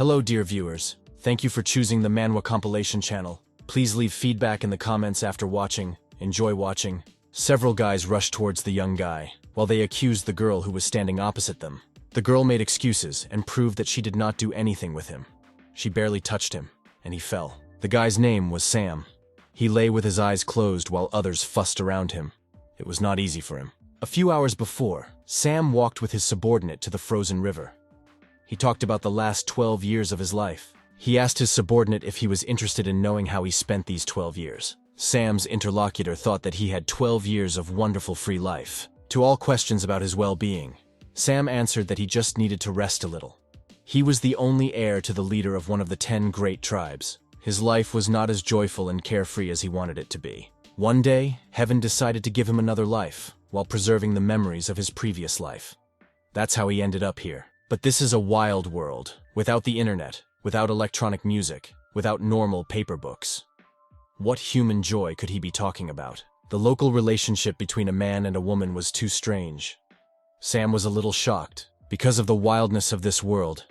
Hello dear viewers, thank you for choosing the Manhwa compilation channel. Please leave feedback in the comments after watching. Enjoy watching. Several guys rushed towards the young guy, while they accused the girl who was standing opposite them. The girl made excuses and proved that she did not do anything with him. She barely touched him, and he fell. The guy's name was Sam. He lay with his eyes closed while others fussed around him. It was not easy for him. A few hours before, Sam walked with his subordinate to the frozen river. He talked about the last 12 years of his life. He asked his subordinate if he was interested in knowing how he spent these 12 years. Sam's interlocutor thought that he had 12 years of wonderful free life. To all questions about his well-being, Sam answered that he just needed to rest a little. He was the only heir to the leader of one of the 10 great tribes. His life was not as joyful and carefree as he wanted it to be. One day, heaven decided to give him another life, while preserving the memories of his previous life. That's how he ended up here. But this is a wild world, without the internet, without electronic music, without normal paper books. What human joy could he be talking about? The local relationship between a man and a woman was too strange. Sam was a little shocked. Because of the wildness of this world,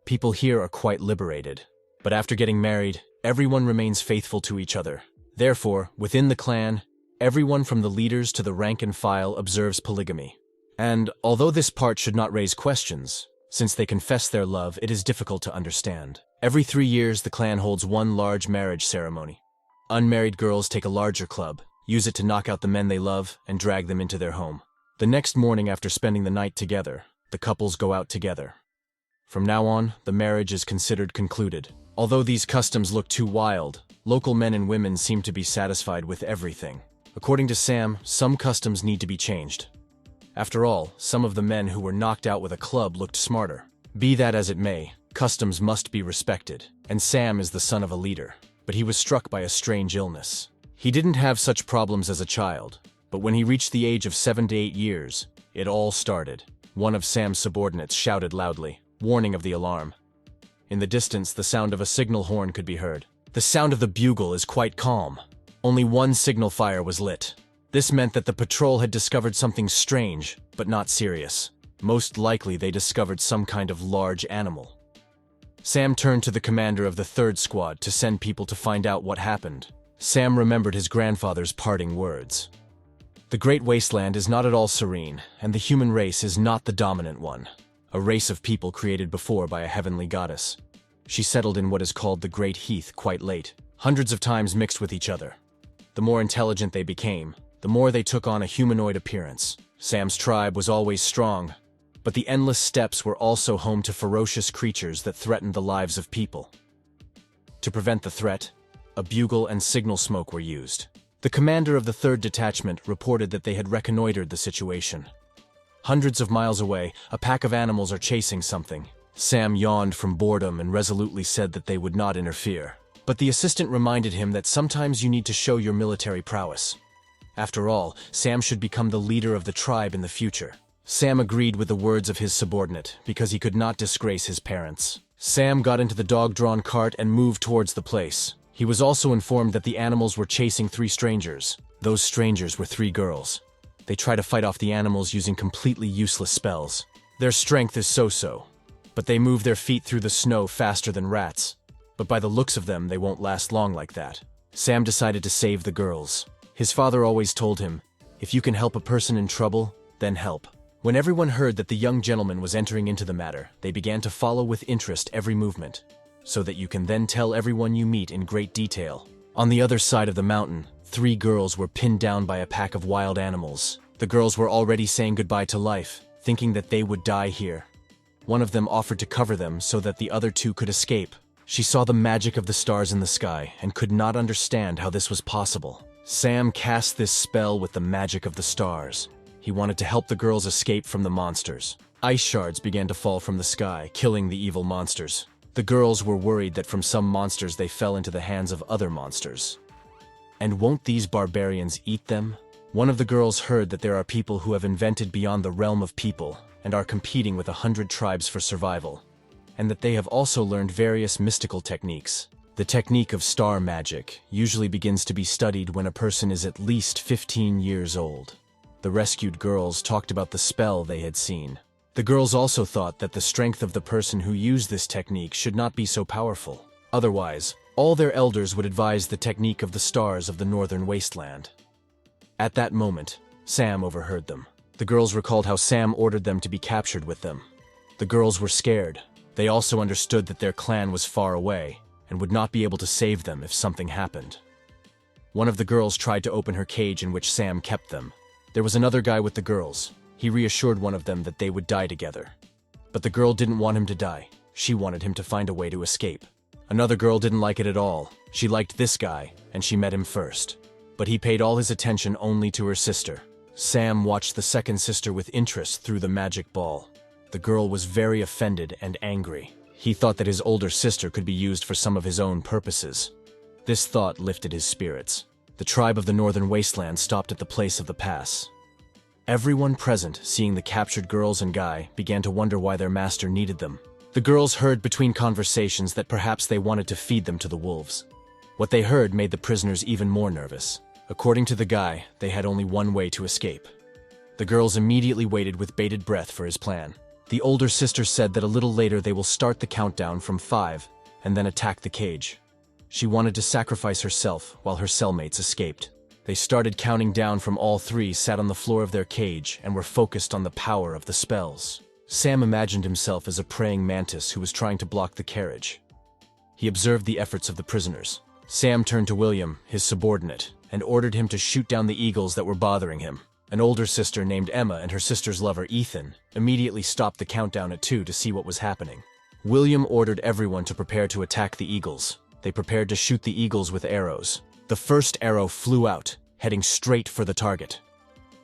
people here are quite liberated. But after getting married, everyone remains faithful to each other. Therefore, within the clan, everyone from the leaders to the rank and file observes polygamy. And although this part should not raise questions, since they confess their love, it is difficult to understand. Every 3 years, the clan holds one large marriage ceremony. Unmarried girls take a larger club, use it to knock out the men they love, and drag them into their home. The next morning, after spending the night together, the couples go out together. From now on, the marriage is considered concluded. Although these customs look too wild, local men and women seem to be satisfied with everything. According to Sam, some customs need to be changed. After all, some of the men who were knocked out with a club looked smarter. Be that as it may, customs must be respected, and Sam is the son of a leader. But he was struck by a strange illness. He didn't have such problems as a child, but when he reached the age of 7 to 8 years, it all started. One of Sam's subordinates shouted loudly, warning of the alarm. In the distance, the sound of a signal horn could be heard. The sound of the bugle is quite calm. Only one signal fire was lit. This meant that the patrol had discovered something strange, but not serious. Most likely they discovered some kind of large animal. Sam turned to the commander of the 3rd squad to send people to find out what happened. Sam remembered his grandfather's parting words. The Great Wasteland is not at all serene, and the human race is not the dominant one. A race of people created before by a heavenly goddess. She settled in what is called the Great Heath quite late, hundreds of times mixed with each other. The more intelligent they became, the more they took on a humanoid appearance. Sam's tribe was always strong, but the endless steppes were also home to ferocious creatures that threatened the lives of people. To prevent the threat, a bugle and signal smoke were used. The commander of the 3rd detachment reported that they had reconnoitered the situation. Hundreds of miles away, a pack of animals are chasing something. Sam yawned from boredom and resolutely said that they would not interfere. But the assistant reminded him that sometimes you need to show your military prowess. After all, Sam should become the leader of the tribe in the future. Sam agreed with the words of his subordinate, because he could not disgrace his parents. Sam got into the dog-drawn cart and moved towards the place. He was also informed that the animals were chasing 3 strangers. Those strangers were 3 girls. They try to fight off the animals using completely useless spells. Their strength is so-so, but they move their feet through the snow faster than rats. But by the looks of them, they won't last long like that. Sam decided to save the girls. His father always told him, if you can help a person in trouble, then help. When everyone heard that the young gentleman was entering into the matter, they began to follow with interest every movement, so that you can then tell everyone you meet in great detail. On the other side of the mountain, 3 girls were pinned down by a pack of wild animals. The girls were already saying goodbye to life, thinking that they would die here. One of them offered to cover them so that the other 2 could escape. She saw the magic of the stars in the sky and could not understand how this was possible. Sam cast this spell with the magic of the stars. He wanted to help the girls escape from the monsters. Ice shards began to fall from the sky, killing the evil monsters. The girls were worried that from some monsters they fell into the hands of other monsters. And won't these barbarians eat them? One of the girls heard that there are people who have invented beyond the realm of people and are competing with 100 tribes for survival, and that they have also learned various mystical techniques. The technique of star magic usually begins to be studied when a person is at least 15 years old. The rescued girls talked about the spell they had seen. The girls also thought that the strength of the person who used this technique should not be so powerful. Otherwise, all their elders would advise the technique of the stars of the northern wasteland. At that moment, Sam overheard them. The girls recalled how Sam ordered them to be captured with them. The girls were scared. They also understood that their clan was far away and would not be able to save them if something happened. One of the girls tried to open her cage in which Sam kept them. There was another guy with the girls. He reassured one of them that they would die together. But the girl didn't want him to die. She wanted him to find a way to escape. Another girl didn't like it at all. She liked this guy, and she met him first. But he paid all his attention only to her sister. Sam watched the second sister with interest through the magic ball. The girl was very offended and angry. He thought that his older sister could be used for some of his own purposes. This thought lifted his spirits. The tribe of the northern wasteland stopped at the place of the pass. Everyone present, seeing the captured girls and guy, began to wonder why their master needed them. The girls heard between conversations that perhaps they wanted to feed them to the wolves. What they heard made the prisoners even more nervous. According to the guy, they had only one way to escape. The girls immediately waited with bated breath for his plan. The older sister said that a little later they will start the countdown from 5 and then attack the cage. She wanted to sacrifice herself while her cellmates escaped. They started counting down from all three sat on the floor of their cage and were focused on the power of the spells. Sam imagined himself as a praying mantis who was trying to block the carriage. He observed the efforts of the prisoners. Sam turned to William, his subordinate, and ordered him to shoot down the eagles that were bothering him. An older sister named Emma and her sister's lover Ethan immediately stopped the countdown at 2 to see what was happening. William ordered everyone to prepare to attack the eagles. They prepared to shoot the eagles with arrows. The first arrow flew out, heading straight for the target.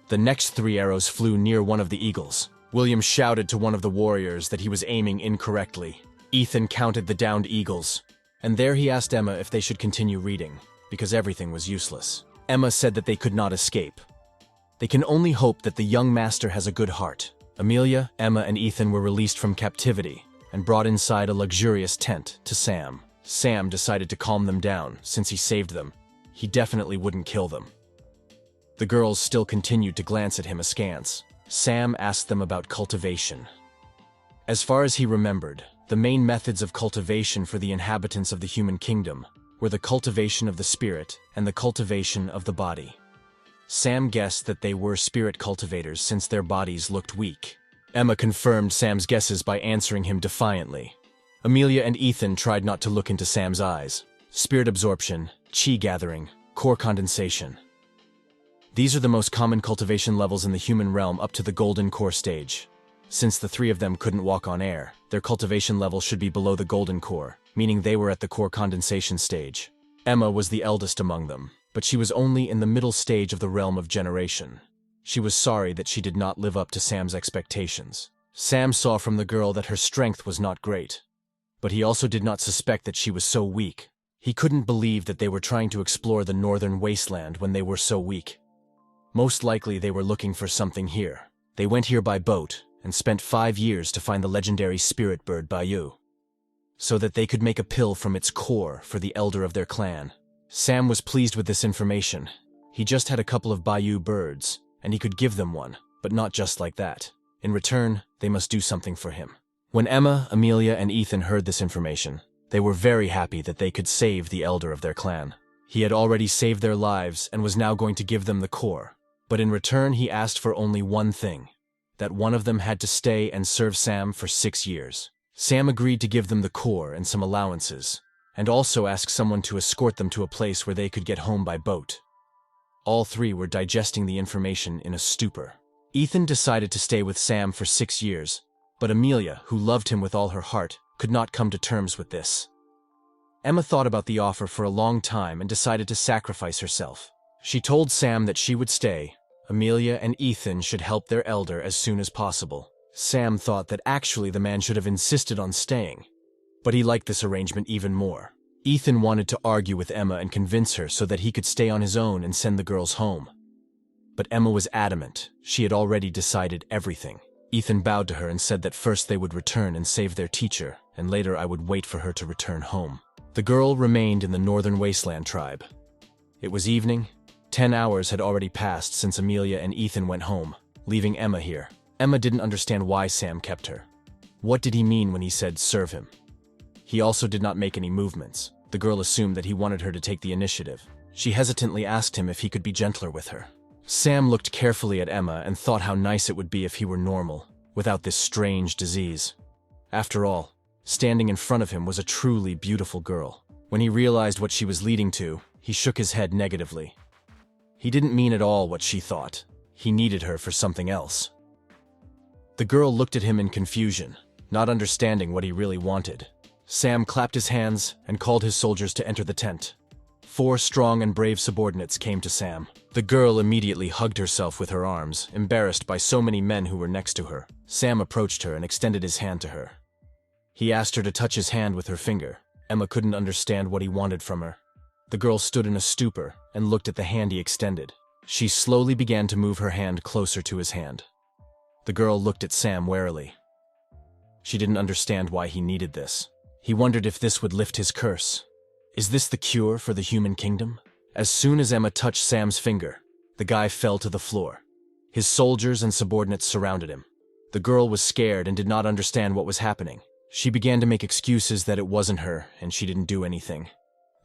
The next 3 arrows flew near one of the eagles. William shouted to one of the warriors that he was aiming incorrectly. Ethan counted the downed eagles, and there he asked Emma if they should continue reading, because everything was useless. Emma said that they could not escape. They can only hope that the young master has a good heart. Amelia, Emma, and Ethan were released from captivity and brought inside a luxurious tent to Sam. Sam decided to calm them down since he saved them. He definitely wouldn't kill them. The girls still continued to glance at him askance. Sam asked them about cultivation. As far as he remembered, the main methods of cultivation for the inhabitants of the human kingdom were the cultivation of the spirit and the cultivation of the body. Sam guessed that they were spirit cultivators since their bodies looked weak. Emma confirmed Sam's guesses by answering him defiantly. Amelia and Ethan tried not to look into Sam's eyes. Spirit absorption, chi gathering, core condensation. These are the most common cultivation levels in the human realm up to the golden core stage. Since the 3 of them couldn't walk on air, their cultivation level should be below the golden core, meaning they were at the core condensation stage. Emma was the eldest among them, but she was only in the middle stage of the realm of generation. She was sorry that she did not live up to Sam's expectations. Sam saw from the girl that her strength was not great, but he also did not suspect that she was so weak. He couldn't believe that they were trying to explore the northern wasteland when they were so weak. Most likely they were looking for something here. They went here by boat and spent 5 years to find the legendary spirit bird Bayou, so that they could make a pill from its core for the elder of their clan. Sam was pleased with this information. He just had a couple of Bayou birds, and he could give them one, but not just like that. In return, they must do something for him. When Emma, Amelia, and Ethan heard this information, they were very happy that they could save the elder of their clan. He had already saved their lives and was now going to give them the core. But in return, he asked for only one thing, that one of them had to stay and serve Sam for 6 years. Sam agreed to give them the core and some allowances, and also asked someone to escort them to a place where they could get home by boat. All 3 were digesting the information in a stupor. Ethan decided to stay with Sam for 6 years, but Amelia, who loved him with all her heart, could not come to terms with this. Emma thought about the offer for a long time and decided to sacrifice herself. She told Sam that she would stay. Amelia and Ethan should help their elder as soon as possible. Sam thought that actually the man should have insisted on staying, but he liked this arrangement even more. Ethan wanted to argue with Emma and convince her so that he could stay on his own and send the girls home. But Emma was adamant. She had already decided everything. Ethan bowed to her and said that first they would return and save their teacher, and later I would wait for her to return home. The girl remained in the northern wasteland tribe. It was evening. 10 hours had already passed since Amelia and Ethan went home, leaving Emma here. Emma didn't understand why Sam kept her. What did he mean when he said serve him? He also did not make any movements. The girl assumed that he wanted her to take the initiative. She hesitantly asked him if he could be gentler with her. Sam looked carefully at Emma and thought how nice it would be if he were normal, without this strange disease. After all, standing in front of him was a truly beautiful girl. When he realized what she was leading to, he shook his head negatively. He didn't mean at all what she thought. He needed her for something else. The girl looked at him in confusion, not understanding what he really wanted. Sam clapped his hands and called his soldiers to enter the tent. 4 strong and brave subordinates came to Sam. The girl immediately hugged herself with her arms, embarrassed by so many men who were next to her. Sam approached her and extended his hand to her. He asked her to touch his hand with her finger. Emma couldn't understand what he wanted from her. The girl stood in a stupor and looked at the hand he extended. She slowly began to move her hand closer to his hand. The girl looked at Sam warily. She didn't understand why he needed this. He wondered if this would lift his curse. Is this the cure for the human kingdom? As soon as Emma touched Sam's finger, the guy fell to the floor. His soldiers and subordinates surrounded him. The girl was scared and did not understand what was happening. She began to make excuses that it wasn't her and she didn't do anything.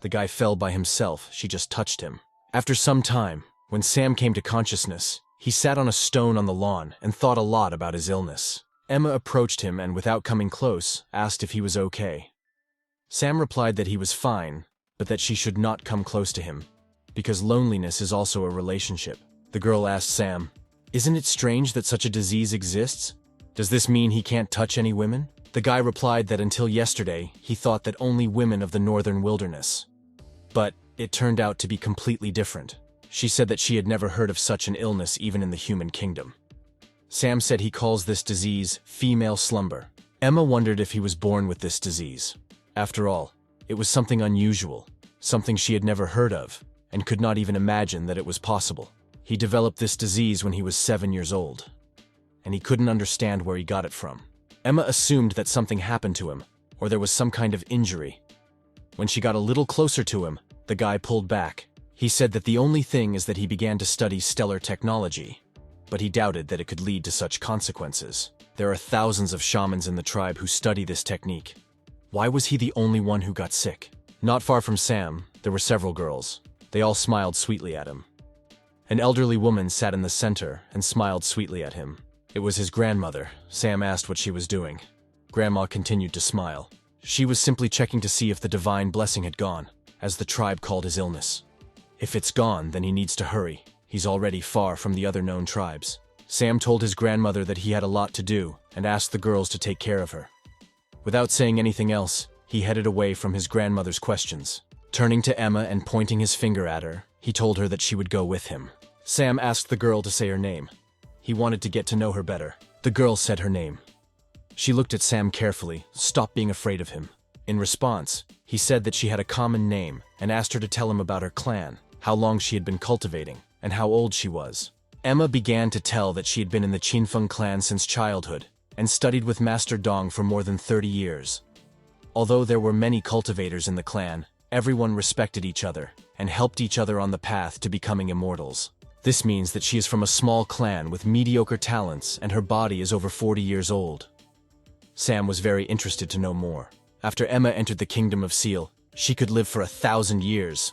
The guy fell by himself, she just touched him. After some time, when Sam came to consciousness, he sat on a stone on the lawn and thought a lot about his illness. Emma approached him and, without coming close, asked if he was okay. Sam replied that he was fine, but that she should not come close to him, because loneliness is also a relationship. The girl asked Sam, "Isn't it strange that such a disease exists? Does this mean he can't touch any women?" The guy replied that until yesterday, he thought that only women of the northern wilderness. But it turned out to be completely different. She said that she had never heard of such an illness even in the human kingdom. Sam said he calls this disease female slumber. Emma wondered if he was born with this disease. After all, it was something unusual, something she had never heard of, and could not even imagine that it was possible. He developed this disease when he was 7 years old, and he couldn't understand where he got it from. Emma assumed that something happened to him, or there was some kind of injury. When she got a little closer to him, the guy pulled back. He said that the only thing is that he began to study stellar technology, but he doubted that it could lead to such consequences. There are thousands of shamans in the tribe who study this technique. Why was he the only one who got sick? Not far from Sam, there were several girls. They all smiled sweetly at him. An elderly woman sat in the center and smiled sweetly at him. It was his grandmother. Sam asked what she was doing. Grandma continued to smile. She was simply checking to see if the divine blessing had gone, as the tribe called his illness. If it's gone, then he needs to hurry. He's already far from the other known tribes. Sam told his grandmother that he had a lot to do and asked the girls to take care of her. Without saying anything else, he headed away from his grandmother's questions. Turning to Emma and pointing his finger at her, he told her that she would go with him. Sam asked the girl to say her name. He wanted to get to know her better. The girl said her name. She looked at Sam carefully, stopped being afraid of him. In response, he said that she had a common name and asked her to tell him about her clan, how long she had been cultivating, and how old she was. Emma began to tell that she had been in the Qinfeng clan since childhood and studied with Master Dong for more than 30 years. Although there were many cultivators in the clan, everyone respected each other and helped each other on the path to becoming immortals. This means that she is from a small clan with mediocre talents and her body is over 40 years old. Sam was very interested to know more. After Emma entered the kingdom of Seal, she could live for 1,000 years.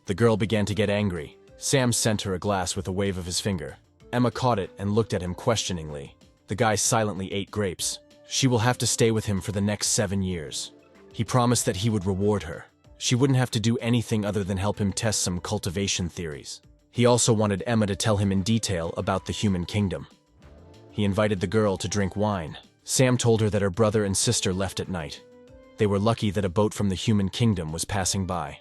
The girl began to get angry. Sam sent her a glass with a wave of his finger. Emma caught it and looked at him questioningly. The guy silently ate grapes. She will have to stay with him for the next 7 years. He promised that he would reward her. She wouldn't have to do anything other than help him test some cultivation theories. He also wanted Emma to tell him in detail about the human kingdom. He invited the girl to drink wine. Sam told her that her brother and sister left at night. They were lucky that a boat from the human kingdom was passing by.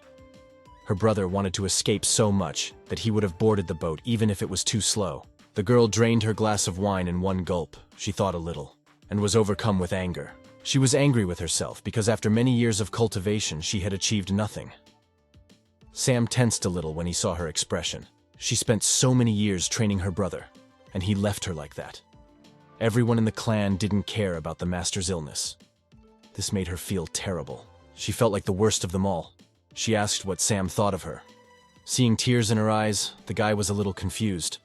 Her brother wanted to escape so much that he would have boarded the boat even if it was too slow. The girl drained her glass of wine in one gulp. She thought a little, and was overcome with anger. She was angry with herself because after many years of cultivation, she had achieved nothing. Sam tensed a little when he saw her expression. She spent so many years training her brother, and he left her like that. Everyone in the clan didn't care about the master's illness. This made her feel terrible. She felt like the worst of them all. She asked what Sam thought of her. Seeing tears in her eyes, the guy was a little confused.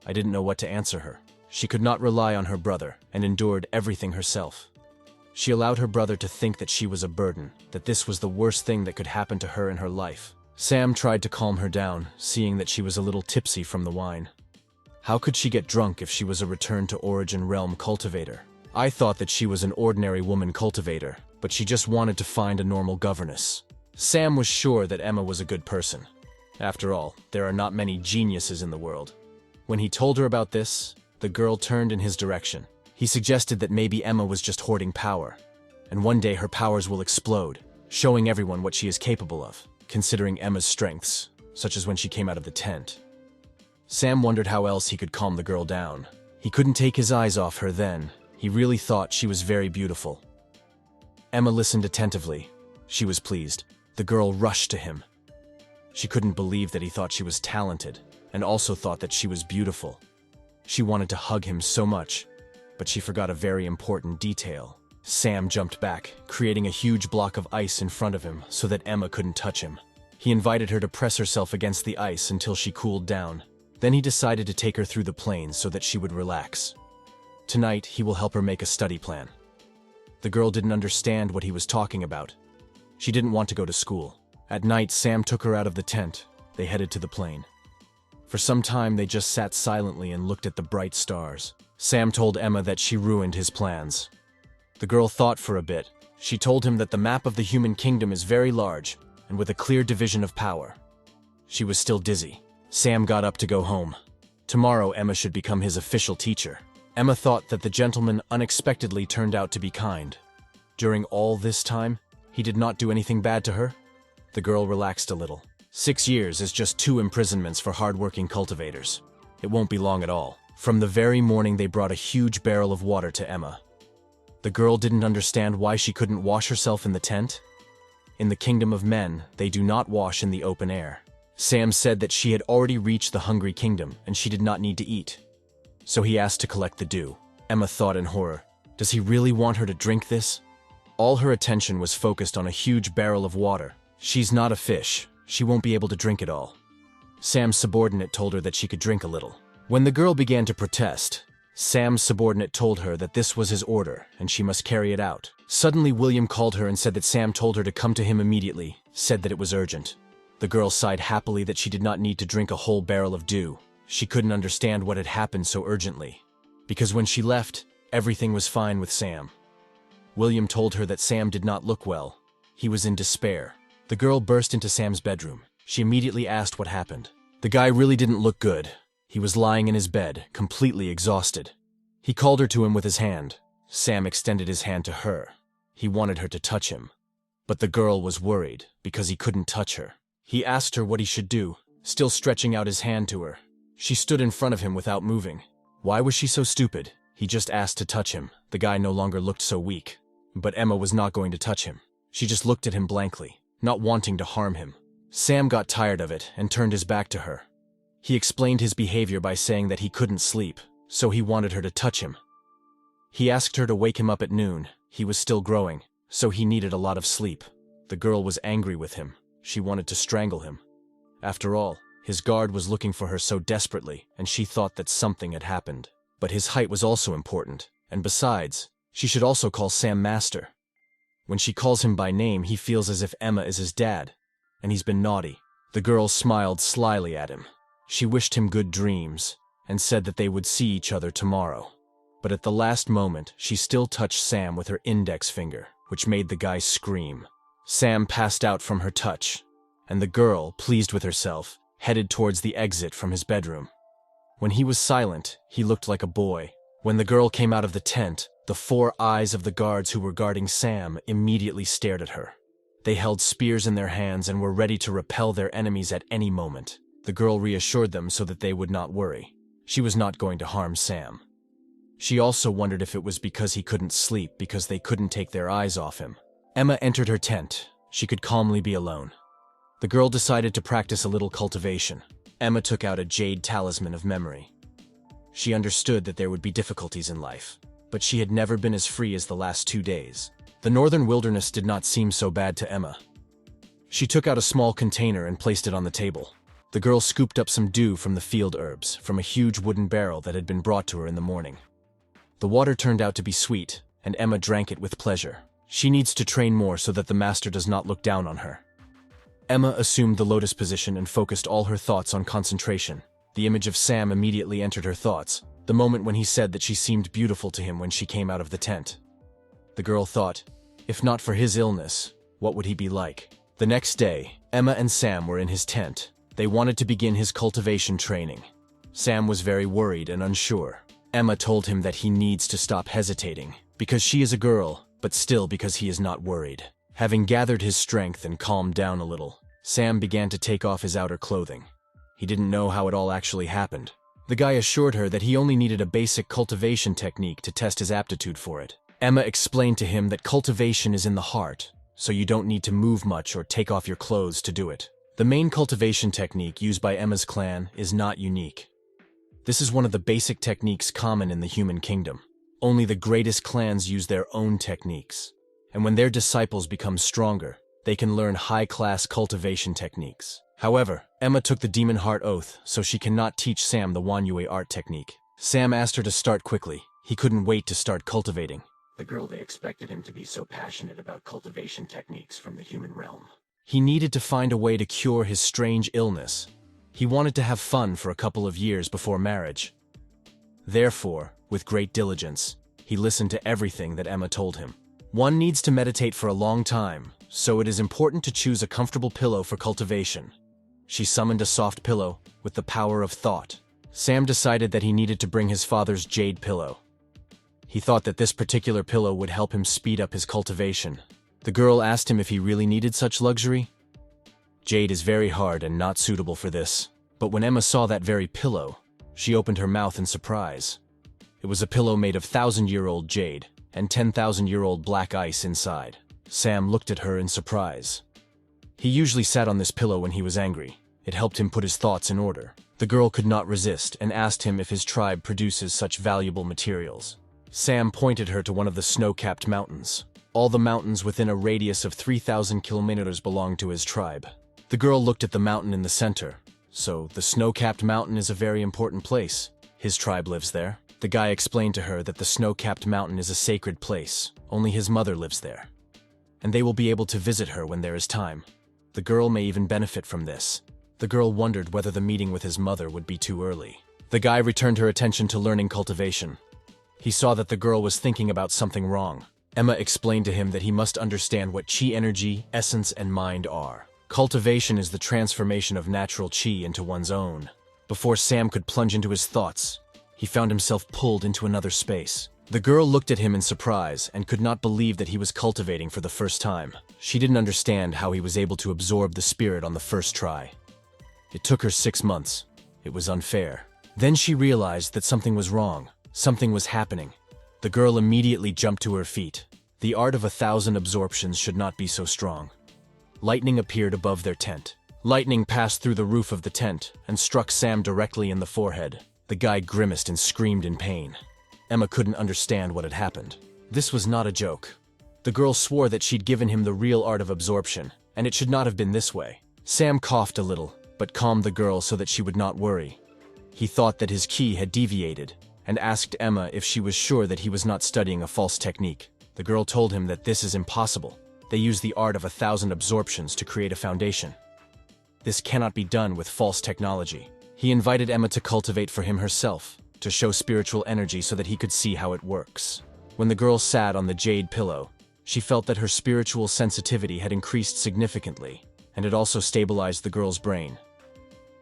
I didn't know what to answer her. She could not rely on her brother and endured everything herself. She allowed her brother to think that she was a burden, that this was the worst thing that could happen to her in her life. Sam tried to calm her down, seeing that she was a little tipsy from the wine. How could she get drunk if she was a return to origin realm cultivator? I thought that she was an ordinary woman cultivator, but she just wanted to find a normal governess. Sam was sure that Emma was a good person. After all, there are not many geniuses in the world. When he told her about this, the girl turned in his direction. He suggested that maybe Emma was just hoarding power, and one day her powers will explode, showing everyone what she is capable of, considering Emma's strengths, such as when she came out of the tent. Sam wondered how else he could calm the girl down. He couldn't take his eyes off her then. He really thought she was very beautiful. Emma listened attentively. She was pleased. The girl rushed to him. She couldn't believe that he thought she was talented, and also thought that she was beautiful. She wanted to hug him so much, but she forgot a very important detail. Sam jumped back, creating a huge block of ice in front of him so that Emma couldn't touch him. He invited her to press herself against the ice until she cooled down. Then he decided to take her through the plains so that she would relax. Tonight, he will help her make a study plan. The girl didn't understand what he was talking about. She didn't want to go to school. At night, Sam took her out of the tent. They headed to the plain. For some time, they just sat silently and looked at the bright stars. Sam told Emma that she ruined his plans. The girl thought for a bit. She told him that the map of the human kingdom is very large, and with a clear division of power. She was still dizzy. Sam got up to go home. Tomorrow, Emma should become his official teacher. Emma thought that the gentleman unexpectedly turned out to be kind. During all this time, he did not do anything bad to her. The girl relaxed a little. 6 years is just 2 imprisonments for hard-working cultivators. It won't be long at all. From the very morning, they brought a huge barrel of water to Emma. The girl didn't understand why she couldn't wash herself in the tent. In the kingdom of men, they do not wash in the open air. Sam said that she had already reached the hungry kingdom and she did not need to eat. So he asked to collect the dew. Emma thought in horror, does he really want her to drink this? All her attention was focused on a huge barrel of water. She's not a fish. She won't be able to drink it all. Sam's subordinate told her that she could drink a little. When the girl began to protest, Sam's subordinate told her that this was his order and she must carry it out. Suddenly, William called her and said that Sam told her to come to him immediately, said that it was urgent. The girl sighed happily that she did not need to drink a whole barrel of dew. She couldn't understand what had happened so urgently, because when she left, everything was fine with Sam. William told her that Sam did not look well. He was in despair. The girl burst into Sam's bedroom. She immediately asked what happened. The guy really didn't look good. He was lying in his bed, completely exhausted. He called her to him with his hand. Sam extended his hand to her. He wanted her to touch him. But the girl was worried because he couldn't touch her. He asked her what he should do, still stretching out his hand to her. She stood in front of him without moving. Why was she so stupid? He just asked to touch him. The guy no longer looked so weak. But Emma was not going to touch him. She just looked at him blankly, not wanting to harm him. Sam got tired of it and turned his back to her. He explained his behavior by saying that he couldn't sleep, so he wanted her to touch him. He asked her to wake him up at noon. He was still growing, so he needed a lot of sleep. The girl was angry with him. She wanted to strangle him. After all, his guard was looking for her so desperately, and she thought that something had happened. But his height was also important, and besides, she should also call Sam master. When she calls him by name, he feels as if Emma is his dad, and he's been naughty. The girl smiled slyly at him. She wished him good dreams, and said that they would see each other tomorrow. But at the last moment, she still touched Sam with her index finger, which made the guy scream. Sam passed out from her touch, and the girl, pleased with herself, headed towards the exit from his bedroom. When he was silent, he looked like a boy. When the girl came out of the tent, the 4 eyes of the guards who were guarding Sam immediately stared at her. They held spears in their hands and were ready to repel their enemies at any moment. The girl reassured them so that they would not worry. She was not going to harm Sam. She also wondered if it was because he couldn't sleep because they couldn't take their eyes off him. Emma entered her tent. She could calmly be alone. The girl decided to practice a little cultivation. Emma took out a jade talisman of memory. She understood that there would be difficulties in life, but she had never been as free as the last 2 days. The northern wilderness did not seem so bad to Emma. She took out a small container and placed it on the table. The girl scooped up some dew from the field herbs from a huge wooden barrel that had been brought to her in the morning. The water turned out to be sweet, and Emma drank it with pleasure. She needs to train more so that the master does not look down on her. Emma assumed the lotus position and focused all her thoughts on concentration. The image of Sam immediately entered her thoughts, the moment when he said that she seemed beautiful to him when she came out of the tent. The girl thought, if not for his illness, what would he be like? The next day, Emma and Sam were in his tent. They wanted to begin his cultivation training. Sam was very worried and unsure. Emma told him that he needs to stop hesitating, because she is a girl, but still because he is not worried. Having gathered his strength and calmed down a little, Sam began to take off his outer clothing. He didn't know how it all actually happened. The guy assured her that he only needed a basic cultivation technique to test his aptitude for it. Emma explained to him that cultivation is in the heart, so you don't need to move much or take off your clothes to do it. The main cultivation technique used by Emma's clan is not unique. This is one of the basic techniques common in the human kingdom. Only the greatest clans use their own techniques. And when their disciples become stronger, they can learn high-class cultivation techniques. However, Emma took the Demon Heart Oath, so she cannot teach Sam the Wanyue art technique. Sam asked her to start quickly. He couldn't wait to start cultivating. The girl, they expected him to be so passionate about cultivation techniques from the human realm. He needed to find a way to cure his strange illness. He wanted to have fun for a couple of years before marriage. Therefore, with great diligence, he listened to everything that Emma told him. One needs to meditate for a long time, so it is important to choose a comfortable pillow for cultivation. She summoned a soft pillow with the power of thought. Sam decided that he needed to bring his father's jade pillow. He thought that this particular pillow would help him speed up his cultivation. The girl asked him if he really needed such luxury. Jade is very hard and not suitable for this, but when Emma saw that very pillow, she opened her mouth in surprise. It was a pillow made of 1,000-year-old jade and 10,000-year-old black ice inside. Sam looked at her in surprise. He usually sat on this pillow when he was angry. It helped him put his thoughts in order. The girl could not resist and asked him if his tribe produces such valuable materials. Sam pointed her to one of the snow-capped mountains. All the mountains within a radius of 3,000 kilometers belong to his tribe. The girl looked at the mountain in the center. So, the snow-capped mountain is a very important place. His tribe lives there. The guy explained to her that the snow-capped mountain is a sacred place. Only his mother lives there. And they will be able to visit her when there is time. The girl may even benefit from this. The girl wondered whether the meeting with his mother would be too early. The guy returned her attention to learning cultivation. He saw that the girl was thinking about something wrong. Emma explained to him that he must understand what chi energy, essence, and mind are. Cultivation is the transformation of natural chi into one's own. Before Sam could plunge into his thoughts, he found himself pulled into another space. The girl looked at him in surprise and could not believe that he was cultivating for the first time. She didn't understand how he was able to absorb the spirit on the first try. It took her 6 months. It was unfair. Then she realized that something was wrong. Something was happening. The girl immediately jumped to her feet. The art of 1,000 absorptions should not be so strong. Lightning appeared above their tent. Lightning passed through the roof of the tent and struck Sam directly in the forehead. The guy grimaced and screamed in pain. Emma couldn't understand what had happened. This was not a joke. The girl swore that she'd given him the real art of absorption, and it should not have been this way. Sam coughed a little, but calmed the girl so that she would not worry. He thought that his ki had deviated, and asked Emma if she was sure that he was not studying a false technique. The girl told him that this is impossible. They use the art of 1,000 absorptions to create a foundation. This cannot be done with false technology. He invited Emma to cultivate for him herself, to show spiritual energy so that he could see how it works. When the girl sat on the jade pillow, she felt that her spiritual sensitivity had increased significantly, and it also stabilized the girl's brain.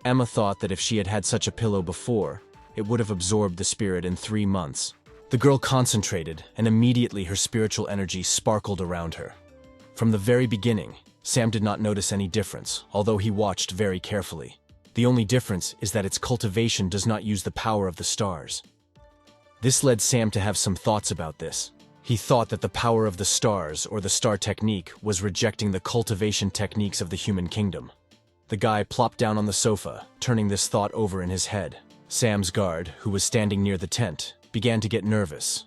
Emma thought that if she had had such a pillow before, it would have absorbed the spirit in 3 months. The girl concentrated, and immediately her spiritual energy sparkled around her. From the very beginning, Sam did not notice any difference, although he watched very carefully. The only difference is that its cultivation does not use the power of the stars. This led Sam to have some thoughts about this. He thought that the power of the stars, or the star technique, was rejecting the cultivation techniques of the human kingdom. The guy plopped down on the sofa, turning this thought over in his head. Sam's guard, who was standing near the tent, began to get nervous.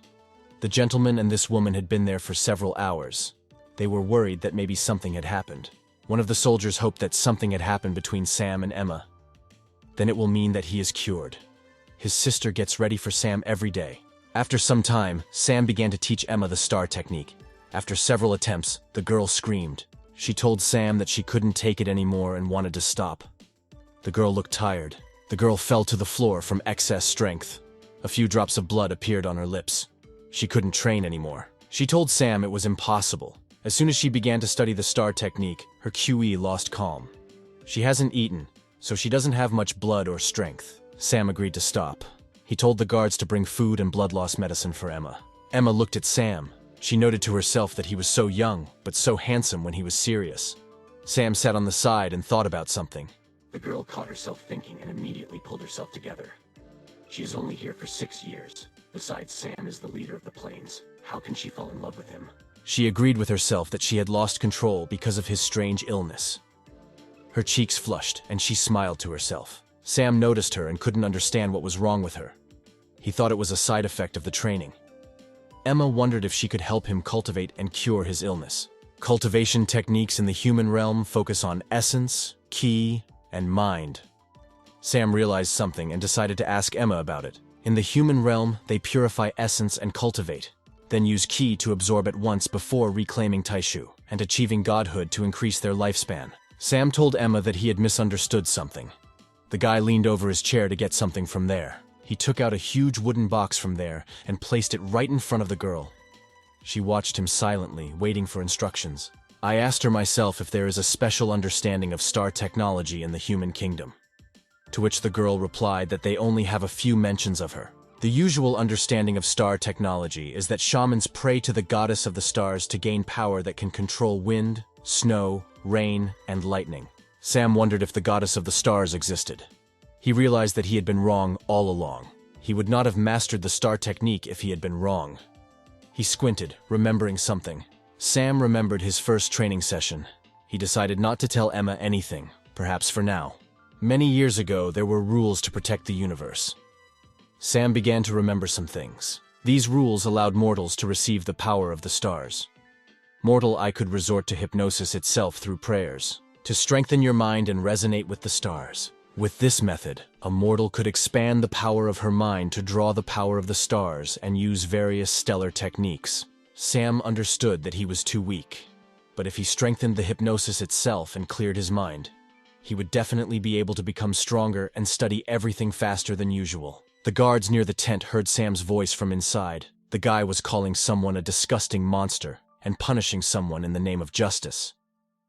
The gentleman and this woman had been there for several hours. They were worried that maybe something had happened. One of the soldiers hoped that something had happened between Sam and Emma. then it will mean that he is cured. His sister gets ready for Sam every day. After some time, Sam began to teach Emma the star technique. After several attempts, the girl screamed. She told Sam that she couldn't take it anymore and wanted to stop. The girl looked tired. The girl fell to the floor from excess strength. A few drops of blood appeared on her lips. She couldn't train anymore. She told Sam it was impossible. As soon as she began to study the star technique, her QE lost calm. She hasn't eaten, so she doesn't have much blood or strength. Sam agreed to stop. He told the guards to bring food and blood loss medicine for Emma. Emma looked at Sam. She noted to herself that he was so young, but so handsome when he was serious. Sam sat on the side and thought about something. The girl caught herself thinking and immediately pulled herself together. She is only here for 6 years. Besides, Sam is the leader of the Plains. How can she fall in love with him? She agreed with herself that she had lost control because of his strange illness. Her cheeks flushed, and she smiled to herself. Sam noticed her and couldn't understand what was wrong with her. He thought it was a side effect of the training. Emma wondered if she could help him cultivate and cure his illness. Cultivation techniques in the human realm focus on essence, ki, and mind. Sam realized something and decided to ask Emma about it. In the human realm, they purify essence and cultivate, then use ki to absorb at once before reclaiming Taishu and achieving godhood to increase their lifespan. Sam told Emma that he had misunderstood something. The guy leaned over his chair to get something from there. He took out a huge wooden box from there and placed it right in front of the girl. She watched him silently, waiting for instructions. I asked her myself if there is a special understanding of star technology in the human kingdom. To which the girl replied that they only have a few mentions of her. The usual understanding of star technology is that shamans pray to the goddess of the stars to gain power that can control wind, snow, rain, and lightning. Sam wondered if the goddess of the stars existed. He realized that he had been wrong all along. He would not have mastered the star technique if he had been wrong. He squinted, remembering something. Sam remembered his first training session. He decided not to tell Emma anything, perhaps for now. Many years ago, there were rules to protect the universe. Sam began to remember some things. These rules allowed mortals to receive the power of the stars. Mortal I could resort to hypnosis itself through prayers, to strengthen your mind and resonate with the stars. With this method, a mortal could expand the power of her mind to draw the power of the stars and use various stellar techniques. Sam understood that he was too weak, but if he strengthened the hypnosis itself and cleared his mind, he would definitely be able to become stronger and study everything faster than usual. The guards near the tent heard Sam's voice from inside. The guy was calling someone a disgusting monster and punishing someone in the name of justice.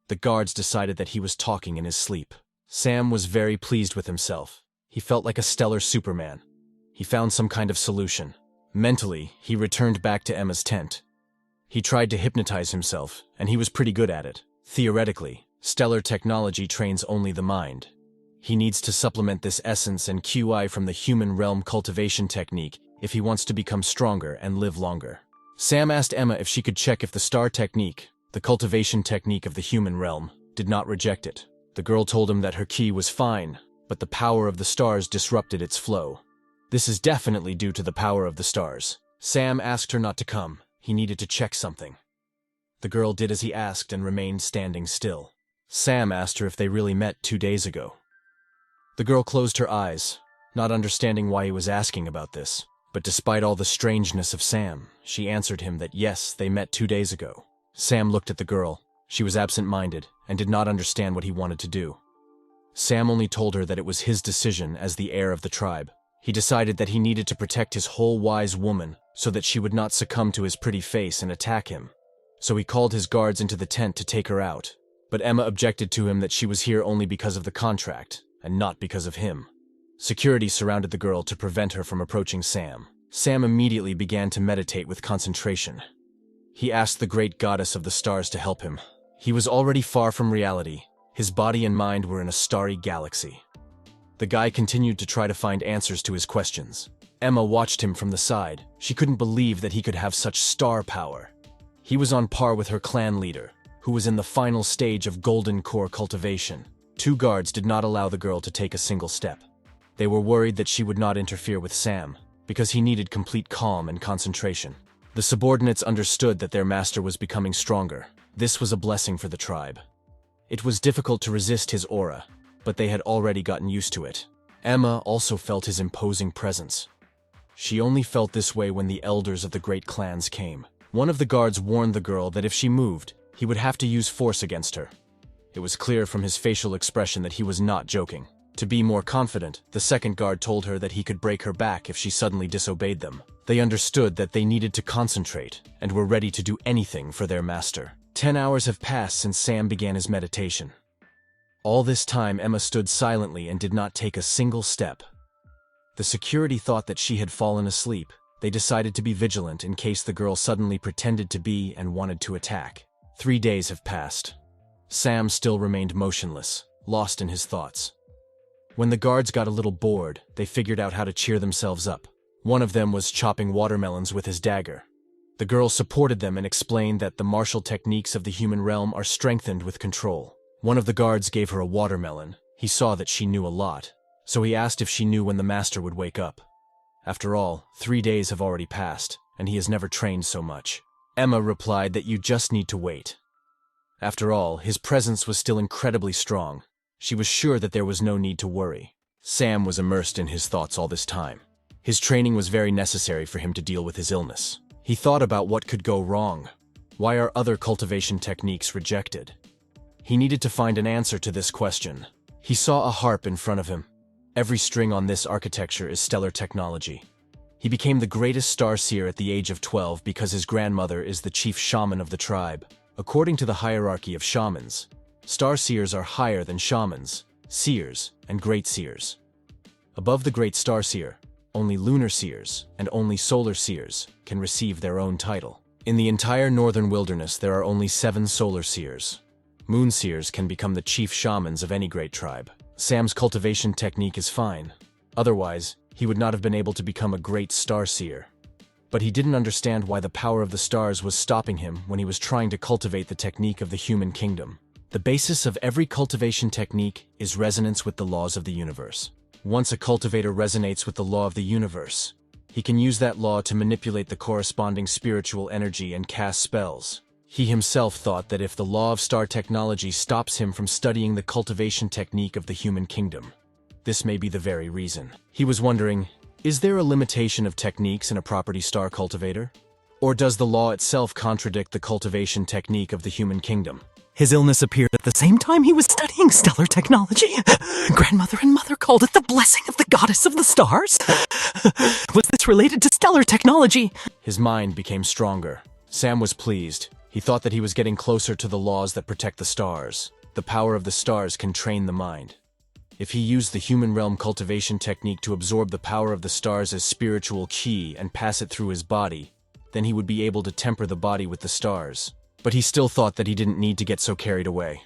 The guards decided that he was talking in his sleep. Sam was very pleased with himself. He felt like a stellar Superman. He found some kind of solution. Mentally, he returned back to Emma's tent. He tried to hypnotize himself, and he was pretty good at it. Theoretically, stellar technology trains only the mind. He needs to supplement this essence and QI from the human realm cultivation technique if he wants to become stronger and live longer. Sam asked Emma if she could check if the star technique, the cultivation technique of the human realm, did not reject it. The girl told him that her ki was fine, but the power of the stars disrupted its flow. This is definitely due to the power of the stars. Sam asked her not to come. He needed to check something. The girl did as he asked and remained standing still. Sam asked her if they really met 2 days ago. The girl closed her eyes, not understanding why he was asking about this. But despite all the strangeness of Sam, she answered him that yes, they met 2 days ago. Sam looked at the girl. She was absent-minded and did not understand what he wanted to do. Sam only told her that it was his decision as the heir of the tribe. He decided that he needed to protect his whole wise woman so that she would not succumb to his pretty face and attack him. So he called his guards into the tent to take her out. But Emma objected to him that she was here only because of the contract and not because of him. Security surrounded the girl to prevent her from approaching Sam. Sam immediately began to meditate with concentration. He asked the great goddess of the stars to help him. He was already far from reality. His body and mind were in a starry galaxy. The guy continued to try to find answers to his questions. Emma watched him from the side. She couldn't believe that he could have such star power. He was on par with her clan leader, who was in the final stage of golden core cultivation. 2 guards did not allow the girl to take a single step. They were worried that she would not interfere with Sam, because he needed complete calm and concentration. The subordinates understood that their master was becoming stronger. This was a blessing for the tribe. It was difficult to resist his aura, but they had already gotten used to it. Emma also felt his imposing presence. She only felt this way when the elders of the great clans came. One of the guards warned the girl that if she moved, he would have to use force against her. It was clear from his facial expression that he was not joking. To be more confident, the second guard told her that he could break her back if she suddenly disobeyed them. They understood that they needed to concentrate and were ready to do anything for their master. 10 hours have passed since Sam began his meditation. All this time, Emma stood silently and did not take a single step. The security thought that she had fallen asleep. They decided to be vigilant in case the girl suddenly pretended to be and wanted to attack. 3 days have passed. Sam still remained motionless, lost in his thoughts. When the guards got a little bored, they figured out how to cheer themselves up. One of them was chopping watermelons with his dagger. The girl supported them and explained that the martial techniques of the human realm are strengthened with control. One of the guards gave her a watermelon. He saw that she knew a lot, so he asked if she knew when the master would wake up. After all, 3 days have already passed, and he has never trained so much. Emma replied that you just need to wait. After all, his presence was still incredibly strong. She was sure that there was no need to worry. Sam was immersed in his thoughts all this time. His training was very necessary for him to deal with his illness. He thought about what could go wrong. Why are other cultivation techniques rejected? He needed to find an answer to this question. He saw a harp in front of him. Every string on this architecture is stellar technology. He became the greatest star seer at the age of 12 because his grandmother is the chief shaman of the tribe. According to the hierarchy of shamans, star seers are higher than shamans, seers, and great seers. Above the great star seer, only lunar seers and only solar seers can receive their own title. In the entire northern wilderness, there are only 7 solar seers. Moon seers can become the chief shamans of any great tribe. Sam's cultivation technique is fine. Otherwise, he would not have been able to become a great star seer. But he didn't understand why the power of the stars was stopping him when he was trying to cultivate the technique of the human kingdom. The basis of every cultivation technique is resonance with the laws of the universe. Once a cultivator resonates with the law of the universe, he can use that law to manipulate the corresponding spiritual energy and cast spells. He himself thought that if the law of star technology stops him from studying the cultivation technique of the human kingdom, this may be the very reason. He was wondering, is there a limitation of techniques in a property star cultivator? Or does the law itself contradict the cultivation technique of the human kingdom? His illness appeared at the same time he was studying stellar technology. Grandmother and mother called it the blessing of the goddess of the stars. Was this related to stellar technology? His mind became stronger. Sam was pleased. He thought that he was getting closer to the laws that protect the stars. The power of the stars can train the mind. If he used the human realm cultivation technique to absorb the power of the stars as spiritual chi and pass it through his body, then he would be able to temper the body with the stars. But he still thought that he didn't need to get so carried away.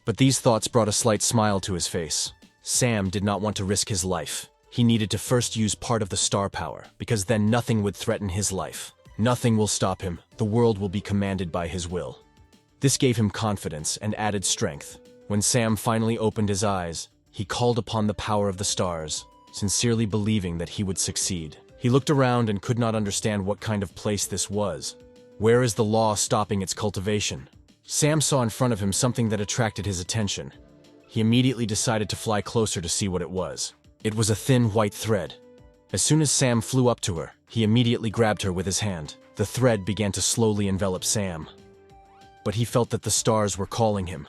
But these thoughts brought a slight smile to his face. Sam did not want to risk his life. He needed to first use part of the star power, because then nothing would threaten his life. Nothing will stop him. The world will be commanded by his will. This gave him confidence and added strength. When Sam finally opened his eyes, he called upon the power of the stars, sincerely believing that he would succeed. He looked around and could not understand what kind of place this was. Where is the law stopping its cultivation? Sam saw in front of him something that attracted his attention. He immediately decided to fly closer to see what it was. It was a thin white thread. As soon as Sam flew up to her, he immediately grabbed her with his hand. The thread began to slowly envelop Sam. But he felt that the stars were calling him,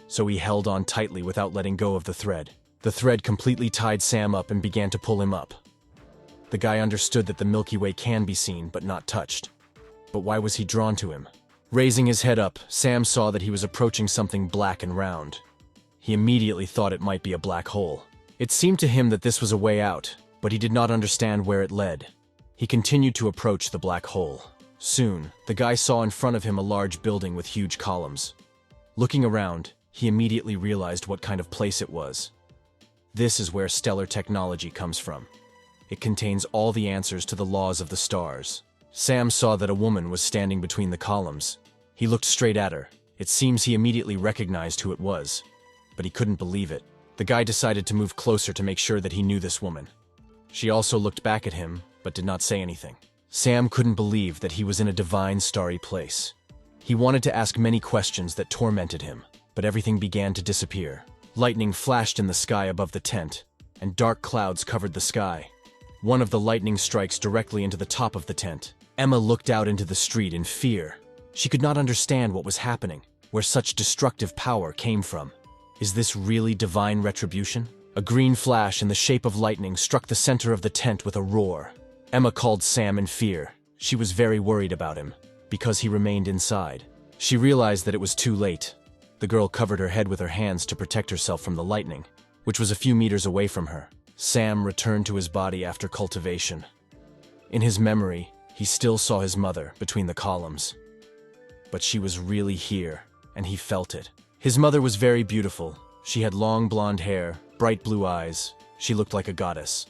so he held on tightly without letting go of the thread. The thread completely tied Sam up and began to pull him up. The guy understood that the Milky Way can be seen but not touched. But why was he drawn to him? Raising his head up, Sam saw that he was approaching something black and round. He immediately thought it might be a black hole. It seemed to him that this was a way out, but he did not understand where it led. He continued to approach the black hole. Soon, the guy saw in front of him a large building with huge columns. Looking around, he immediately realized what kind of place it was. This is where stellar technology comes from. It contains all the answers to the laws of the stars. Sam saw that a woman was standing between the columns. He looked straight at her. It seems he immediately recognized who it was, but he couldn't believe it. The guy decided to move closer to make sure that he knew this woman. She also looked back at him, but did not say anything. Sam couldn't believe that he was in a divine, starry place. He wanted to ask many questions that tormented him, but everything began to disappear. Lightning flashed in the sky above the tent. and dark clouds covered the sky. One of the lightning strikes directly into the top of the tent. Emma looked out into the street in fear. She could not understand what was happening, where such destructive power came from. Is this really divine retribution? A green flash in the shape of lightning struck the center of the tent with a roar. Emma called Sam in fear. She was very worried about him, because he remained inside. She realized that it was too late. The girl covered her head with her hands to protect herself from the lightning, which was a few meters away from her. Sam returned to his body after cultivation. In his memory, he still saw his mother between the columns. But she was really here, and he felt it. His mother was very beautiful. She had long blonde hair, bright blue eyes. She looked like a goddess.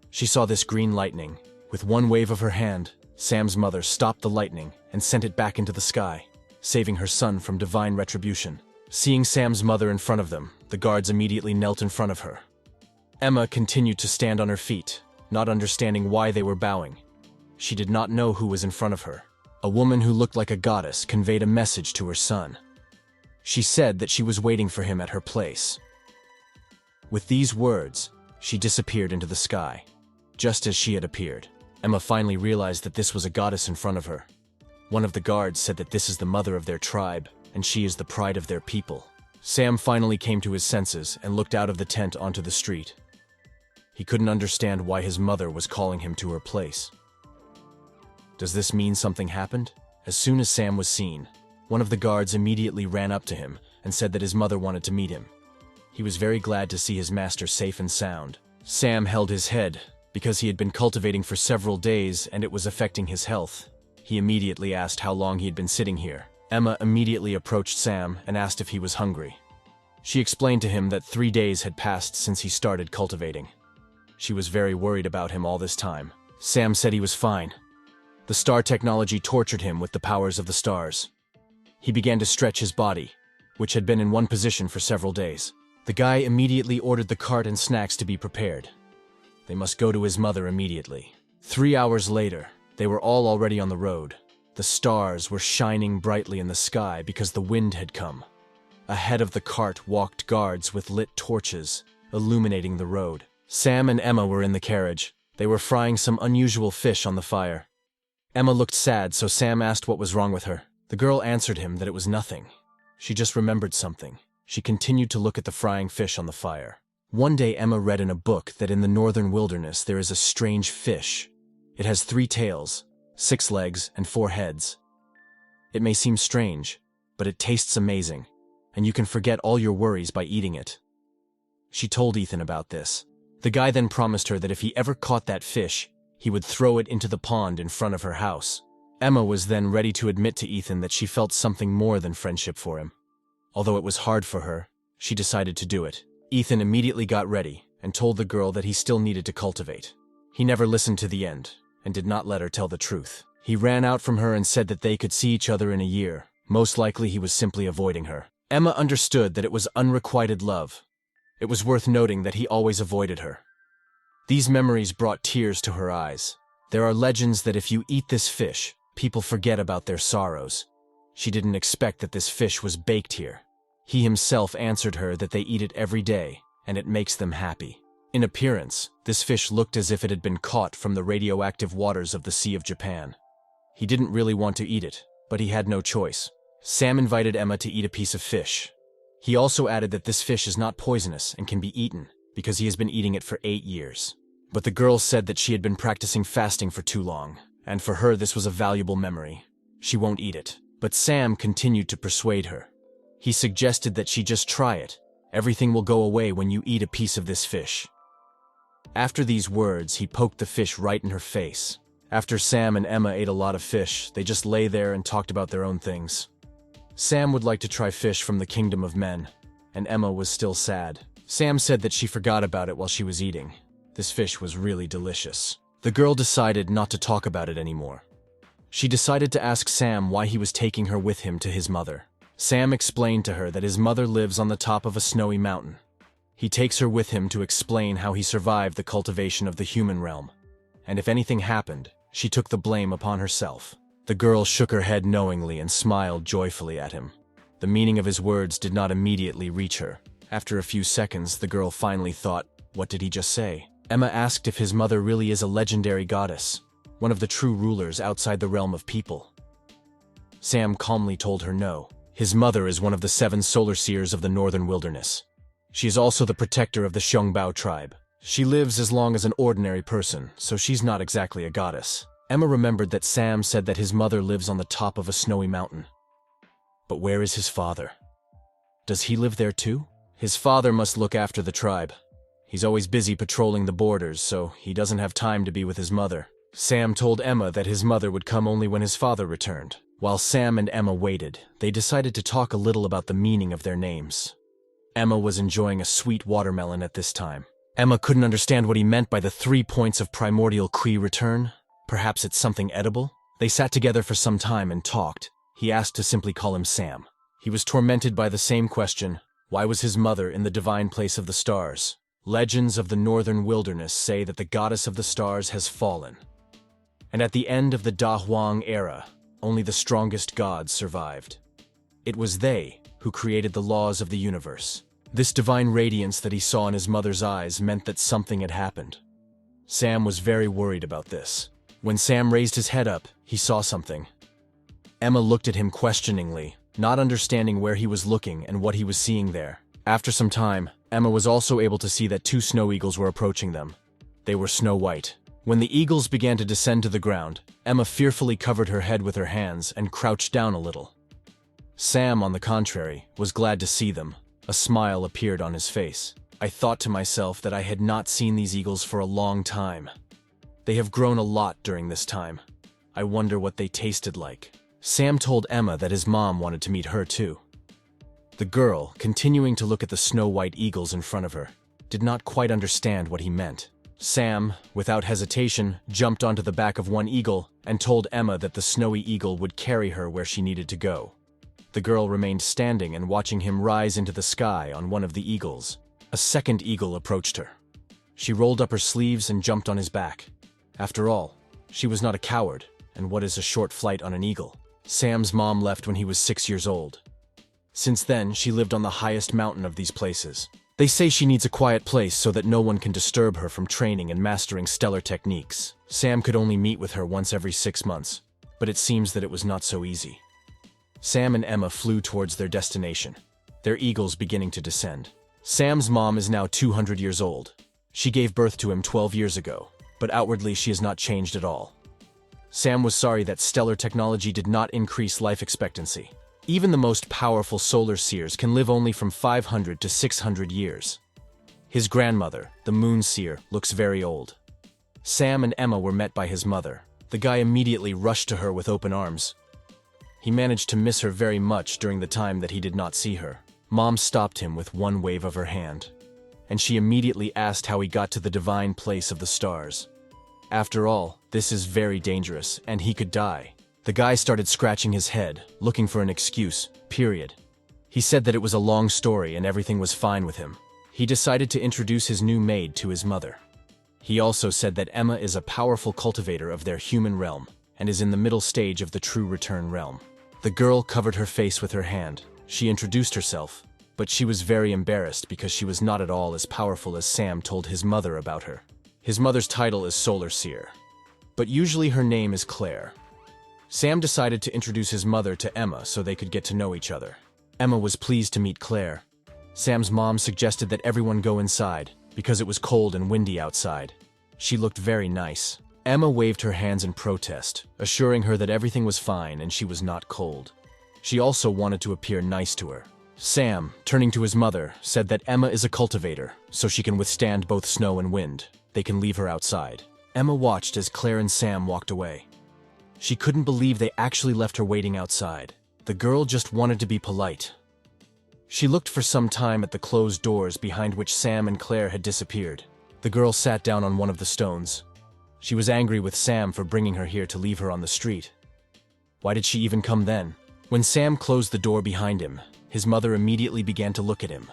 She saw this green lightning. With one wave of her hand, Sam's mother stopped the lightning and sent it back into the sky, saving her son from divine retribution. Seeing Sam's mother in front of them, the guards immediately knelt in front of her. Emma continued to stand on her feet, not understanding why they were bowing. She did not know who was in front of her. A woman who looked like a goddess conveyed a message to her son. She said that she was waiting for him at her place. With these words, she disappeared into the sky. Just as she had appeared, Emma finally realized that this was a goddess in front of her. One of the guards said that this is the mother of their tribe, and she is the pride of their people. Sam finally came to his senses and looked out of the tent onto the street. He couldn't understand why his mother was calling him to her place. Does this mean something happened? As soon as Sam was seen, one of the guards immediately ran up to him and said that his mother wanted to meet him. He was very glad to see his master safe and sound. Sam held his head, because he had been cultivating for several days and it was affecting his health. He immediately asked how long he had been sitting here. Emma immediately approached Sam and asked if he was hungry. She explained to him that 3 days had passed since he started cultivating. She was very worried about him all this time. Sam said he was fine. The star technology tortured him with the powers of the stars. He began to stretch his body, which had been in one position for several days. The guy immediately ordered the cart and snacks to be prepared. They must go to his mother immediately. 3 hours later, they were all already on the road. The stars were shining brightly in the sky because the wind had come. Ahead of the cart walked guards with lit torches, illuminating the road. Sam and Emma were in the carriage. They were frying some unusual fish on the fire. Emma looked sad, so Sam asked what was wrong with her. The girl answered him that it was nothing. She just remembered something. She continued to look at the frying fish on the fire. One day Emma read in a book that in the northern wilderness there is a strange fish. It has 3 tails, 6 legs, and 4 heads. It may seem strange, but it tastes amazing, and you can forget all your worries by eating it. She told Ethan about this. The guy then promised her that if he ever caught that fish, he would throw it into the pond in front of her house. Emma was then ready to admit to Ethan that she felt something more than friendship for him. Although it was hard for her, she decided to do it. Ethan immediately got ready and told the girl that he still needed to cultivate. He never listened to the end and did not let her tell the truth. He ran out from her and said that they could see each other in a year. Most likely he was simply avoiding her. Emma understood that it was unrequited love. It was worth noting that he always avoided her. These memories brought tears to her eyes. There are legends that if you eat this fish, people forget about their sorrows. She didn't expect that this fish was baked here. He himself answered her that they eat it every day, and it makes them happy. In appearance, this fish looked as if it had been caught from the radioactive waters of the Sea of Japan. He didn't really want to eat it, but he had no choice. Sam invited Emma to eat a piece of fish. He also added that this fish is not poisonous and can be eaten, because he has been eating it for 8 years. But the girl said that she had been practicing fasting for too long, and for her this was a valuable memory. She won't eat it. But Sam continued to persuade her. He suggested that she just try it. Everything will go away when you eat a piece of this fish. After these words, he poked the fish right in her face. After Sam and Emma ate a lot of fish, they just lay there and talked about their own things. Sam would like to try fish from the kingdom of men, and Emma was still sad. Sam said that she forgot about it while she was eating. This fish was really delicious. The girl decided not to talk about it anymore. She decided to ask Sam why he was taking her with him to his mother. Sam explained to her that his mother lives on the top of a snowy mountain. He takes her with him to explain how he survived the cultivation of the human realm. And if anything happened, she took the blame upon herself. The girl shook her head knowingly and smiled joyfully at him. The meaning of his words did not immediately reach her. After a few seconds, the girl finally thought, What did he just say? Emma asked if his mother really is a legendary goddess, one of the true rulers outside the realm of people. Sam calmly told her no. His mother is one of the 7 solar seers of the northern wilderness. She is also the protector of the Xiangbao tribe. She lives as long as an ordinary person, so she's not exactly a goddess. Emma remembered that Sam said that his mother lives on the top of a snowy mountain. But where is his father? Does he live there too? His father must look after the tribe. He's always busy patrolling the borders, so he doesn't have time to be with his mother. Sam told Emma that his mother would come only when his father returned. While Sam and Emma waited, they decided to talk a little about the meaning of their names. Emma was enjoying a sweet watermelon at this time. Emma couldn't understand what he meant by the 3 points of primordial Kree return. Perhaps it's something edible? They sat together for some time and talked. He asked to simply call him Sam. He was tormented by the same question. Why was his mother in the divine place of the stars? Legends of the northern wilderness say that the goddess of the stars has fallen. And at the end of the Da Huang era, only the strongest gods survived. It was they who created the laws of the universe. This divine radiance that he saw in his mother's eyes meant that something had happened. Sam was very worried about this. When Sam raised his head up, he saw something. Emma looked at him questioningly, not understanding where he was looking and what he was seeing there. After some time, Emma was also able to see that 2 snow eagles were approaching them. They were snow white. When the eagles began to descend to the ground, Emma fearfully covered her head with her hands and crouched down a little. Sam, on the contrary, was glad to see them. A smile appeared on his face. I thought to myself that I had not seen these eagles for a long time. They have grown a lot during this time. I wonder what they tasted like. Sam told Emma that his mom wanted to meet her too. The girl, continuing to look at the snow-white eagles in front of her, did not quite understand what he meant. Sam, without hesitation, jumped onto the back of one eagle and told Emma that the snowy eagle would carry her where she needed to go. The girl remained standing and watching him rise into the sky on one of the eagles. A second eagle approached her. She rolled up her sleeves and jumped on his back. After all, she was not a coward, and what is a short flight on an eagle? Sam's mom left when he was 6 years old. Since then, she lived on the highest mountain of these places. They say she needs a quiet place so that no one can disturb her from training and mastering stellar techniques. Sam could only meet with her once every 6 months, but it seems that it was not so easy. Sam and Emma flew towards their destination, their eagles beginning to descend. Sam's mom is now 200 years old. She gave birth to him 12 years ago, but outwardly she has not changed at all. Sam was sorry that stellar technology did not increase life expectancy. Even the most powerful solar seers can live only from 500 to 600 years. His grandmother, the moon seer, looks very old. Sam and Emma were met by his mother. The guy immediately rushed to her with open arms. He managed to miss her very much during the time that he did not see her. Mom stopped him with one wave of her hand, and she immediately asked how he got to the divine place of the stars. After all, this is very dangerous, and he could die. The guy started scratching his head, looking for an excuse, period. He said that it was a long story and everything was fine with him. He decided to introduce his new maid to his mother. He also said that Emma is a powerful cultivator of their human realm, and is in the middle stage of the true return realm. The girl covered her face with her hand. She introduced herself, but she was very embarrassed because she was not at all as powerful as Sam told his mother about her. His mother's title is Solar Seer, but usually her name is Claire. Sam decided to introduce his mother to Emma so they could get to know each other. Emma was pleased to meet Claire. Sam's mom suggested that everyone go inside, because it was cold and windy outside. She looked very nice. Emma waved her hands in protest, assuring her that everything was fine and she was not cold. She also wanted to appear nice to her. Sam, turning to his mother, said that Emma is a cultivator, so she can withstand both snow and wind. They can leave her outside. Emma watched as Claire and Sam walked away. She couldn't believe they actually left her waiting outside. The girl just wanted to be polite. She looked for some time at the closed doors behind which Sam and Claire had disappeared. The girl sat down on one of the stones. She was angry with Sam for bringing her here to leave her on the street. Why did she even come then? When Sam closed the door behind him, his mother immediately began to look at him.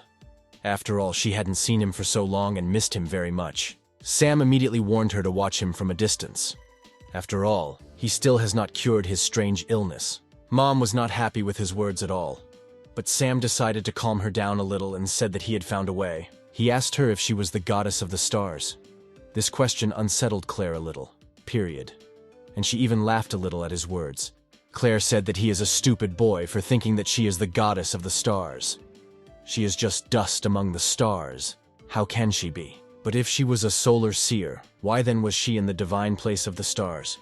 After all, she hadn't seen him for so long and missed him very much. Sam immediately warned her to watch him from a distance. After all, he still has not cured his strange illness. Mom was not happy with his words at all, but Sam decided to calm her down a little and said that he had found a way. He asked her if she was the goddess of the stars. This question unsettled Claire a little, period. And she even laughed a little at his words. Claire said that he is a stupid boy for thinking that she is the goddess of the stars. She is just dust among the stars. How can she be? But if she was a solar seer, why then was she in the divine place of the stars?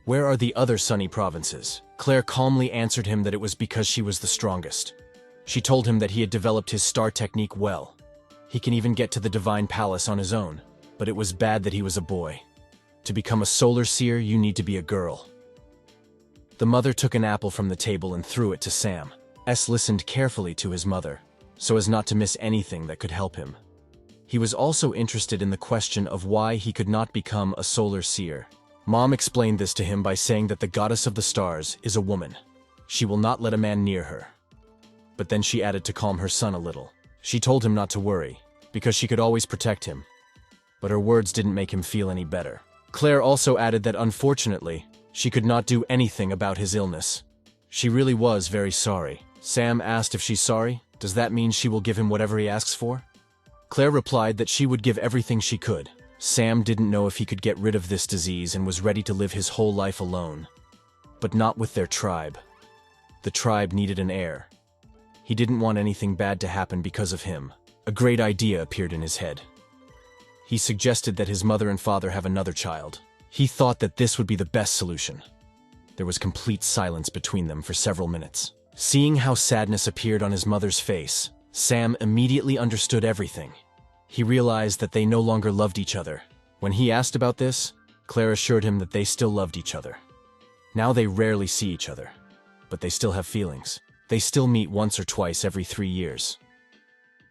Where are the other sunny provinces? Claire calmly answered him that it was because she was the strongest. She told him that he had developed his star technique well. He can even get to the divine palace on his own, but it was bad that he was a boy. To become a solar seer, you need to be a girl. The mother took an apple from the table and threw it to Sam. S listened carefully to his mother, so as not to miss anything that could help him. He was also interested in the question of why he could not become a solar seer. Mom explained this to him by saying that the goddess of the stars is a woman. She will not let a man near her. But then she added to calm her son a little. She told him not to worry, because she could always protect him. But her words didn't make him feel any better. Claire also added that unfortunately, she could not do anything about his illness. She really was very sorry. Sam asked if she's sorry. Does that mean she will give him whatever he asks for? Claire replied that she would give everything she could. Sam didn't know if he could get rid of this disease and was ready to live his whole life alone. But not with their tribe. The tribe needed an heir. He didn't want anything bad to happen because of him. A great idea appeared in his head. He suggested that his mother and father have another child. He thought that this would be the best solution. There was complete silence between them for several minutes. Seeing how sadness appeared on his mother's face, Sam immediately understood everything. He realized that they no longer loved each other. When he asked about this, Claire assured him that they still loved each other. Now they rarely see each other, but they still have feelings. They still meet once or twice every 3 years.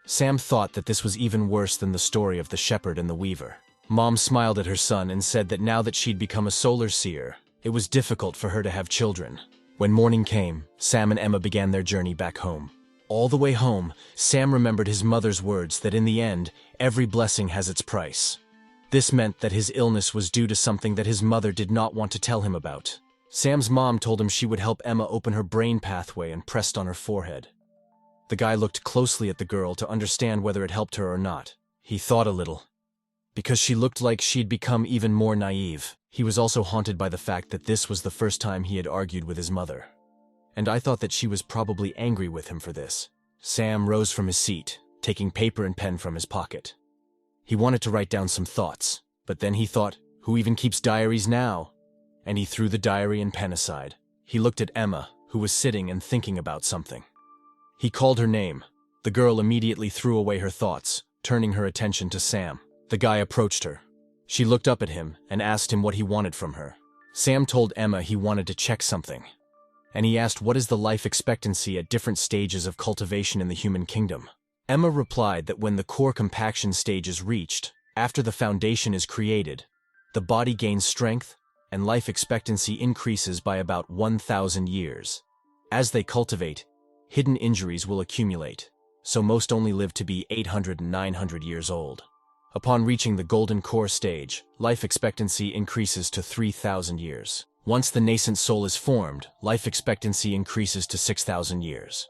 Sam thought that this was even worse than the story of the shepherd and the weaver. Mom smiled at her son and said that now that she'd become a solar seer, it was difficult for her to have children. When morning came, Sam and Emma began their journey back home. All the way home, Sam remembered his mother's words that in the end, every blessing has its price. This meant that his illness was due to something that his mother did not want to tell him about. Sam's mom told him she would help Emma open her brain pathway and pressed on her forehead. The guy looked closely at the girl to understand whether it helped her or not. He thought a little. Because she looked like she'd become even more naive. He was also haunted by the fact that this was the first time he had argued with his mother. And I thought that she was probably angry with him for this. Sam rose from his seat, taking paper and pen from his pocket. He wanted to write down some thoughts, but then he thought, who even keeps diaries now? And he threw the diary and pen aside. He looked at Emma, who was sitting and thinking about something. He called her name. The girl immediately threw away her thoughts, turning her attention to Sam. The guy approached her. She looked up at him and asked him what he wanted from her. Sam told Emma he wanted to check something. And he asked what is the life expectancy at different stages of cultivation in the human kingdom. Emma replied that when the core compaction stage is reached, after the foundation is created, the body gains strength and life expectancy increases by about 1,000 years. As they cultivate, hidden injuries will accumulate, so most only live to be 800 and 900 years old. Upon reaching the golden core stage, life expectancy increases to 3,000 years. Once the nascent soul is formed, life expectancy increases to 6,000 years.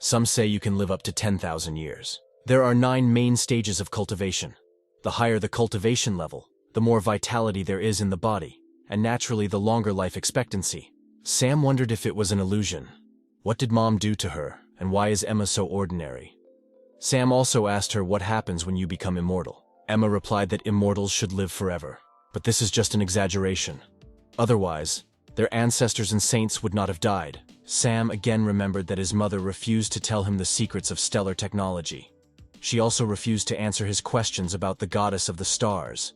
Some say you can live up to 10,000 years. There are 9 main stages of cultivation. The higher the cultivation level, the more vitality there is in the body, and naturally the longer life expectancy. Sam wondered if it was an illusion. What did Mom do to her, and why is Emma so ordinary? Sam also asked her what happens when you become immortal. Emma replied that immortals should live forever, but this is just an exaggeration. Otherwise, their ancestors and saints would not have died. Sam again remembered that his mother refused to tell him the secrets of stellar technology. She also refused to answer his questions about the goddess of the stars.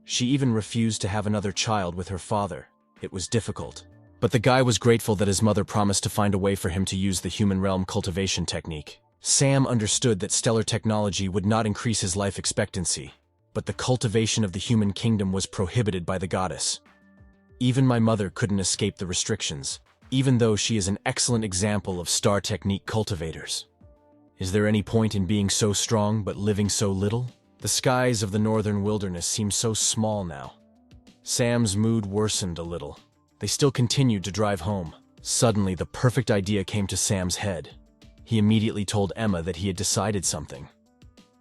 She even refused to have another child with her father. It was difficult. But the guy was grateful that his mother promised to find a way for him to use the human realm cultivation technique. Sam understood that stellar technology would not increase his life expectancy, but the cultivation of the human kingdom was prohibited by the goddess. Even my mother couldn't escape the restrictions, even though she is an excellent example of star technique cultivators. Is there any point in being so strong but living so little? The skies of the northern wilderness seem so small now. Sam's mood worsened a little. They still continued to drive home. Suddenly, the perfect idea came to Sam's head. He immediately told Emma that he had decided something.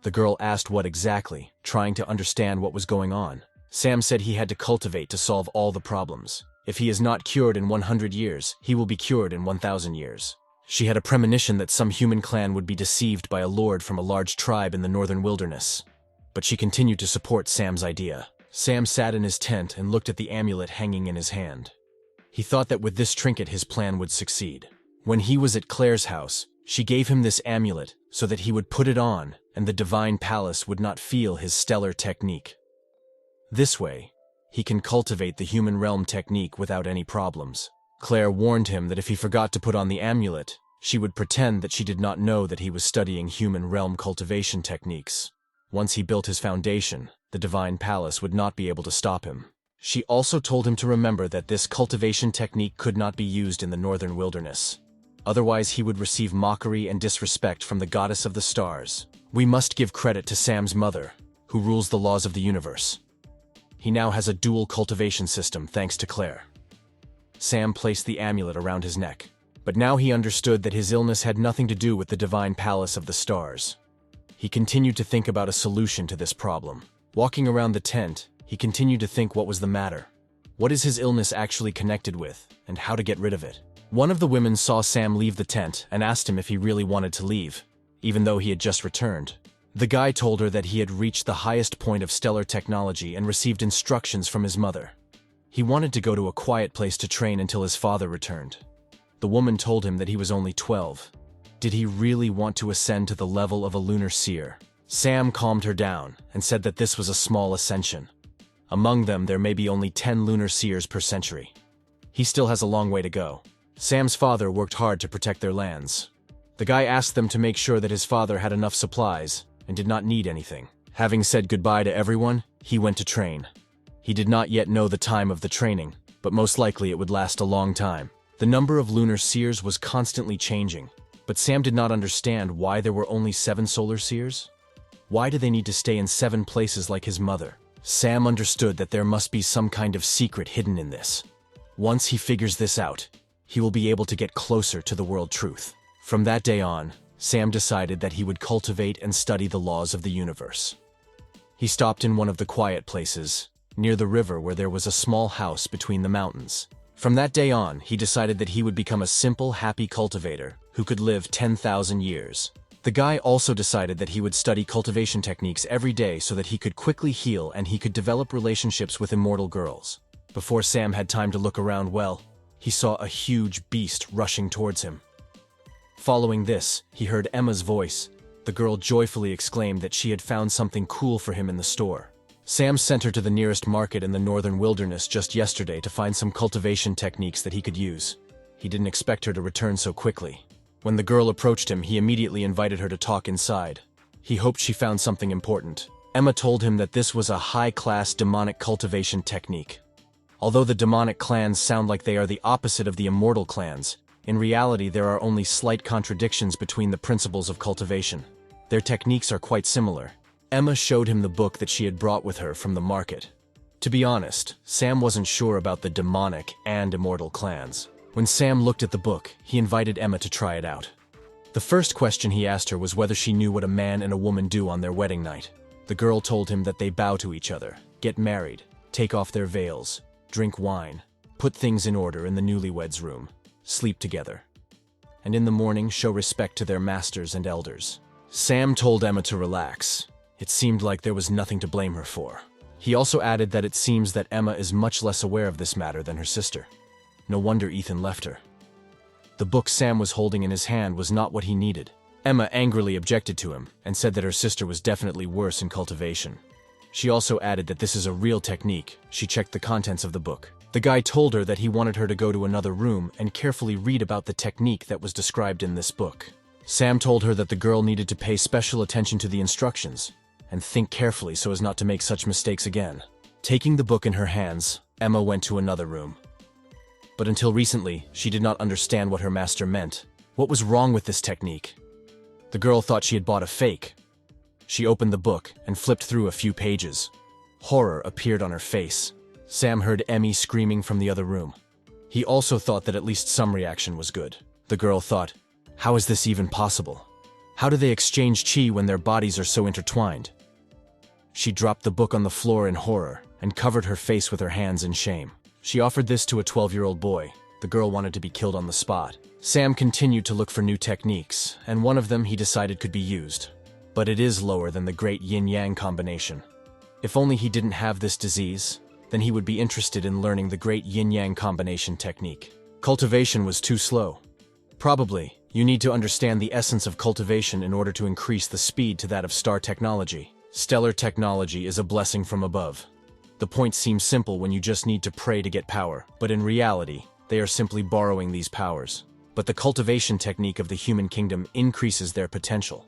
The girl asked what exactly, trying to understand what was going on. Sam said he had to cultivate to solve all the problems. If he is not cured in 100 years, he will be cured in 1,000 years. She had a premonition that some human clan would be deceived by a lord from a large tribe in the northern wilderness. But she continued to support Sam's idea. Sam sat in his tent and looked at the amulet hanging in his hand. He thought that with this trinket his plan would succeed. When he was at Claire's house, she gave him this amulet so that he would put it on and the divine palace would not feel his stellar technique. This way, he can cultivate the human realm technique without any problems. Claire warned him that if he forgot to put on the amulet, she would pretend that she did not know that he was studying human realm cultivation techniques. Once he built his foundation, the divine palace would not be able to stop him. She also told him to remember that this cultivation technique could not be used in the northern wilderness. Otherwise, he would receive mockery and disrespect from the goddess of the stars. We must give credit to Sam's mother, who rules the laws of the universe. He now has a dual cultivation system thanks to Claire. Sam placed the amulet around his neck, but now he understood that his illness had nothing to do with the divine palace of the stars. He continued to think about a solution to this problem. Walking around the tent, he continued to think what was the matter. What is his illness actually connected with, and how to get rid of it? One of the women saw Sam leave the tent and asked him if he really wanted to leave, even though he had just returned. The guy told her that he had reached the highest point of stellar technology and received instructions from his mother. He wanted to go to a quiet place to train until his father returned. The woman told him that he was only 12. Did he really want to ascend to the level of a lunar seer? Sam calmed her down and said that this was a small ascension. Among them, there may be only 10 lunar seers per century. He still has a long way to go. Sam's father worked hard to protect their lands. The guy asked them to make sure that his father had enough supplies and did not need anything. Having said goodbye to everyone, he went to train. He did not yet know the time of the training, but most likely it would last a long time. The number of lunar seers was constantly changing, but Sam did not understand why there were only 7 solar seers. Why do they need to stay in 7 places like his mother? Sam understood that there must be some kind of secret hidden in this. Once he figures this out, he will be able to get closer to the world truth. From that day on, Sam decided that he would cultivate and study the laws of the universe. He stopped in one of the quiet places, near the river where there was a small house between the mountains. From that day on, he decided that he would become a simple, happy cultivator who could live 10,000 years. The guy also decided that he would study cultivation techniques every day so that he could quickly heal and he could develop relationships with immortal girls. Before Sam had time to look around well, he saw a huge beast rushing towards him. Following this, he heard Emma's voice. The girl joyfully exclaimed that she had found something cool for him in the store. Sam sent her to the nearest market in the northern wilderness just yesterday to find some cultivation techniques that he could use. He didn't expect her to return so quickly. When the girl approached him, he immediately invited her to talk inside. He hoped she found something important. Emma told him that this was a high-class demonic cultivation technique. Although the demonic clans sound like they are the opposite of the immortal clans, in reality there are only slight contradictions between the principles of cultivation. Their techniques are quite similar. Emma showed him the book that she had brought with her from the market. To be honest, Sam wasn't sure about the demonic and immortal clans. When Sam looked at the book, he invited Emma to try it out. The first question he asked her was whether she knew what a man and a woman do on their wedding night. The girl told him that they bow to each other, get married, take off their veils, drink wine, put things in order in the newlyweds' room, sleep together, and in the morning show respect to their masters and elders. Sam told Emma to relax. It seemed like there was nothing to blame her for. He also added that it seems that Emma is much less aware of this matter than her sister. No wonder Ethan left her. The book Sam was holding in his hand was not what he needed. Emma angrily objected to him and said that her sister was definitely worse in cultivation. She also added that this is a real technique. She checked the contents of the book. The guy told her that he wanted her to go to another room and carefully read about the technique that was described in this book. Sam told her that the girl needed to pay special attention to the instructions and think carefully so as not to make such mistakes again. Taking the book in her hands, Emma went to another room. But until recently, she did not understand what her master meant. What was wrong with this technique? The girl thought she had bought a fake. She opened the book and flipped through a few pages. Horror appeared on her face. Sam heard Emmy screaming from the other room. He also thought that at least some reaction was good. The girl thought, how is this even possible? How do they exchange chi when their bodies are so intertwined? She dropped the book on the floor in horror and covered her face with her hands in shame. She offered this to a 12-year-old boy. The girl wanted to be killed on the spot. Sam continued to look for new techniques, and one of them he decided could be used. But it is lower than the great yin-yang combination. If only he didn't have this disease, then he would be interested in learning the great yin-yang combination technique. Cultivation was too slow. Probably, you need to understand the essence of cultivation in order to increase the speed to that of star technology. Stellar technology is a blessing from above. The point seems simple when you just need to pray to get power, but in reality, they are simply borrowing these powers. But the cultivation technique of the human kingdom increases their potential.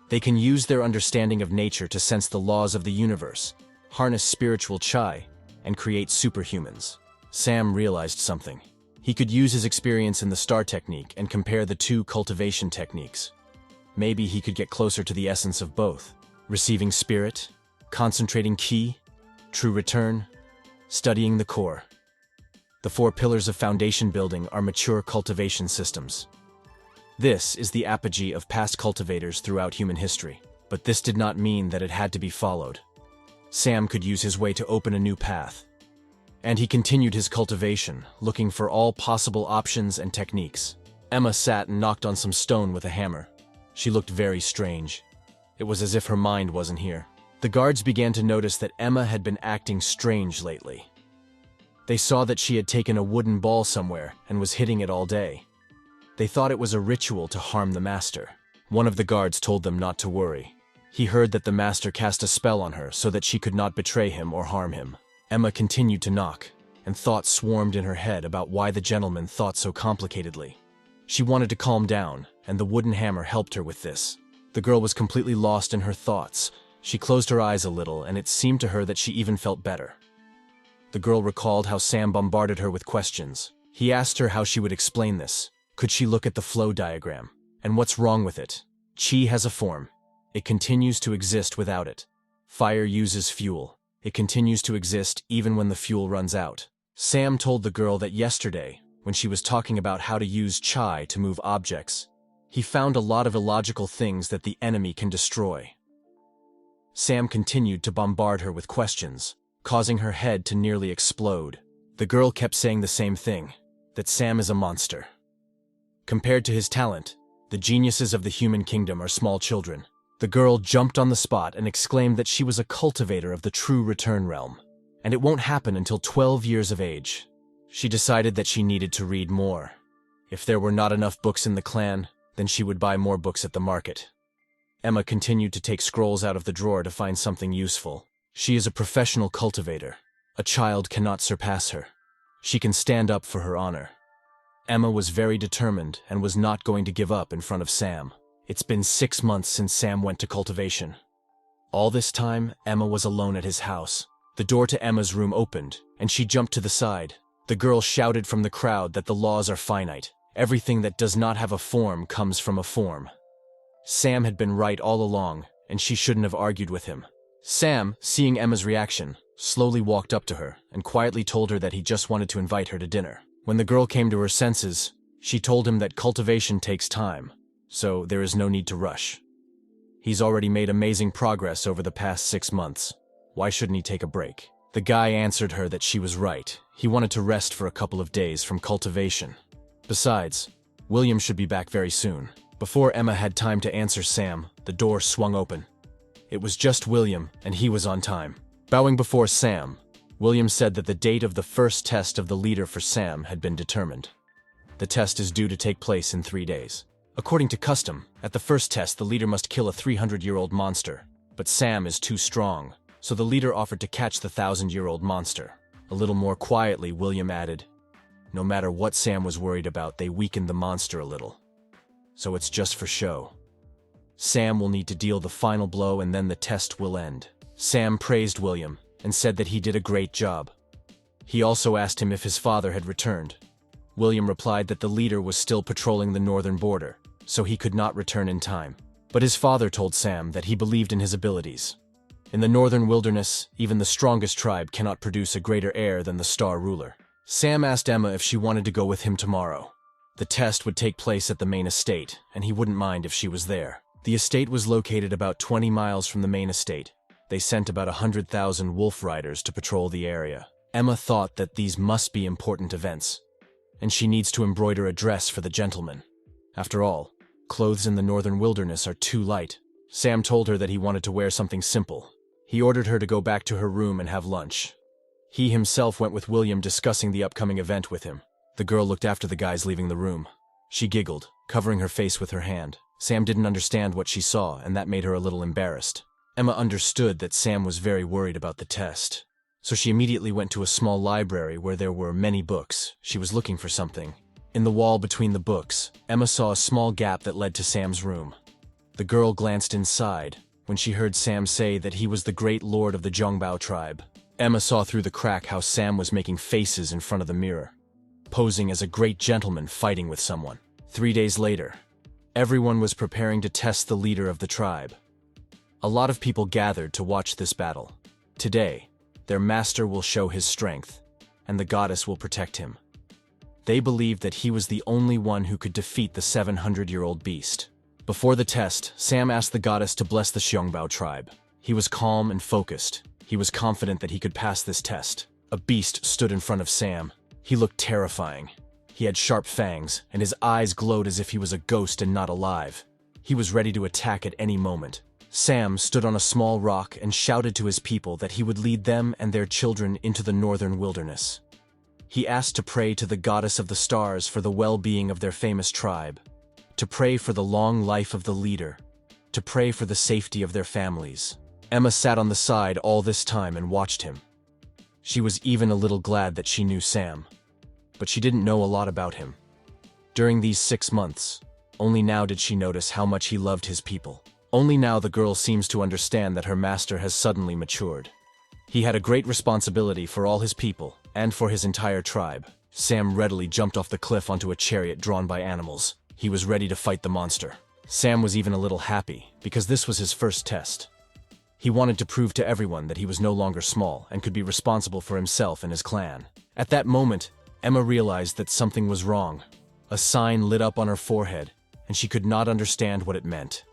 They can use their understanding of nature to sense the laws of the universe, harness spiritual chi, and create superhumans. Sam realized something. He could use his experience in the star technique and compare the two cultivation techniques. Maybe he could get closer to the essence of both. Receiving spirit, concentrating ki, true return, studying the core. The 4 pillars of foundation building are mature cultivation systems. This is the apogee of past cultivators throughout human history, but this did not mean that it had to be followed. Sam could use his way to open a new path. And he continued his cultivation, looking for all possible options and techniques. Emma sat and knocked on some stone with a hammer. She looked very strange. It was as if her mind wasn't here. The guards began to notice that Emma had been acting strange lately. They saw that she had taken a wooden ball somewhere and was hitting it all day. They thought it was a ritual to harm the master. One of the guards told them not to worry. He heard that the master cast a spell on her so that she could not betray him or harm him. Emma continued to knock, and thoughts swarmed in her head about why the gentleman thought so complicatedly. She wanted to calm down, and the wooden hammer helped her with this. The girl was completely lost in her thoughts. She closed her eyes a little, and it seemed to her that she even felt better. The girl recalled how Sam bombarded her with questions. He asked her how she would explain this. Could she look at the flow diagram? And what's wrong with it? Chi has a form. It continues to exist without it. Fire uses fuel. It continues to exist even when the fuel runs out. Sam told the girl that yesterday, when she was talking about how to use chi to move objects, he found a lot of illogical things that the enemy can destroy. Sam continued to bombard her with questions, causing her head to nearly explode. The girl kept saying the same thing, that Sam is a monster. Compared to his talent, the geniuses of the human kingdom are small children. The girl jumped on the spot and exclaimed that she was a cultivator of the true return realm, and it won't happen until 12 years of age. She decided that she needed to read more. If there were not enough books in the clan, then she would buy more books at the market. Emma continued to take scrolls out of the drawer to find something useful. She is a professional cultivator. A child cannot surpass her. She can stand up for her honor. Emma was very determined and was not going to give up in front of Sam. It's been 6 months since Sam went to cultivation. All this time, Emma was alone at his house. The door to Emma's room opened, and she jumped to the side. The girl shouted from the crowd that the laws are finite. Everything that does not have a form comes from a form. Sam had been right all along, and she shouldn't have argued with him. Sam, seeing Emma's reaction, slowly walked up to her and quietly told her that he just wanted to invite her to dinner. When the girl came to her senses, she told him that cultivation takes time, so there is no need to rush. He's already made amazing progress over the past 6 months. Why shouldn't he take a break? The guy answered her that she was right. He wanted to rest for a couple of days from cultivation. Besides, William should be back very soon. Before Emma had time to answer Sam, the door swung open. It was just William, and he was on time. Bowing before Sam, William said that the date of the first test of the leader for Sam had been determined. The test is due to take place in 3 days. According to custom, at the first test the leader must kill a 300-year-old monster. But Sam is too strong, so the leader offered to catch the 1,000-year-old monster. A little more quietly, William added, no matter what Sam was worried about, they weakened the monster a little. So it's just for show. Sam will need to deal the final blow and then the test will end. Sam praised William and said that he did a great job. He also asked him if his father had returned. William replied that the leader was still patrolling the northern border, so he could not return in time. But his father told Sam that he believed in his abilities. In the northern wilderness, even the strongest tribe cannot produce a greater heir than the Star Ruler. Sam asked Emma if she wanted to go with him tomorrow. The test would take place at the main estate, and he wouldn't mind if she was there. The estate was located about 20 miles from the main estate. They sent about 100,000 wolf riders to patrol the area. Emma thought that these must be important events, and she needs to embroider a dress for the gentleman. After all, clothes in the northern wilderness are too light. Sam told her that he wanted to wear something simple. He ordered her to go back to her room and have lunch. He himself went with William, discussing the upcoming event with him. The girl looked after the guys leaving the room. She giggled, covering her face with her hand. Sam didn't understand what she saw, and that made her a little embarrassed. Emma understood that Sam was very worried about the test, so she immediately went to a small library where there were many books. She was looking for something. In the wall between the books, Emma saw a small gap that led to Sam's room. The girl glanced inside when she heard Sam say that he was the great lord of the Zhongbao tribe. Emma saw through the crack how Sam was making faces in front of the mirror, posing as a great gentleman fighting with someone. 3 days later, everyone was preparing to test the leader of the tribe. A lot of people gathered to watch this battle. Today, their master will show his strength, and the goddess will protect him. They believed that he was the only one who could defeat the 700-year-old beast. Before the test, Sam asked the goddess to bless the Zhongbao tribe. He was calm and focused. He was confident that he could pass this test. A beast stood in front of Sam. He looked terrifying. He had sharp fangs, and his eyes glowed as if he was a ghost and not alive. He was ready to attack at any moment. Sam stood on a small rock and shouted to his people that he would lead them and their children into the northern wilderness. He asked to pray to the goddess of the stars for the well-being of their famous tribe, to pray for the long life of the leader, to pray for the safety of their families. Emma sat on the side all this time and watched him. She was even a little glad that she knew Sam, but she didn't know a lot about him. During these 6 months, only now did she notice how much he loved his people. Only now the girl seems to understand that her master has suddenly matured. He had a great responsibility for all his people and for his entire tribe. Sam readily jumped off the cliff onto a chariot drawn by animals. He was ready to fight the monster. Sam was even a little happy because this was his first test. He wanted to prove to everyone that he was no longer small and could be responsible for himself and his clan. At that moment, Emma realized that something was wrong. A sign lit up on her forehead, and she could not understand what it meant.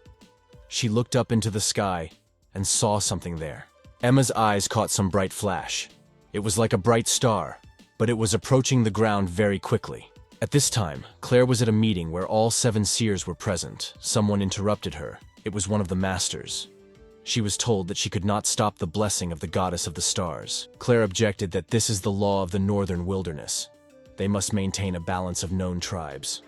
She looked up into the sky and saw something there. Emma's eyes caught some bright flash. It was like a bright star, but it was approaching the ground very quickly. At this time, Claire was at a meeting where all 7 seers were present. Someone interrupted her. It was one of the masters. She was told that she could not stop the blessing of the goddess of the stars. Claire objected that this is the law of the northern wilderness. They must maintain a balance of known tribes.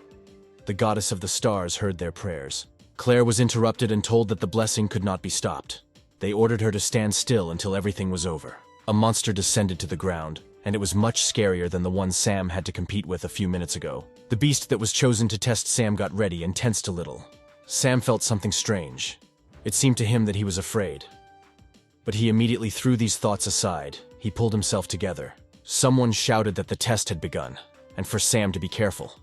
The goddess of the stars heard their prayers. Claire was interrupted and told that the blessing could not be stopped. They ordered her to stand still until everything was over. A monster descended to the ground, and it was much scarier than the one Sam had to compete with a few minutes ago. The beast that was chosen to test Sam got ready and tensed a little. Sam felt something strange. It seemed to him that he was afraid. But he immediately threw these thoughts aside. He pulled himself together. Someone shouted that the test had begun, and for Sam to be careful.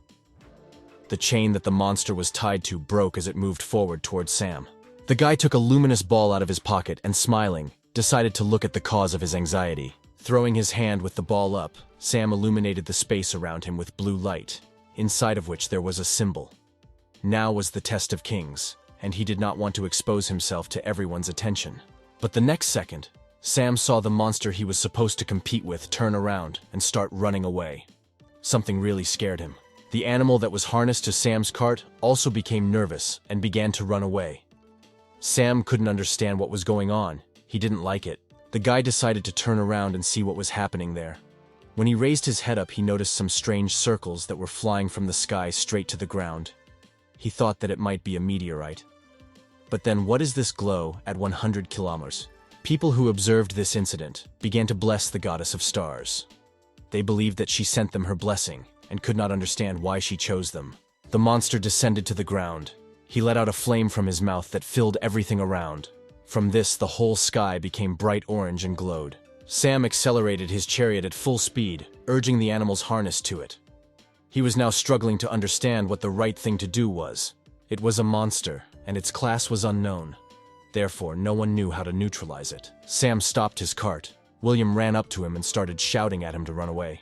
The chain that the monster was tied to broke as it moved forward towards Sam. The guy took a luminous ball out of his pocket and, smiling, decided to look at the cause of his anxiety. Throwing his hand with the ball up, Sam illuminated the space around him with blue light, inside of which there was a symbol. Now was the test of kings, and he did not want to expose himself to everyone's attention. But the next second, Sam saw the monster he was supposed to compete with turn around and start running away. Something really scared him. The animal that was harnessed to Sam's cart also became nervous and began to run away. Sam couldn't understand what was going on. He didn't like it. The guy decided to turn around and see what was happening there. When he raised his head up, he noticed some strange circles that were flying from the sky straight to the ground. He thought that it might be a meteorite. But then, what is this glow at 100 kilometers? People who observed this incident began to bless the goddess of stars. They believed that she sent them her blessing and could not understand why she chose them. The monster descended to the ground. He let out a flame from his mouth that filled everything around. From this, the whole sky became bright orange and glowed. Sam accelerated his chariot at full speed, urging the animal's harness to it. He was now struggling to understand what the right thing to do was. It was a monster, and its class was unknown. Therefore, no one knew how to neutralize it. Sam stopped his cart. William ran up to him and started shouting at him to run away.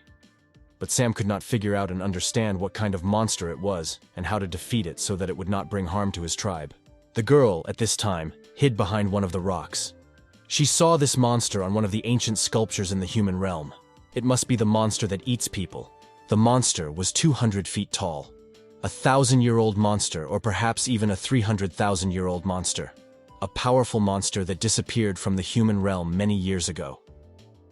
But Sam could not figure out and understand what kind of monster it was and how to defeat it so that it would not bring harm to his tribe. The girl, at this time, hid behind one of the rocks. She saw this monster on one of the ancient sculptures in the human realm. It must be the monster that eats people. The monster was 200 feet tall. A 1,000-year-old monster, or perhaps even a 300,000-year-old monster. A powerful monster that disappeared from the human realm many years ago.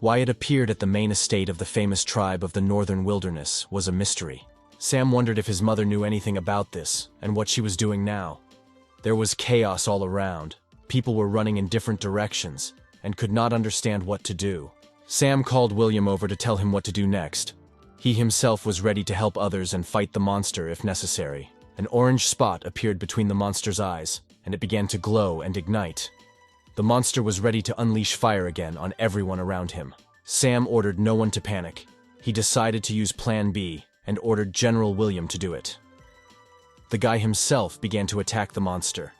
Why it appeared at the main estate of the famous tribe of the Northern Wilderness was a mystery. Sam wondered if his mother knew anything about this, and what she was doing now. There was chaos all around. People were running in different directions, and could not understand what to do. Sam called William over to tell him what to do next. He himself was ready to help others and fight the monster if necessary. An orange spot appeared between the monster's eyes, and it began to glow and ignite. The monster was ready to unleash fire again on everyone around him. Sam ordered no one to panic. He decided to use Plan B, and ordered General William to do it. The guy himself began to attack the monster,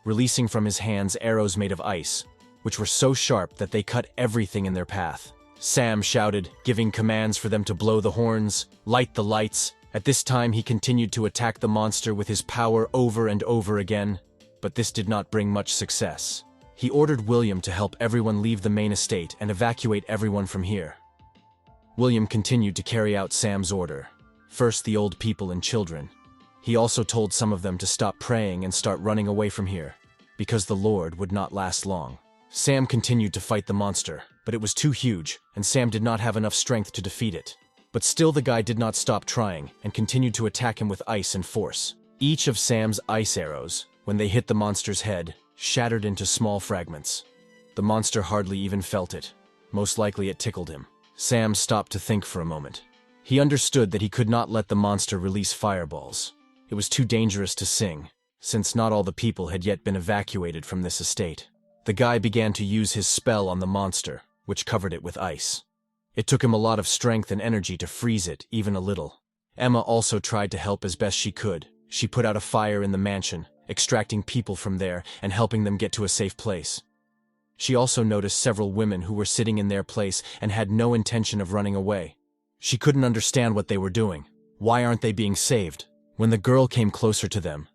releasing from his hands arrows made of ice, which were so sharp that they cut everything in their path. Sam shouted, giving commands for them to blow the horns, light the lights. At this time he continued to attack the monster with his power over and over again, but this did not bring much success. He ordered William to help everyone leave the main estate and evacuate everyone from here. William continued to carry out Sam's order. First the old people and children. He also told some of them to stop praying and start running away from here, because the Lord would not last long. Sam continued to fight the monster, but it was too huge, and Sam did not have enough strength to defeat it. But still the guy did not stop trying, and continued to attack him with ice and force. Each of Sam's ice arrows, when they hit the monster's head, shattered into small fragments. The monster hardly even felt it. Most likely it tickled him. Sam stopped to think for a moment. He understood that he could not let the monster release fireballs. It was too dangerous to sing, since not all the people had yet been evacuated from this estate. The guy began to use his spell on the monster, which covered it with ice. It took him a lot of strength and energy to freeze it, even a little. Emma also tried to help as best she could. She put out a fire in the mansion, extracting people from there and helping them get to a safe place. She also noticed several women who were sitting in their place and had no intention of running away. She couldn't understand what they were doing. Why aren't they being saved? When the girl came closer to them,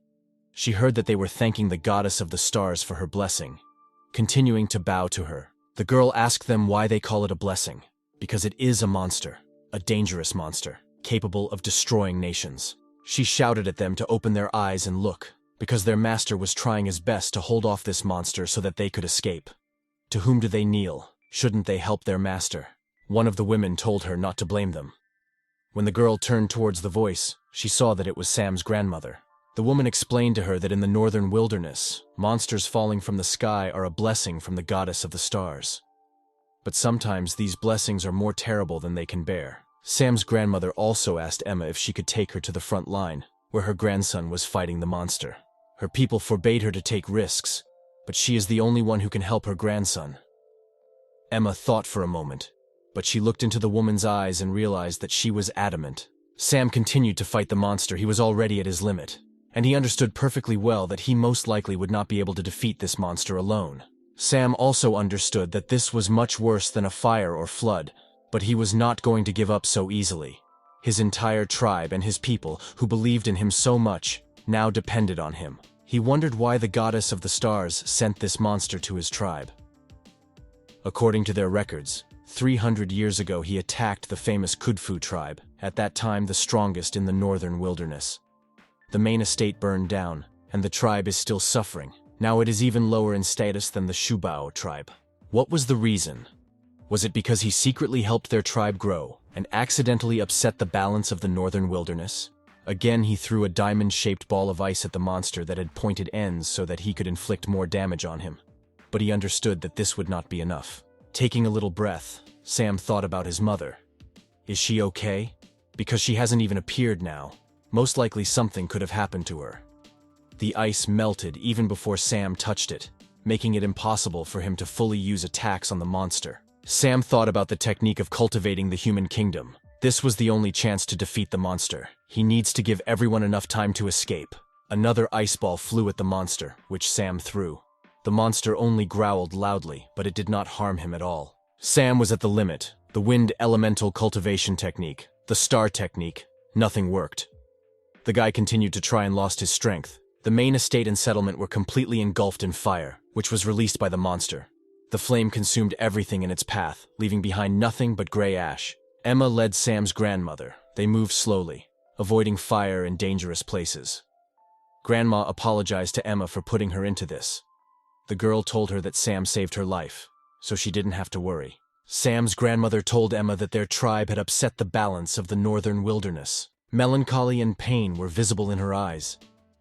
she heard that they were thanking the goddess of the stars for her blessing. Continuing to bow to her, the girl asked them why they call it a blessing. Because it is a monster, a dangerous monster, capable of destroying nations. She shouted at them to open their eyes and look, because their master was trying his best to hold off this monster so that they could escape. To whom do they kneel? Shouldn't they help their master? One of the women told her not to blame them. When the girl turned towards the voice, she saw that it was Sam's grandmother. The woman explained to her that in the northern wilderness, monsters falling from the sky are a blessing from the goddess of the stars. But sometimes these blessings are more terrible than they can bear. Sam's grandmother also asked Emma if she could take her to the front line, where her grandson was fighting the monster. Her people forbade her to take risks, but she is the only one who can help her grandson. Emma thought for a moment, but she looked into the woman's eyes and realized that she was adamant. Sam continued to fight the monster. He was already at his limit, and he understood perfectly well that he most likely would not be able to defeat this monster alone. Sam also understood that this was much worse than a fire or flood, but he was not going to give up so easily. His entire tribe and his people, who believed in him so much, now depended on him. He wondered why the goddess of the stars sent this monster to his tribe. According to their records, 300 years ago he attacked the famous Kudfu tribe, at that time the strongest in the northern wilderness. The main estate burned down, and the tribe is still suffering. Now it is even lower in status than the Shubao tribe. What was the reason? Was it because he secretly helped their tribe grow and accidentally upset the balance of the northern wilderness? Again he threw a diamond-shaped ball of ice at the monster that had pointed ends so that he could inflict more damage on him. But he understood that this would not be enough. Taking a little breath, Sam thought about his mother. Is she okay? Because she hasn't even appeared now. Most likely something could have happened to her. The ice melted even before Sam touched it, making it impossible for him to fully use attacks on the monster. Sam thought about the technique of cultivating the human kingdom. This was the only chance to defeat the monster. He needs to give everyone enough time to escape. Another ice ball flew at the monster, which Sam threw. The monster only growled loudly, but it did not harm him at all. Sam was at the limit. The wind elemental cultivation technique, the star technique, nothing worked. The guy continued to try and lost his strength. The main estate and settlement were completely engulfed in fire, which was released by the monster. The flame consumed everything in its path, leaving behind nothing but gray ash. Emma led Sam's grandmother. They moved slowly, avoiding fire in dangerous places. Grandma apologized to Emma for putting her into this. The girl told her that Sam saved her life, so she didn't have to worry. Sam's grandmother told Emma that their tribe had upset the balance of the northern wilderness. Melancholy and pain were visible in her eyes.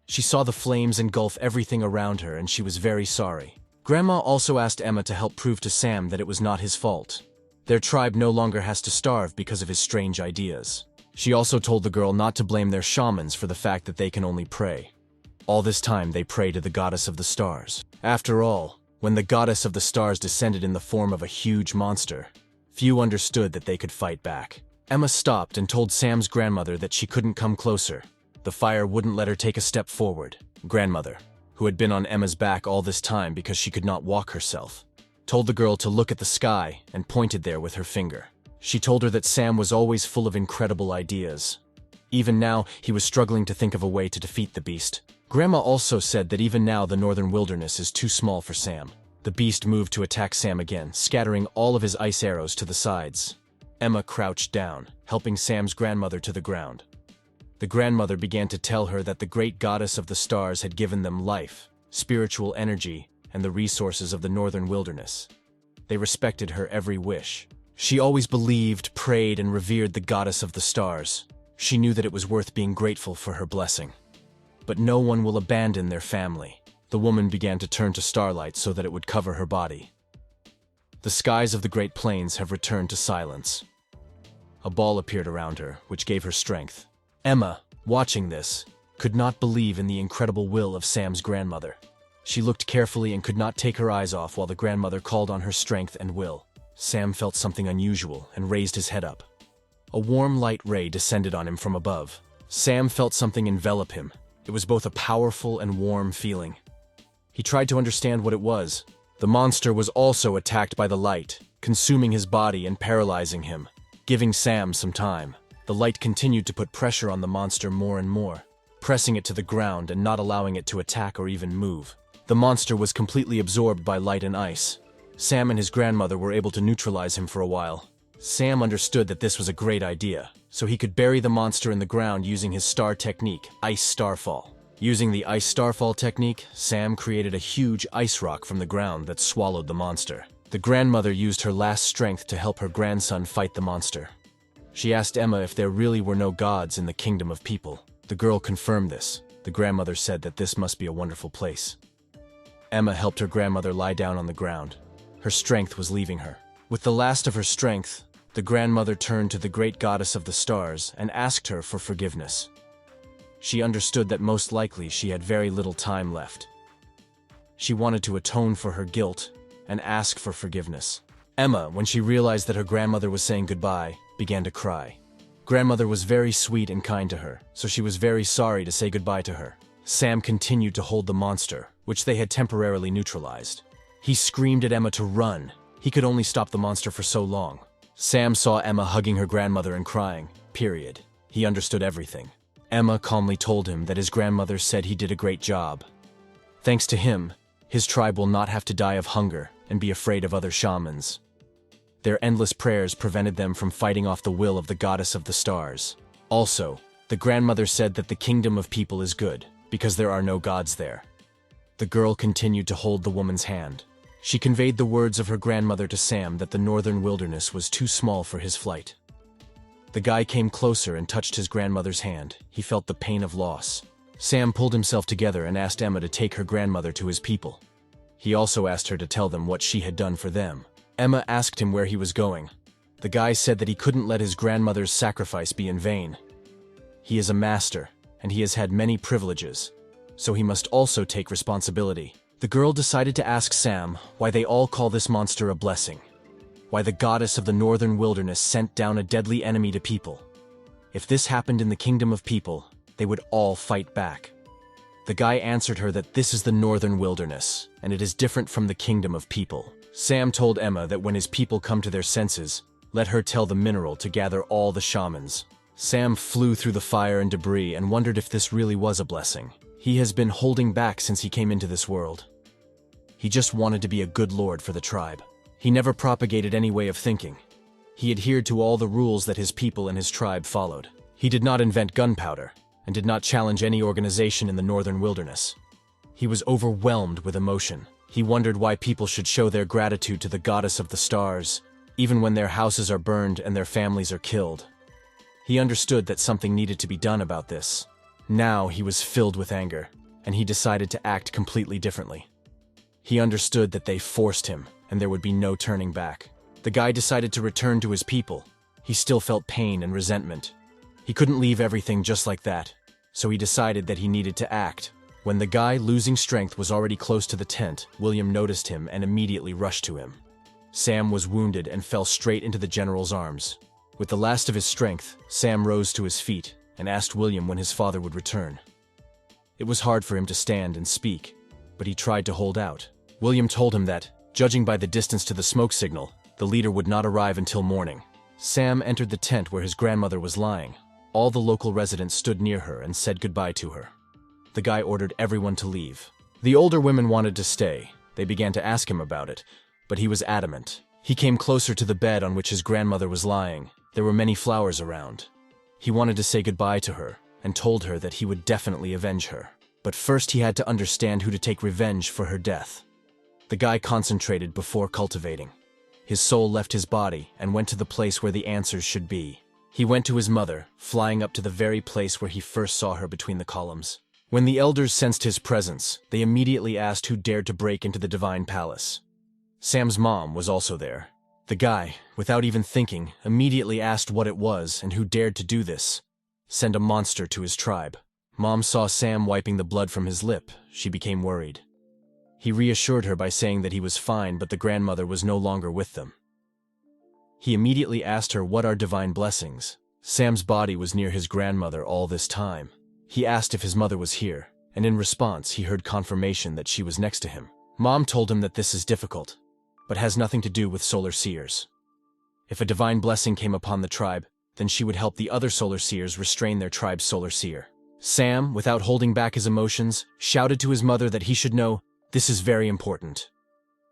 She saw the flames engulf everything around her, and she was very sorry. Grandma also asked Emma to help prove to Sam that it was not his fault. Their tribe no longer has to starve because of his strange ideas. She also told the girl not to blame their shamans for the fact that they can only pray. All this time they pray to the goddess of the stars. After all, when the goddess of the stars descended in the form of a huge monster, few understood that they could fight back. Emma stopped and told Sam's grandmother that she couldn't come closer. The fire wouldn't let her take a step forward. Grandmother, who had been on Emma's back all this time because she could not walk herself, told the girl to look at the sky and pointed there with her finger. She told her that Sam was always full of incredible ideas. Even now, he was struggling to think of a way to defeat the beast. Grandma also said that even now the northern wilderness is too small for Sam. The beast moved to attack Sam again, scattering all of his ice arrows to the sides. Emma crouched down, helping Sam's grandmother to the ground. The grandmother began to tell her that the great goddess of the stars had given them life, spiritual energy, and the resources of the northern wilderness. They respected her every wish. She always believed, prayed, and revered the goddess of the stars. She knew that it was worth being grateful for her blessing. But no one will abandon their family. The woman began to turn to starlight so that it would cover her body. The skies of the Great Plains have returned to silence. A ball appeared around her, which gave her strength. Emma, watching this, could not believe in the incredible will of Sam's grandmother. She looked carefully and could not take her eyes off while the grandmother called on her strength and will. Sam felt something unusual and raised his head up. A warm light ray descended on him from above. Sam felt something envelop him. It was both a powerful and warm feeling. He tried to understand what it was. The monster was also attacked by the light, consuming his body and paralyzing him, giving Sam some time. The light continued to put pressure on the monster more and more, pressing it to the ground and not allowing it to attack or even move. The monster was completely absorbed by light and ice. Sam and his grandmother were able to neutralize him for a while. Sam understood that this was a great idea, so he could bury the monster in the ground using his star technique, Ice Starfall. Using the Ice Starfall technique, Sam created a huge ice rock from the ground that swallowed the monster. The grandmother used her last strength to help her grandson fight the monster. She asked Emma if there really were no gods in the kingdom of people. The girl confirmed this. The grandmother said that this must be a wonderful place. Emma helped her grandmother lie down on the ground. Her strength was leaving her. With the last of her strength, the grandmother turned to the great goddess of the stars and asked her for forgiveness. She understood that most likely she had very little time left. She wanted to atone for her guilt and ask for forgiveness. Emma, when she realized that her grandmother was saying goodbye, began to cry. Grandmother was very sweet and kind to her, so she was very sorry to say goodbye to her. Sam continued to hold the monster, which they had temporarily neutralized. He screamed at Emma to run. He could only stop the monster for so long. Sam saw Emma hugging her grandmother and crying, period. He understood everything. Emma calmly told him that his grandmother said he did a great job. Thanks to him, his tribe will not have to die of hunger and be afraid of other shamans. Their endless prayers prevented them from fighting off the will of the goddess of the stars. Also, the grandmother said that the kingdom of people is good, because there are no gods there. The girl continued to hold the woman's hand. She conveyed the words of her grandmother to Sam that the northern wilderness was too small for his flight. The guy came closer and touched his grandmother's hand. He felt the pain of loss. Sam pulled himself together and asked Emma to take her grandmother to his people. He also asked her to tell them what she had done for them. Emma asked him where he was going. The guy said that he couldn't let his grandmother's sacrifice be in vain. He is a master, and he has had many privileges, so he must also take responsibility. The girl decided to ask Sam why they all call this monster a blessing. Why the goddess of the northern wilderness sent down a deadly enemy to people. If this happened in the kingdom of people, they would all fight back. The guy answered her that this is the northern wilderness, and it is different from the kingdom of people. Sam told Emma that when his people come to their senses, let her tell the mineral to gather all the shamans. Sam flew through the fire and debris and wondered if this really was a blessing. He has been holding back since he came into this world. He just wanted to be a good lord for the tribe. He never propagated any way of thinking. He adhered to all the rules that his people and his tribe followed. He did not invent gunpowder, and did not challenge any organization in the northern wilderness. He was overwhelmed with emotion. He wondered why people should show their gratitude to the goddess of the stars, even when their houses are burned and their families are killed. He understood that something needed to be done about this. Now he was filled with anger, and he decided to act completely differently. He understood that they forced him, and there would be no turning back. The guy decided to return to his people. He still felt pain and resentment. He couldn't leave everything just like that, so he decided that he needed to act. When the guy, losing strength, was already close to the tent, William noticed him and immediately rushed to him. Sam was wounded and fell straight into the general's arms. With the last of his strength, Sam rose to his feet and asked William when his father would return. It was hard for him to stand and speak, but he tried to hold out. William told him that, judging by the distance to the smoke signal, the leader would not arrive until morning. Sam entered the tent where his grandmother was lying. All the local residents stood near her and said goodbye to her. The guy ordered everyone to leave. The older women wanted to stay. They began to ask him about it, but he was adamant. He came closer to the bed on which his grandmother was lying. There were many flowers around. He wanted to say goodbye to her and told her that he would definitely avenge her. But first he had to understand who to take revenge for her death. The guy concentrated before cultivating. His soul left his body and went to the place where the answers should be. He went to his mother, flying up to the very place where he first saw her between the columns. When the elders sensed his presence, they immediately asked who dared to break into the divine palace. Sam's mom was also there. The guy, without even thinking, immediately asked what it was and who dared to do this. Send a monster to his tribe. Mom saw Sam wiping the blood from his lip. She became worried. He reassured her by saying that he was fine, but the grandmother was no longer with them. He immediately asked her what are divine blessings. Sam's body was near his grandmother all this time. He asked if his mother was here, and in response he heard confirmation that she was next to him. Mom told him that this is difficult, but has nothing to do with solar seers. If a divine blessing came upon the tribe, then she would help the other solar seers restrain their tribe's solar seer. Sam, without holding back his emotions, shouted to his mother that he should know, this is very important.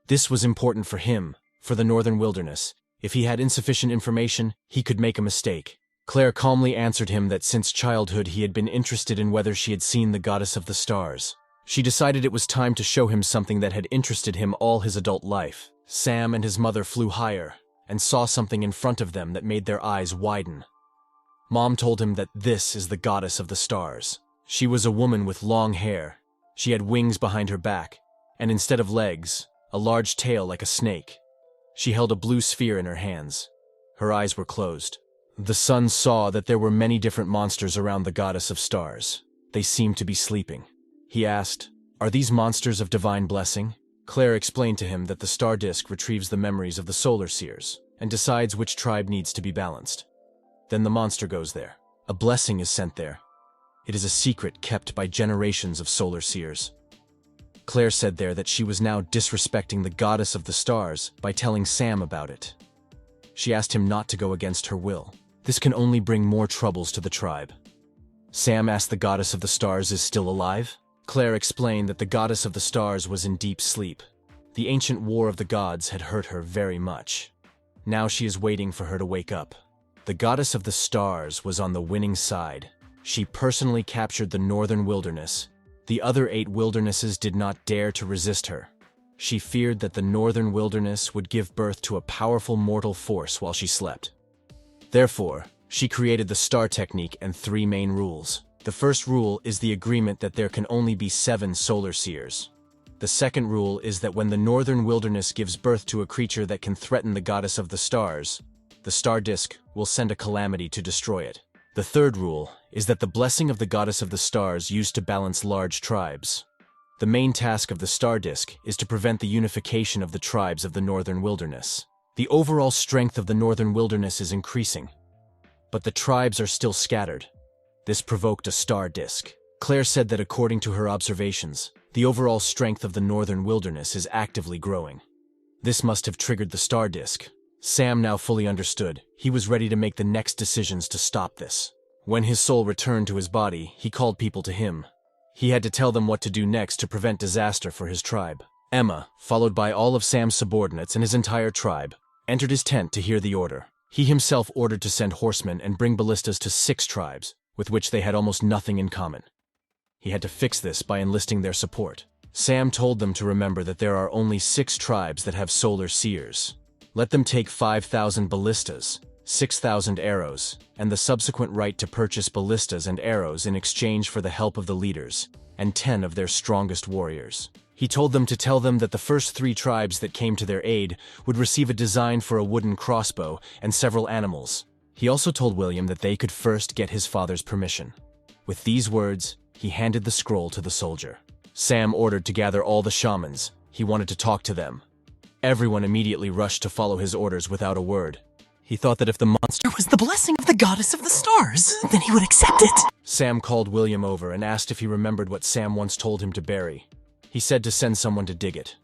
This was important for him, for the northern wilderness. If he had insufficient information, he could make a mistake. Claire calmly answered him that since childhood he had been interested in whether she had seen the goddess of the stars. She decided it was time to show him something that had interested him all his adult life. Sam and his mother flew higher and saw something in front of them that made their eyes widen. Mom told him that this is the goddess of the stars. She was a woman with long hair. She had wings behind her back, and instead of legs, a large tail like a snake. She held a blue sphere in her hands. Her eyes were closed. The son saw that there were many different monsters around the goddess of stars. They seemed to be sleeping. He asked, "Are these monsters of divine blessing?" Claire explained to him that the star disk retrieves the memories of the solar seers and decides which tribe needs to be balanced. Then the monster goes there. A blessing is sent there. It is a secret kept by generations of solar seers. Claire said there that she was now disrespecting the goddess of the stars by telling Sam about it. She asked him not to go against her will. This can only bring more troubles to the tribe. Sam asked the goddess of the stars is still alive. Claire explained that the goddess of the stars was in deep sleep. The ancient war of the gods had hurt her very much. Now she is waiting for her to wake up. The goddess of the stars was on the winning side. She personally captured the northern wilderness. The other 8 wildernesses did not dare to resist her. She feared that the northern wilderness would give birth to a powerful mortal force while she slept. Therefore, she created the star technique and 3 main rules. The first rule is the agreement that there can only be 7 solar seers. The second rule is that when the northern wilderness gives birth to a creature that can threaten the goddess of the stars, the star disk will send a calamity to destroy it. The third rule is that the blessing of the goddess of the stars used to balance large tribes. The main task of the star disk is to prevent the unification of the tribes of the northern wilderness. The overall strength of the northern wilderness is increasing, but the tribes are still scattered. This provoked a star disk. Claire said that according to her observations, the overall strength of the northern wilderness is actively growing. This must have triggered the star disk. Sam now fully understood. He was ready to make the next decisions to stop this. When his soul returned to his body, he called people to him. He had to tell them what to do next to prevent disaster for his tribe. Emma, followed by all of Sam's subordinates and his entire tribe, entered his tent to hear the order. He himself ordered to send horsemen and bring ballistas to 6 tribes, with which they had almost nothing in common. He had to fix this by enlisting their support. Sam told them to remember that there are only 6 tribes that have solar seers. Let them take 5,000 ballistas, 6,000 arrows, and the subsequent right to purchase ballistas and arrows in exchange for the help of the leaders, and 10 of their strongest warriors. He told them to tell them that the first 3 tribes that came to their aid would receive a design for a wooden crossbow and several animals. He also told William that they could first get his father's permission. With these words, he handed the scroll to the soldier. Sam ordered to gather all the shamans. He wanted to talk to them. Everyone immediately rushed to follow his orders without a word. He thought that if the monster Was the blessing of the goddess of the stars, then he would accept it. Sam called William over and asked if he remembered what Sam once told him to bury. He said to send someone to dig it.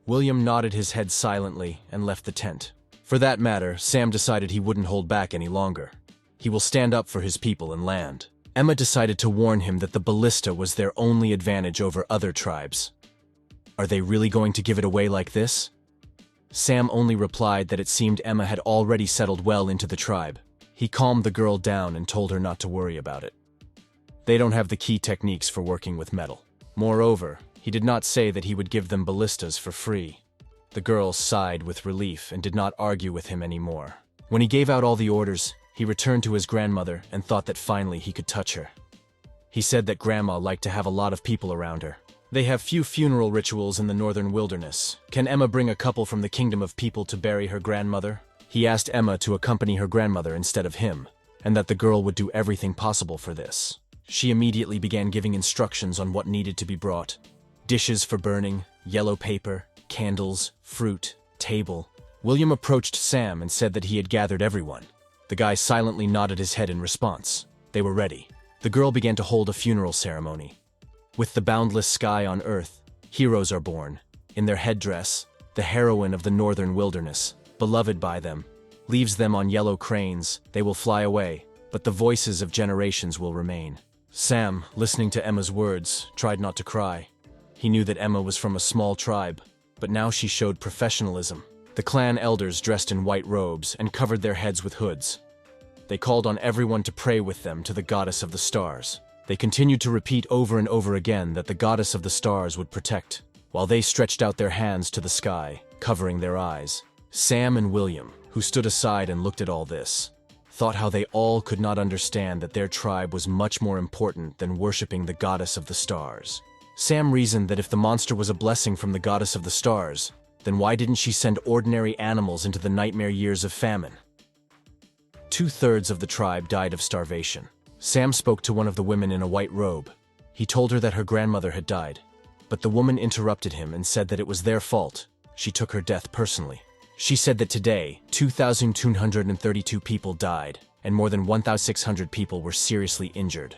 William nodded his head silently and left the tent. For that matter, Sam decided he wouldn't hold back any longer. He will stand up for his people and land. Emma decided to warn him that the ballista was their only advantage over other tribes. Are they really going to give it away like this? Sam only replied that it seemed Emma had already settled well into the tribe. He calmed the girl down and told her not to worry about it. They don't have the key techniques for working with metal. Moreover, he did not say that he would give them ballistas for free. The girl sighed with relief and did not argue with him anymore. When he gave out all the orders, he returned to his grandmother and thought that finally he could touch her. He said that Grandma liked to have a lot of people around her. They have few funeral rituals in the northern wilderness. Can Emma bring a couple from the kingdom of people to bury her grandmother? He asked Emma to accompany her grandmother instead of him, and that the girl would do everything possible for this. She immediately began giving instructions on what needed to be brought. Dishes for burning, yellow paper, candles, fruit, table. William approached Sam and said that he had gathered everyone. The guy silently nodded his head in response. They were ready. The girl began to hold a funeral ceremony. With the boundless sky on earth, heroes are born. In their headdress, the heroine of the northern wilderness, beloved by them, leaves them on yellow cranes. They will fly away, but the voices of generations will remain. Sam, listening to Emma's words, tried not to cry. He knew that Emma was from a small tribe, but now she showed professionalism. The clan elders dressed in white robes and covered their heads with hoods. They called on everyone to pray with them to the goddess of the stars. They continued to repeat over and over again that the goddess of the stars would protect, while they stretched out their hands to the sky, covering their eyes. Sam and William, who stood aside and looked at all this, thought how they all could not understand that their tribe was much more important than worshipping the goddess of the stars. Sam reasoned that if the monster was a blessing from the goddess of the stars, then why didn't she send ordinary animals into the nightmare years of famine? 2/3 of the tribe died of starvation. Sam spoke to one of the women in a white robe. He told her that her grandmother had died, but the woman interrupted him and said that it was their fault. She took her death personally. She said that today, 2,232 people died, and more than 1,600 people were seriously injured.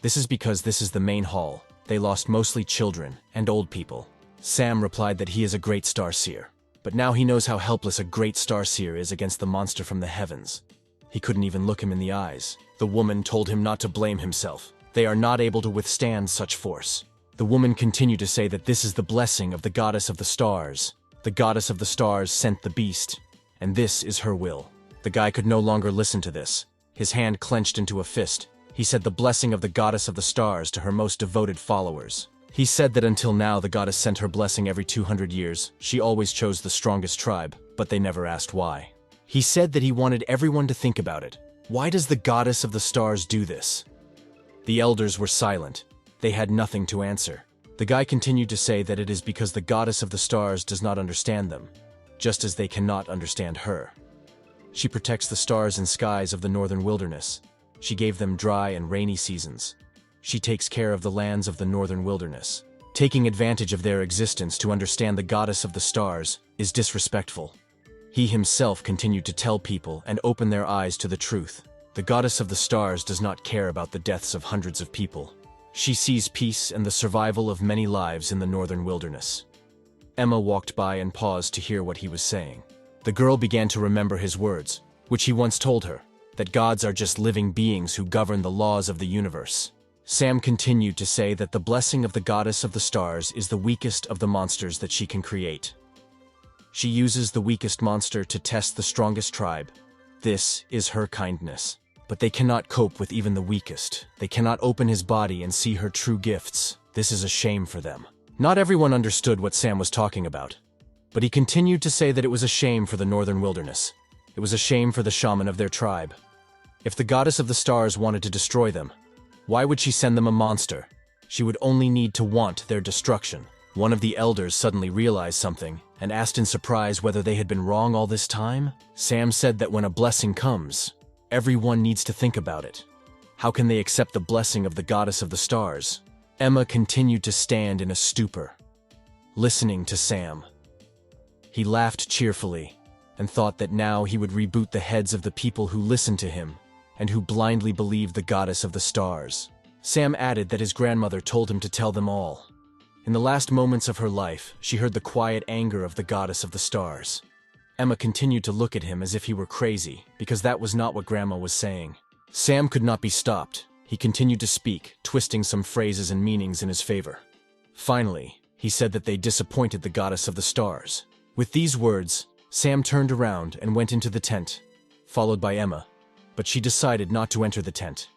This is because this is the main hall. They lost mostly children and old people. Sam replied that he is a great starseer, but now he knows how helpless a great starseer is against the monster from the heavens. He couldn't even look him in the eyes. The woman told him not to blame himself. They are not able to withstand such force. The woman continued to say that this is the blessing of the goddess of the stars. The goddess of the stars sent the beast, and this is her will. The guy could no longer listen to this. His hand clenched into a fist. He said the blessing of the goddess of the stars to her most devoted followers. He said that until now the goddess sent her blessing every 200 years. She always chose the strongest tribe, but they never asked why. He said that he wanted everyone to think about it. Why does the goddess of the stars do this? The elders were silent. They had nothing to answer. The guy continued to say that it is because the goddess of the stars does not understand them, just as they cannot understand her. She protects the stars and skies of the northern wilderness. She gave them dry and rainy seasons. She takes care of the lands of the northern wilderness. Taking advantage of their existence to understand the goddess of the stars is disrespectful. He himself continued to tell people and open their eyes to the truth. The goddess of the stars does not care about the deaths of hundreds of people. She sees peace and the survival of many lives in the northern wilderness. Emma walked by and paused to hear what he was saying. The girl began to remember his words, which he once told her, that gods are just living beings who govern the laws of the universe. Sam continued to say that the blessing of the goddess of the stars is the weakest of the monsters that she can create. She uses the weakest monster to test the strongest tribe. This is her kindness. But they cannot cope with even the weakest. They cannot open his body and see her true gifts. This is a shame for them. Not everyone understood what Sam was talking about, but he continued to say that it was a shame for the northern wilderness. It was a shame for the shaman of their tribe. If the goddess of the stars wanted to destroy them, why would she send them a monster? She would only need to want their destruction. One of the elders suddenly realized something and asked in surprise whether they had been wrong all this time. Sam said that when a blessing comes, everyone needs to think about it. How can they accept the blessing of the goddess of the stars? Emma continued to stand in a stupor, listening to Sam. He laughed cheerfully and thought that now he would reboot the heads of the people who listened to him and who blindly believed the goddess of the stars. Sam added that his grandmother told him to tell them all. In the last moments of her life, she heard the quiet anger of the goddess of the stars. Emma continued to look at him as if he were crazy, because that was not what Grandma was saying. Sam could not be stopped. He continued to speak, twisting some phrases and meanings in his favor. Finally, he said that they disappointed the goddess of the stars. With these words, Sam turned around and went into the tent, followed by Emma, but she decided not to enter the tent.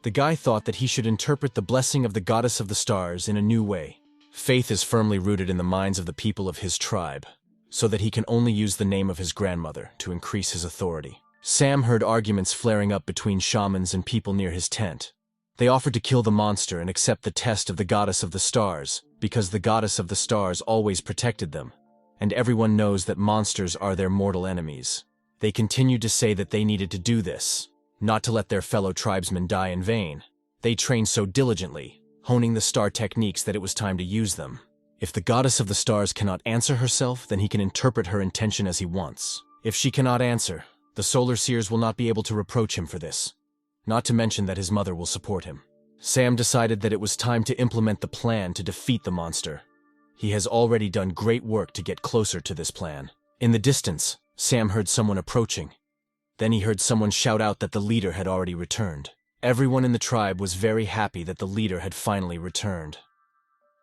The guy thought that he should interpret the blessing of the goddess of the stars in a new way. Faith is firmly rooted in the minds of the people of his tribe, so that he can only use the name of his grandmother to increase his authority. Sam heard arguments flaring up between shamans and people near his tent. They offered to kill the monster and accept the test of the goddess of the stars, because the goddess of the stars always protected them, and everyone knows that monsters are their mortal enemies. They continued to say that they needed to do this, not to let their fellow tribesmen die in vain. They trained so diligently, honing the star techniques, that it was time to use them. If the goddess of the stars cannot answer herself, then he can interpret her intention as he wants. If she cannot answer, the solar seers will not be able to reproach him for this, not to mention that his mother will support him. Sam decided that it was time to implement the plan to defeat the monster. He has already done great work to get closer to this plan. In the distance, Sam heard someone approaching. Then he heard someone shout out that the leader had already returned. Everyone in the tribe was very happy that the leader had finally returned.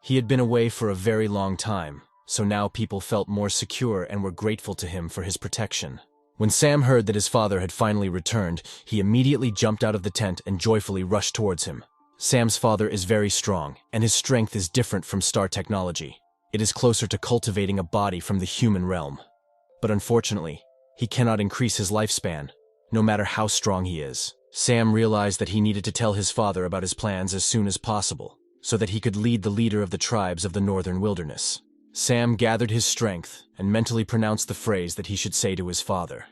He had been away for a very long time, so now people felt more secure and were grateful to him for his protection. When Sam heard that his father had finally returned, he immediately jumped out of the tent and joyfully rushed towards him. Sam's father is very strong, and his strength is different from star technology. It is closer to cultivating a body from the human realm. But unfortunately, he cannot increase his lifespan, no matter how strong he is. Sam realized that he needed to tell his father about his plans as soon as possible, so that he could lead the leader of the tribes of the northern wilderness. Sam gathered his strength and mentally pronounced the phrase that he should say to his father.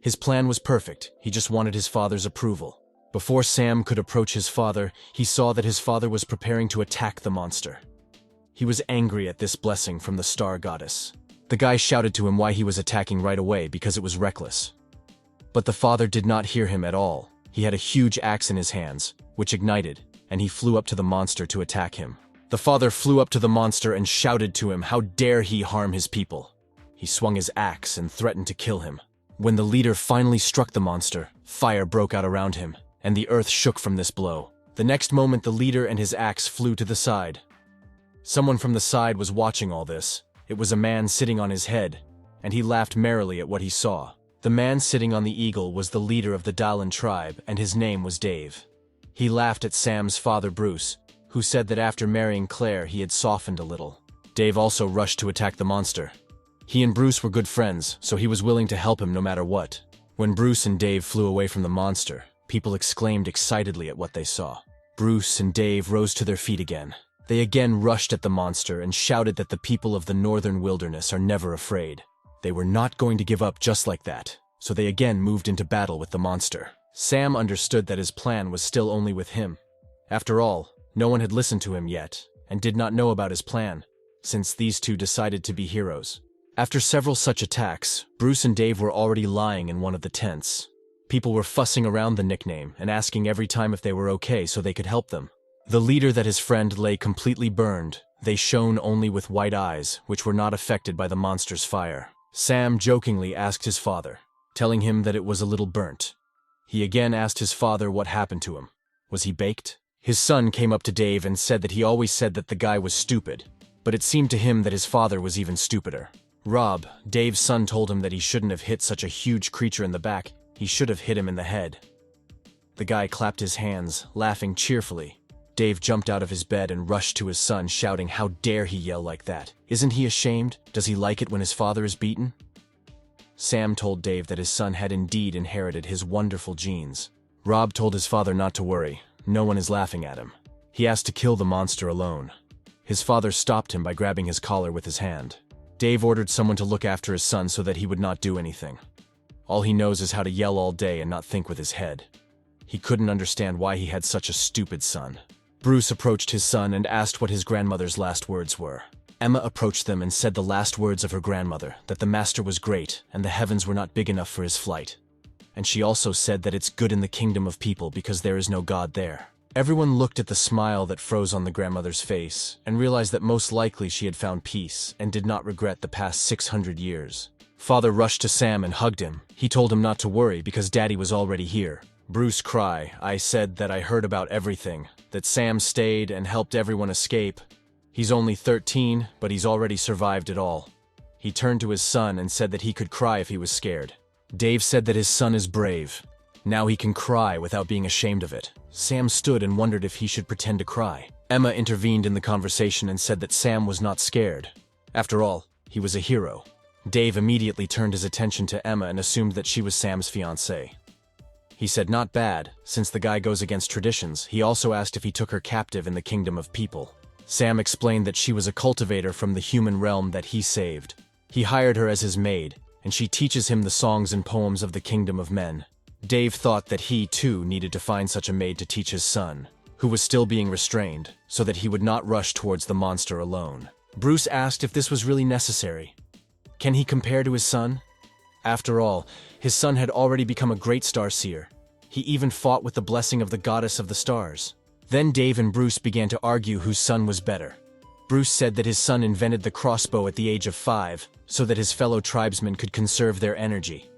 His plan was perfect, he just wanted his father's approval. Before Sam could approach his father, he saw that his father was preparing to attack the monster. He was angry at this blessing from the star goddess. The guy shouted to him why he was attacking right away, because it was reckless. But the father did not hear him at all. He had a huge axe in his hands, which ignited, and he flew up to the monster to attack him. The father flew up to the monster and shouted to him how dare he harm his people. He swung his axe and threatened to kill him. When the leader finally struck the monster, fire broke out around him, and the earth shook from this blow. The next moment the leader and his axe flew to the side. Someone from the side was watching all this. It was a man sitting on his head, and he laughed merrily at what he saw. The man sitting on the eagle was the leader of the Dalan tribe, and his name was Dave. He laughed at Sam's father Bruce, who said that after marrying Claire he had softened a little. Dave also rushed to attack the monster. He and Bruce were good friends, so he was willing to help him no matter what. When Bruce and Dave flew away from the monster, people exclaimed excitedly at what they saw. Bruce and Dave rose to their feet again. They again rushed at the monster and shouted that the people of the northern wilderness are never afraid. They were not going to give up just like that, so they again moved into battle with the monster. Sam understood that his plan was still only with him. After all, no one had listened to him yet, and did not know about his plan, since these two decided to be heroes. After several such attacks, Bruce and Dave were already lying in one of the tents. People were fussing around the nickname and asking every time if they were okay so they could help them. The leader that his friend lay completely burned. They shone only with white eyes, which were not affected by the monster's fire. Sam jokingly asked his father, telling him that it was a little burnt. He again asked his father what happened to him. Was he baked? His son came up to Dave and said that he always said that the guy was stupid, but it seemed to him that his father was even stupider. Rob, Dave's son, told him that he shouldn't have hit such a huge creature in the back, he should have hit him in the head. The guy clapped his hands, laughing cheerfully. Dave jumped out of his bed and rushed to his son, shouting, "How dare he yell like that? Isn't he ashamed? Does he like it when his father is beaten?" Sam told Dave that his son had indeed inherited his wonderful genes. Rob told his father not to worry, no one is laughing at him. He asked to kill the monster alone. His father stopped him by grabbing his collar with his hand. Dave ordered someone to look after his son so that he would not do anything. All he knows is how to yell all day and not think with his head. He couldn't understand why he had such a stupid son. Bruce approached his son and asked what his grandmother's last words were. Emma approached them and said the last words of her grandmother, that the master was great and the heavens were not big enough for his flight. And she also said that it's good in the kingdom of people because there is no God there. Everyone looked at the smile that froze on the grandmother's face and realized that most likely she had found peace and did not regret the past 600 years. Father rushed to Sam and hugged him. He told him not to worry because Daddy was already here. Bruce cried, "I said that I heard about everything, that Sam stayed and helped everyone escape. He's only 13, but he's already survived it all." He turned to his son and said that he could cry if he was scared. Dave said that his son is brave. Now he can cry without being ashamed of it. Sam stood and wondered if he should pretend to cry. Emma intervened in the conversation and said that Sam was not scared. After all, he was a hero. Dave immediately turned his attention to Emma and assumed that she was Sam's fiancée. He said not bad, since the guy goes against traditions. He also asked if he took her captive in the kingdom of people. Sam explained that she was a cultivator from the human realm that he saved. He hired her as his maid, and she teaches him the songs and poems of the kingdom of men. Dave thought that he, too, needed to find such a maid to teach his son, who was still being restrained, so that he would not rush towards the monster alone. Bruce asked if this was really necessary. Can he compare to his son? After all, his son had already become a great star-seer. He even fought with the blessing of the goddess of the stars. Then Dave and Bruce began to argue whose son was better. Bruce said that his son invented the crossbow at the age of 5, so that his fellow tribesmen could conserve their energy.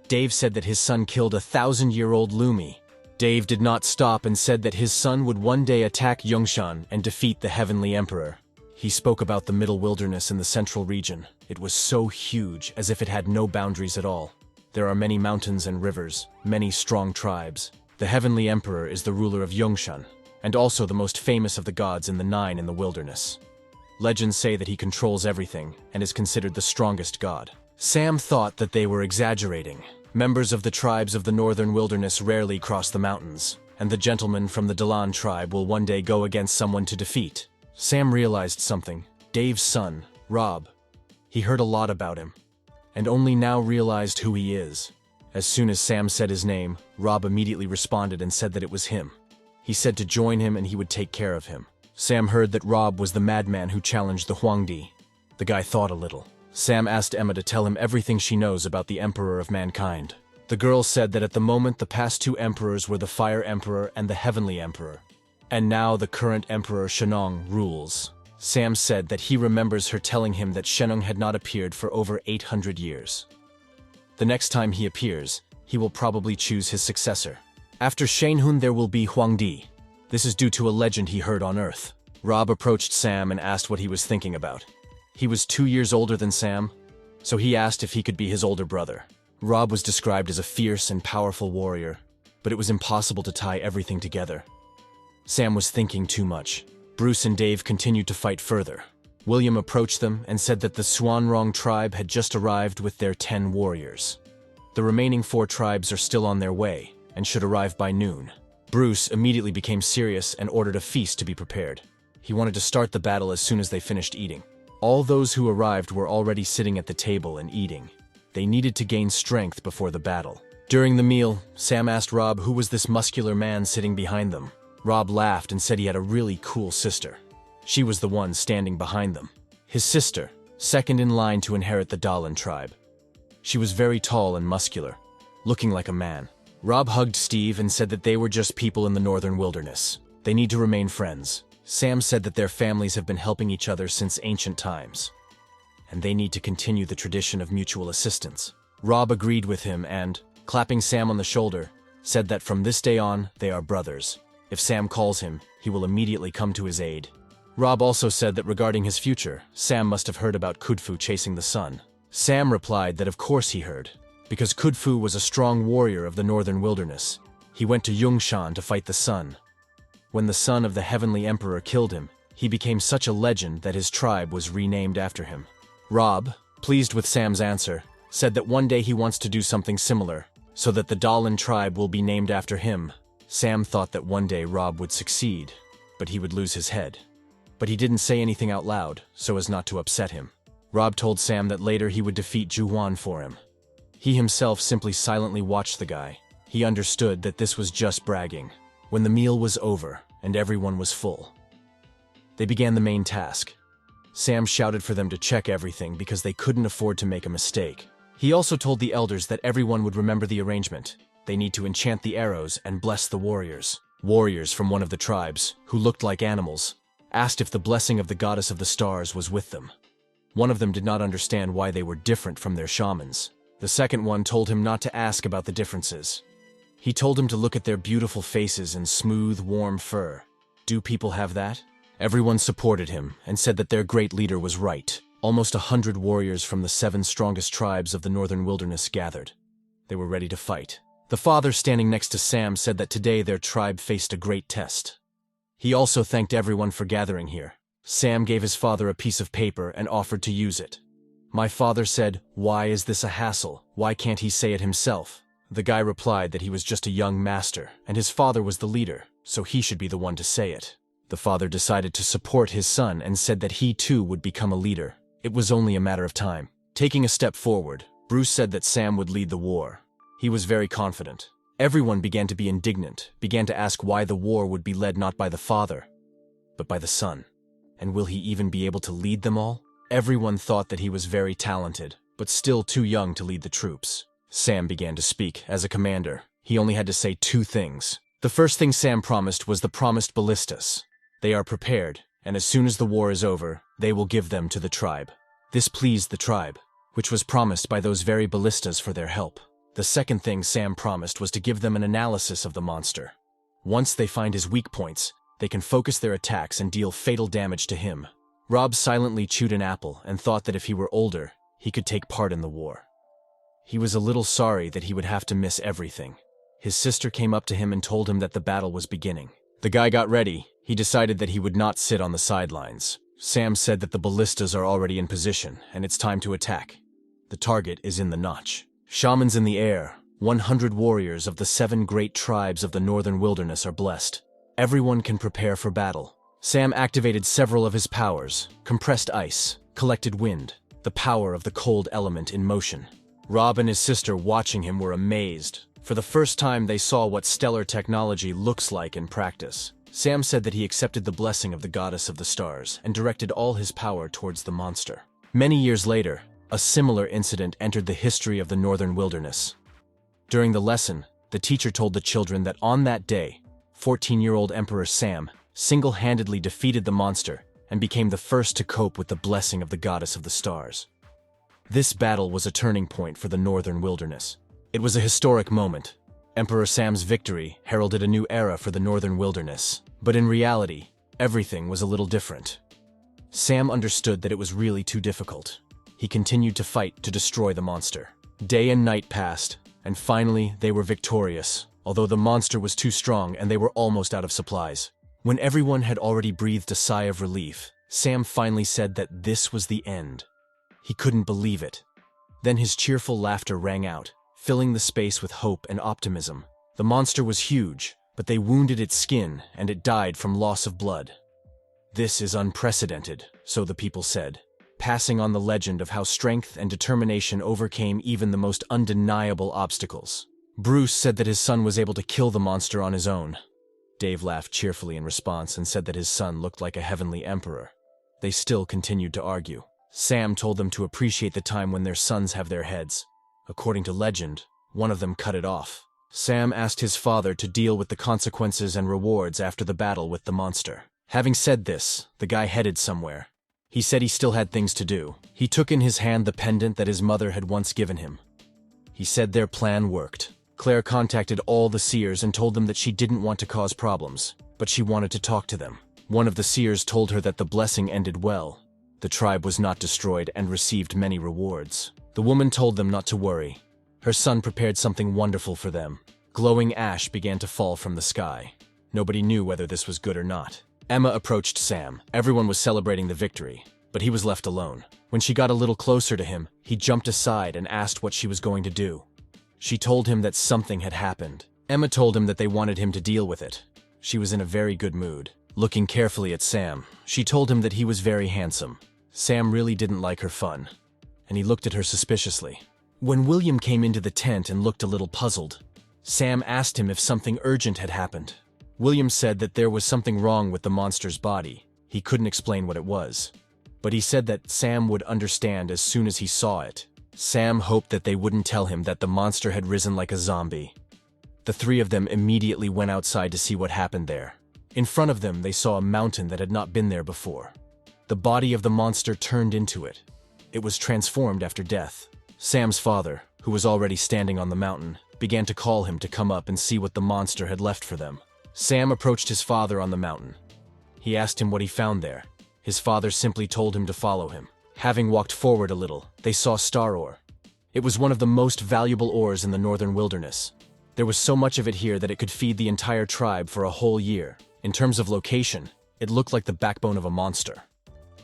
Dave said that his son killed a 1,000-year-old Lumi. Dave did not stop and said that his son would one day attack Yongshan and defeat the Heavenly Emperor. He spoke about the Middle Wilderness in the central region. It was so huge, as if it had no boundaries at all. There are many mountains and rivers, many strong tribes. The Heavenly Emperor is the ruler of Yongshan, and also the most famous of the gods in the 9 in the wilderness. Legends say that he controls everything, and is considered the strongest god. Sam thought that they were exaggerating. Members of the tribes of the northern wilderness rarely cross the mountains, and the gentleman from the Dalan tribe will one day go against someone to defeat. Sam realized something. Dave's son, Rob. He heard a lot about him, and only now realized who he is. As soon as Sam said his name, Rob immediately responded and said that it was him. He said to join him and he would take care of him. Sam heard that Rob was the madman who challenged the Huangdi. The guy thought a little. Sam asked Emma to tell him everything she knows about the Emperor of Mankind. The girl said that at the moment the past 2 emperors were the Fire Emperor and the Heavenly Emperor. And now the current Emperor Shenong rules. Sam said that he remembers her telling him that Shenong had not appeared for over 800 years. The next time he appears, he will probably choose his successor. After Shenhun there will be Huangdi. This is due to a legend he heard on Earth. Rob approached Sam and asked what he was thinking about. He was 2 years older than Sam, so he asked if he could be his older brother. Rob was described as a fierce and powerful warrior, but it was impossible to tie everything together. Sam was thinking too much. Bruce and Dave continued to fight further. William approached them and said that the Swanrong tribe had just arrived with their 10 warriors. The remaining 4 tribes are still on their way and should arrive by noon. Bruce immediately became serious and ordered a feast to be prepared. He wanted to start the battle as soon as they finished eating. All those who arrived were already sitting at the table and eating. They needed to gain strength before the battle. During the meal, Sam asked Rob who was this muscular man sitting behind them. Rob laughed and said he had a really cool sister. She was the one standing behind them. His sister, second in line to inherit the Dalan tribe. She was very tall and muscular, looking like a man. Rob hugged Steve and said that they were just people in the northern wilderness. They need to remain friends. Sam said that their families have been helping each other since ancient times, and they need to continue the tradition of mutual assistance. Rob agreed with him and, clapping Sam on the shoulder, said that from this day on, they are brothers. If Sam calls him, he will immediately come to his aid. Rob also said that regarding his future, Sam must have heard about Kudfu chasing the sun. Sam replied that of course he heard, because Kudfu was a strong warrior of the northern wilderness. He went to Yungshan to fight the sun. When the son of the heavenly emperor killed him, he became such a legend that his tribe was renamed after him. Rob, pleased with Sam's answer, said that one day he wants to do something similar, so that the Dahlin tribe will be named after him. Sam thought that one day Rob would succeed, but he would lose his head. But he didn't say anything out loud, so as not to upset him. Rob told Sam that later he would defeat Juwan for him. He himself simply silently watched the guy. He understood that this was just bragging. When the meal was over, and everyone was full, they began the main task. Sam shouted for them to check everything because they couldn't afford to make a mistake. He also told the elders that everyone would remember the arrangement. They need to enchant the arrows and bless the warriors. Warriors from one of the tribes, who looked like animals, asked if the blessing of the goddess of the stars was with them. One of them did not understand why they were different from their shamans. The second one told him not to ask about the differences. He told him to look at their beautiful faces and smooth, warm fur. Do people have that? Everyone supported him and said that their great leader was right. Almost 100 warriors from the 7 strongest tribes of the northern wilderness gathered. They were ready to fight. The father standing next to Sam said that today their tribe faced a great test. He also thanked everyone for gathering here. Sam gave his father a piece of paper and offered to use it. My father said, "Why is this a hassle? Why can't he say it himself?" The guy replied that he was just a young master, and his father was the leader, so he should be the one to say it. The father decided to support his son and said that he too would become a leader. It was only a matter of time. Taking a step forward, Bruce said that Sam would lead the war. He was very confident. Everyone began to be indignant, began to ask why the war would be led not by the father, but by the son. And will he even be able to lead them all? Everyone thought that he was very talented, but still too young to lead the troops. Sam began to speak as a commander. He only had to say 2 things. The first thing Sam promised was the promised ballistas. They are prepared, and as soon as the war is over, they will give them to the tribe. This pleased the tribe, which was promised by those very ballistas for their help. The second thing Sam promised was to give them an analysis of the monster. Once they find his weak points, they can focus their attacks and deal fatal damage to him. Rob silently chewed an apple and thought that if he were older, he could take part in the war. He was a little sorry that he would have to miss everything. His sister came up to him and told him that the battle was beginning. The guy got ready. He decided that he would not sit on the sidelines. Sam said that the ballistas are already in position, and it's time to attack. The target is in the notch. Shamans in the air, 100 warriors of the 7 great tribes of the northern wilderness are blessed. Everyone can prepare for battle. Sam activated several of his powers: compressed ice, collected wind, the power of the cold element in motion. Rob and his sister watching him were amazed. For the first time they saw what stellar technology looks like in practice. Sam said that he accepted the blessing of the goddess of the stars and directed all his power towards the monster. Many years later, a similar incident entered the history of the northern wilderness. During the lesson, the teacher told the children that on that day, 14-year-old Emperor Sam single-handedly defeated the monster and became the first to cope with the blessing of the goddess of the stars. This battle was a turning point for the northern wilderness. It was a historic moment. Emperor Sam's victory heralded a new era for the northern wilderness. But in reality, everything was a little different. Sam understood that it was really too difficult. He continued to fight to destroy the monster. Day and night passed, and finally they were victorious, although the monster was too strong and they were almost out of supplies. When everyone had already breathed a sigh of relief, Sam finally said that this was the end. He couldn't believe it. Then his cheerful laughter rang out, filling the space with hope and optimism. The monster was huge, but they wounded its skin and it died from loss of blood. This is unprecedented, so the people said, passing on the legend of how strength and determination overcame even the most undeniable obstacles. Bruce said that his son was able to kill the monster on his own. Dave laughed cheerfully in response and said that his son looked like a heavenly emperor. They still continued to argue. Sam told them to appreciate the time when their sons have their heads. According to legend, one of them cut it off. Sam asked his father to deal with the consequences and rewards after the battle with the monster. Having said this, the guy headed somewhere. He said he still had things to do. He took in his hand the pendant that his mother had once given him. He said their plan worked. Claire contacted all the seers and told them that she didn't want to cause problems, but she wanted to talk to them. One of the seers told her that the blessing ended well. The tribe was not destroyed and received many rewards. The woman told them not to worry. Her son prepared something wonderful for them. Glowing ash began to fall from the sky. Nobody knew whether this was good or not. Emma approached Sam. Everyone was celebrating the victory, but he was left alone. When she got a little closer to him, he jumped aside and asked what she was going to do. She told him that something had happened. Emma told him that they wanted him to deal with it. She was in a very good mood. Looking carefully at Sam, she told him that he was very handsome. Sam really didn't like her fun, and he looked at her suspiciously. When William came into the tent and looked a little puzzled, Sam asked him if something urgent had happened. William said that there was something wrong with the monster's body. He couldn't explain what it was, but he said that Sam would understand as soon as he saw it. Sam hoped that they wouldn't tell him that the monster had risen like a zombie. The three of them immediately went outside to see what happened there. In front of them, they saw a mountain that had not been there before. The body of the monster turned into it. It was transformed after death. Sam's father, who was already standing on the mountain, began to call him to come up and see what the monster had left for them. Sam approached his father on the mountain. He asked him what he found there. His father simply told him to follow him. Having walked forward a little, they saw star ore. It was one of the most valuable ores in the northern wilderness. There was so much of it here that it could feed the entire tribe for a whole year. In terms of location, it looked like the backbone of a monster.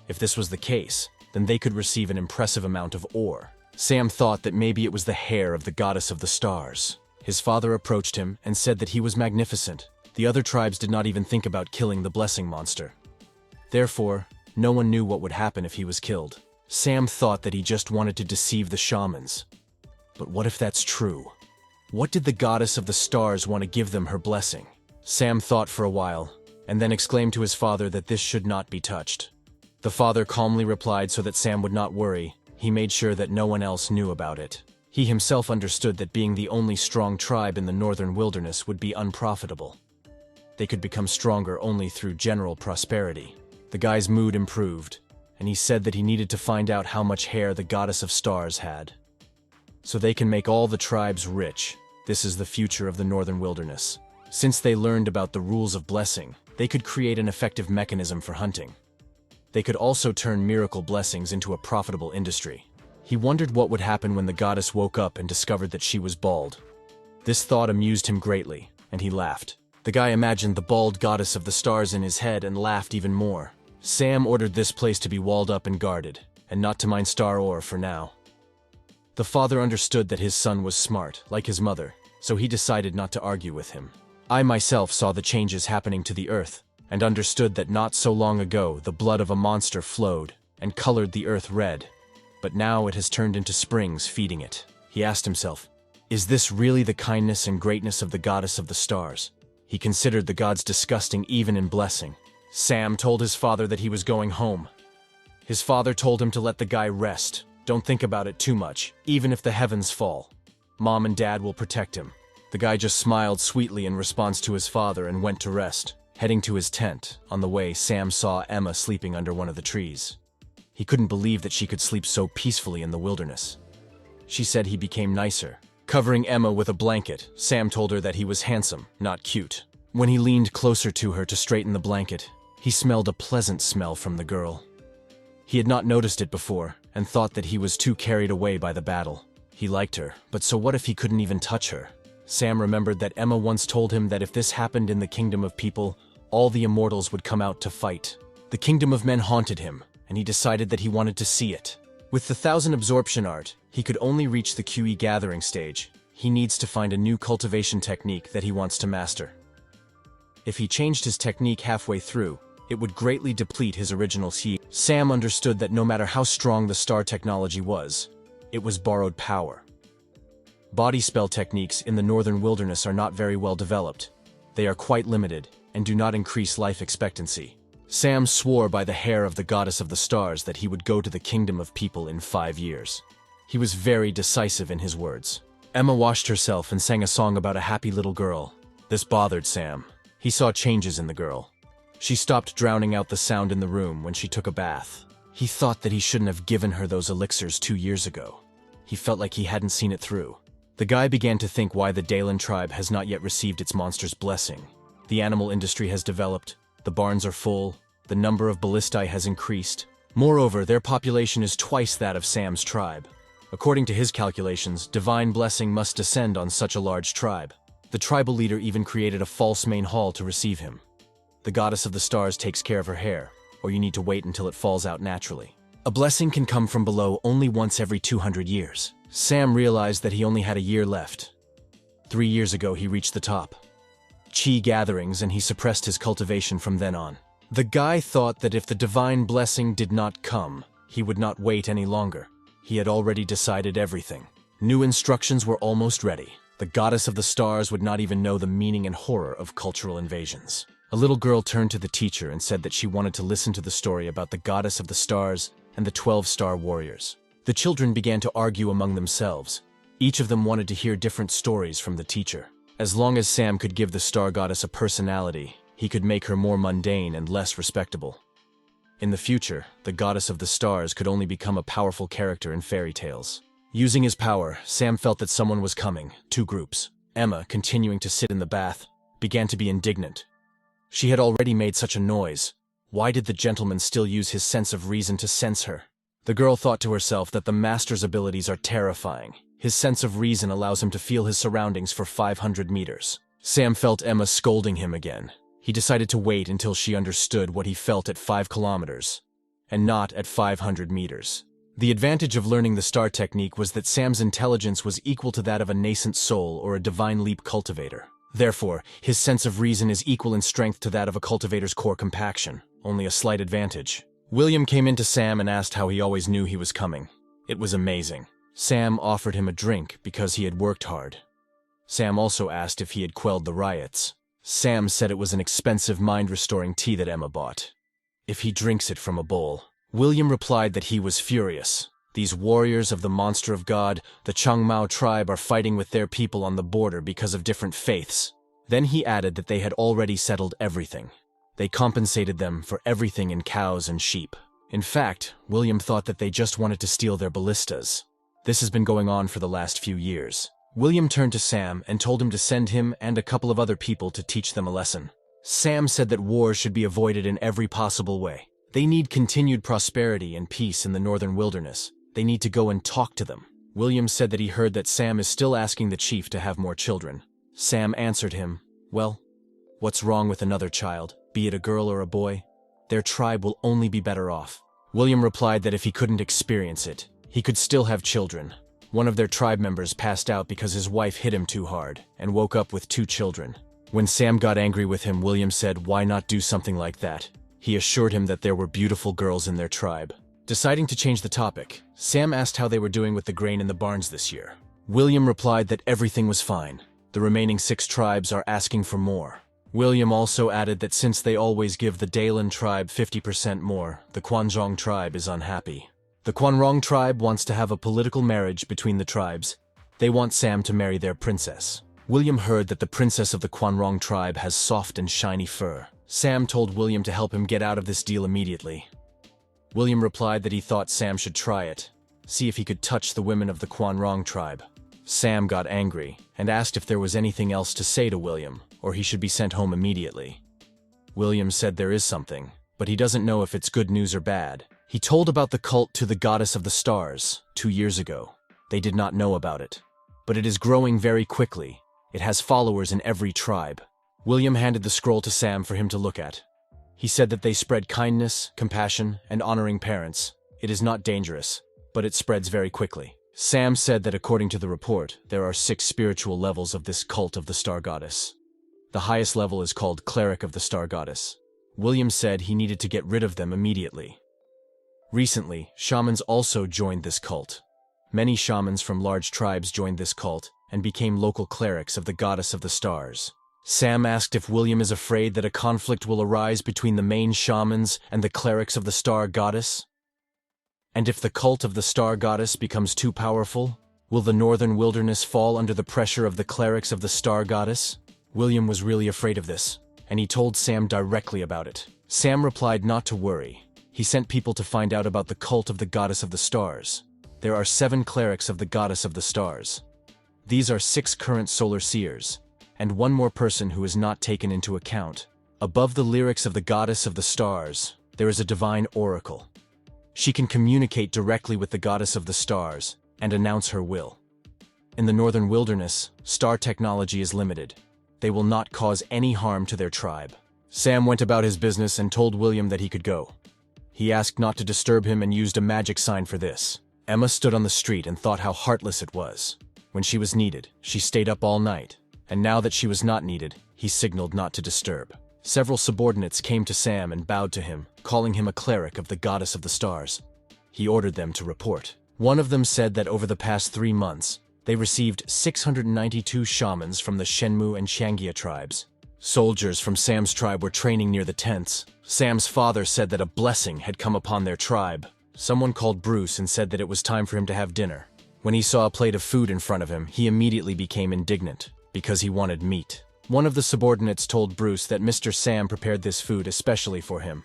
If this was the case, then they could receive an impressive amount of ore. Sam thought that maybe it was the heir of the goddess of the stars. His father approached him and said that he was magnificent. The other tribes did not even think about killing the blessing monster. Therefore, no one knew what would happen if he was killed. Sam thought that he just wanted to deceive the shamans. But what if that's true? What did the goddess of the stars want to give them her blessing? Sam thought for a while, and then exclaimed to his father that this should not be touched. The father calmly replied so that Sam would not worry. He made sure that no one else knew about it. He himself understood that being the only strong tribe in the northern wilderness would be unprofitable. They could become stronger only through general prosperity. The guy's mood improved, and he said that he needed to find out how much hair the goddess of stars had, so they can make all the tribes rich. This is the future of the northern wilderness. Since they learned about the rules of blessing, they could create an effective mechanism for hunting. They could also turn miracle blessings into a profitable industry. He wondered what would happen when the goddess woke up and discovered that she was bald. This thought amused him greatly, and he laughed. The guy imagined the bald goddess of the stars in his head and laughed even more. Sam ordered this place to be walled up and guarded, and not to mine star ore for now. The father understood that his son was smart, like his mother, so he decided not to argue with him. I myself saw the changes happening to the earth, and understood that not so long ago the blood of a monster flowed and colored the earth red, but now it has turned into springs feeding it. He asked himself, is this really the kindness and greatness of the goddess of the stars? He considered the gods disgusting even in blessing. Sam told his father that he was going home. His father told him to let the guy rest. Don't think about it too much, even if the heavens fall. Mom and Dad will protect him. The guy just smiled sweetly in response to his father and went to rest. Heading to his tent, on the way, Sam saw Emma sleeping under one of the trees. He couldn't believe that she could sleep so peacefully in the wilderness. She said he became nicer. Covering Emma with a blanket, Sam told her that he was handsome, not cute. When he leaned closer to her to straighten the blanket, he smelled a pleasant smell from the girl. He had not noticed it before, and thought that he was too carried away by the battle. He liked her, but so what if he couldn't even touch her? Sam remembered that Emma once told him that if this happened in the kingdom of people, all the immortals would come out to fight. The kingdom of men haunted him, and he decided that he wanted to see it. With the 1000 absorption art, he could only reach the QE gathering stage. He needs to find a new cultivation technique that he wants to master. If he changed his technique halfway through, it would greatly deplete his original chi. Sam understood that no matter how strong the star technology was, it was borrowed power. Body spell techniques in the northern wilderness are not very well developed. They are quite limited and do not increase life expectancy. Sam swore by the hair of the goddess of the stars that he would go to the kingdom of people in 5 years. He was very decisive in his words. Emma washed herself and sang a song about a happy little girl. This bothered Sam. He saw changes in the girl. She stopped drowning out the sound in the room when she took a bath. He thought that he shouldn't have given her those elixirs 2 years ago. He felt like he hadn't seen it through. The guy began to think why the Dalen tribe has not yet received its monster's blessing. The animal industry has developed, the barns are full, the number of ballistae has increased. Moreover, their population is twice that of Sam's tribe. According to his calculations, divine blessing must descend on such a large tribe. The tribal leader even created a false main hall to receive him. The goddess of the stars takes care of her hair, or you need to wait until it falls out naturally. A blessing can come from below only once every 200 years. Sam realized that he only had a year left. 3 years ago, he reached the top. Chi gatherings, and he suppressed his cultivation from then on. The guy thought that if the divine blessing did not come, he would not wait any longer. He had already decided everything. New instructions were almost ready. The goddess of the stars would not even know the meaning and horror of cultural invasions. A little girl turned to the teacher and said that she wanted to listen to the story about the goddess of the stars and the 12 star warriors. The children began to argue among themselves. Each of them wanted to hear different stories from the teacher. As long as Sam could give the star goddess a personality, he could make her more mundane and less respectable. In the future, the goddess of the stars could only become a powerful character in fairy tales. Using his power, Sam felt that someone was coming, 2 groups. Emma, continuing to sit in the bath, began to be indignant. She had already made such a noise. Why did the gentleman still use his sense of reason to sense her? The girl thought to herself that the master's abilities are terrifying. His sense of reason allows him to feel his surroundings for 500 meters. Sam felt Emma scolding him again. He decided to wait until she understood what he felt at 5 kilometers, and not at 500 meters. The advantage of learning the star technique was that Sam's intelligence was equal to that of a nascent soul or a divine leap cultivator. Therefore, his sense of reason is equal in strength to that of a cultivator's core compaction, only a slight advantage. William came in to Sam and asked how he always knew he was coming. It was amazing. Sam offered him a drink because he had worked hard. Sam also asked if he had quelled the riots. Sam said it was an expensive mind-restoring tea that Emma bought. If he drinks it from a bowl. William replied that he was furious. These warriors of the monster of God, the Changmao tribe, are fighting with their people on the border because of different faiths. Then he added that they had already settled everything. They compensated them for everything in cows and sheep. In fact, William thought that they just wanted to steal their ballistas. This has been going on for the last few years. William turned to Sam and told him to send him and a couple of other people to teach them a lesson. Sam said that wars should be avoided in every possible way. They need continued prosperity and peace in the northern wilderness. They need to go and talk to them. William said that he heard that Sam is still asking the chief to have more children. Sam answered him, "Well, what's wrong with another child, be it a girl or a boy? Their tribe will only be better off." William replied that if he couldn't experience it, he could still have children. One of their tribe members passed out because his wife hit him too hard and woke up with 2 children. When Sam got angry with him, William said, "Why not do something like that?" He assured him that there were beautiful girls in their tribe. Deciding to change the topic, Sam asked how they were doing with the grain in the barns this year. William replied that everything was fine. The remaining 6 tribes are asking for more. William also added that since they always give the Dalen tribe 50% more, the Quanzhong tribe is unhappy. The Quanrong tribe wants to have a political marriage between the tribes. They want Sam to marry their princess. William heard that the princess of the Quanrong tribe has soft and shiny fur. Sam told William to help him get out of this deal immediately. William replied that he thought Sam should try it, see if he could touch the women of the Quanrong tribe. Sam got angry and asked if there was anything else to say to William, or he should be sent home immediately. William said there is something, but he doesn't know if it's good news or bad. He told about the cult to the goddess of the stars 2 years ago. They did not know about it, but it is growing very quickly. It has followers in every tribe. William handed the scroll to Sam for him to look at. He said that they spread kindness, compassion, and honoring parents. It is not dangerous, but it spreads very quickly. Sam said that according to the report, there are 6 spiritual levels of this cult of the star goddess. The highest level is called cleric of the star goddess. William said he needed to get rid of them immediately. Recently, shamans also joined this cult. Many shamans from large tribes joined this cult and became local clerics of the goddess of the stars. Sam asked if William is afraid that a conflict will arise between the main shamans and the clerics of the star goddess. And if the cult of the star goddess becomes too powerful, will the northern wilderness fall under the pressure of the clerics of the star goddess? William was really afraid of this, and he told Sam directly about it. Sam replied not to worry. He sent people to find out about the cult of the goddess of the stars. There are 7 clerics of the goddess of the stars. These are 6 current solar seers, and one more person who is not taken into account. Above the lyrics of the goddess of the stars, there is a divine oracle. She can communicate directly with the goddess of the stars and announce her will. In the northern wilderness, star technology is limited. They will not cause any harm to their tribe. Sam went about his business and told William that he could go. He asked not to disturb him and used a magic sign for this. Emma stood on the street and thought how heartless it was. When she was needed, she stayed up all night, and now that she was not needed, he signaled not to disturb. Several subordinates came to Sam and bowed to him, calling him a cleric of the goddess of the stars. He ordered them to report. One of them said that over the past 3 months, they received 692 shamans from the Shenmu and Changia tribes. Soldiers from Sam's tribe were training near the tents. Sam's father said that a blessing had come upon their tribe. Someone called Bruce and said that it was time for him to have dinner. When he saw a plate of food in front of him, he immediately became indignant, because he wanted meat. One of the subordinates told Bruce that Mr. Sam prepared this food especially for him.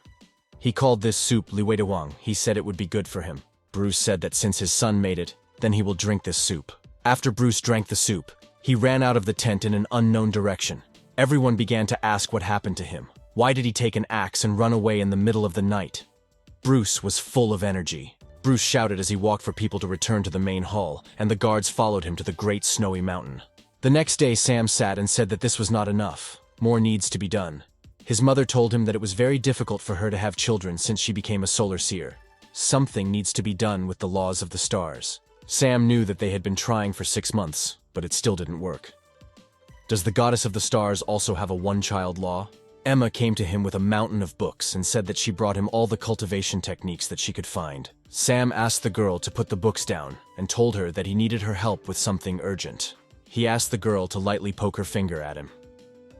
He called this soup liuedawang. He said it would be good for him. Bruce said that since his son made it, then he will drink this soup. After Bruce drank the soup, he ran out of the tent in an unknown direction. Everyone began to ask what happened to him. Why did he take an axe and run away in the middle of the night? Bruce was full of energy. Bruce shouted as he walked for people to return to the main hall, and the guards followed him to the great snowy mountain. The next day Sam sat and said that this was not enough. More needs to be done. His mother told him that it was very difficult for her to have children since she became a solar seer. Something needs to be done with the laws of the stars. Sam knew that they had been trying for 6 months, but it still didn't work. Does the goddess of the stars also have a one-child law? Emma came to him with a mountain of books and said that she brought him all the cultivation techniques that she could find. Sam asked the girl to put the books down and told her that he needed her help with something urgent. He asked the girl to lightly poke her finger at him.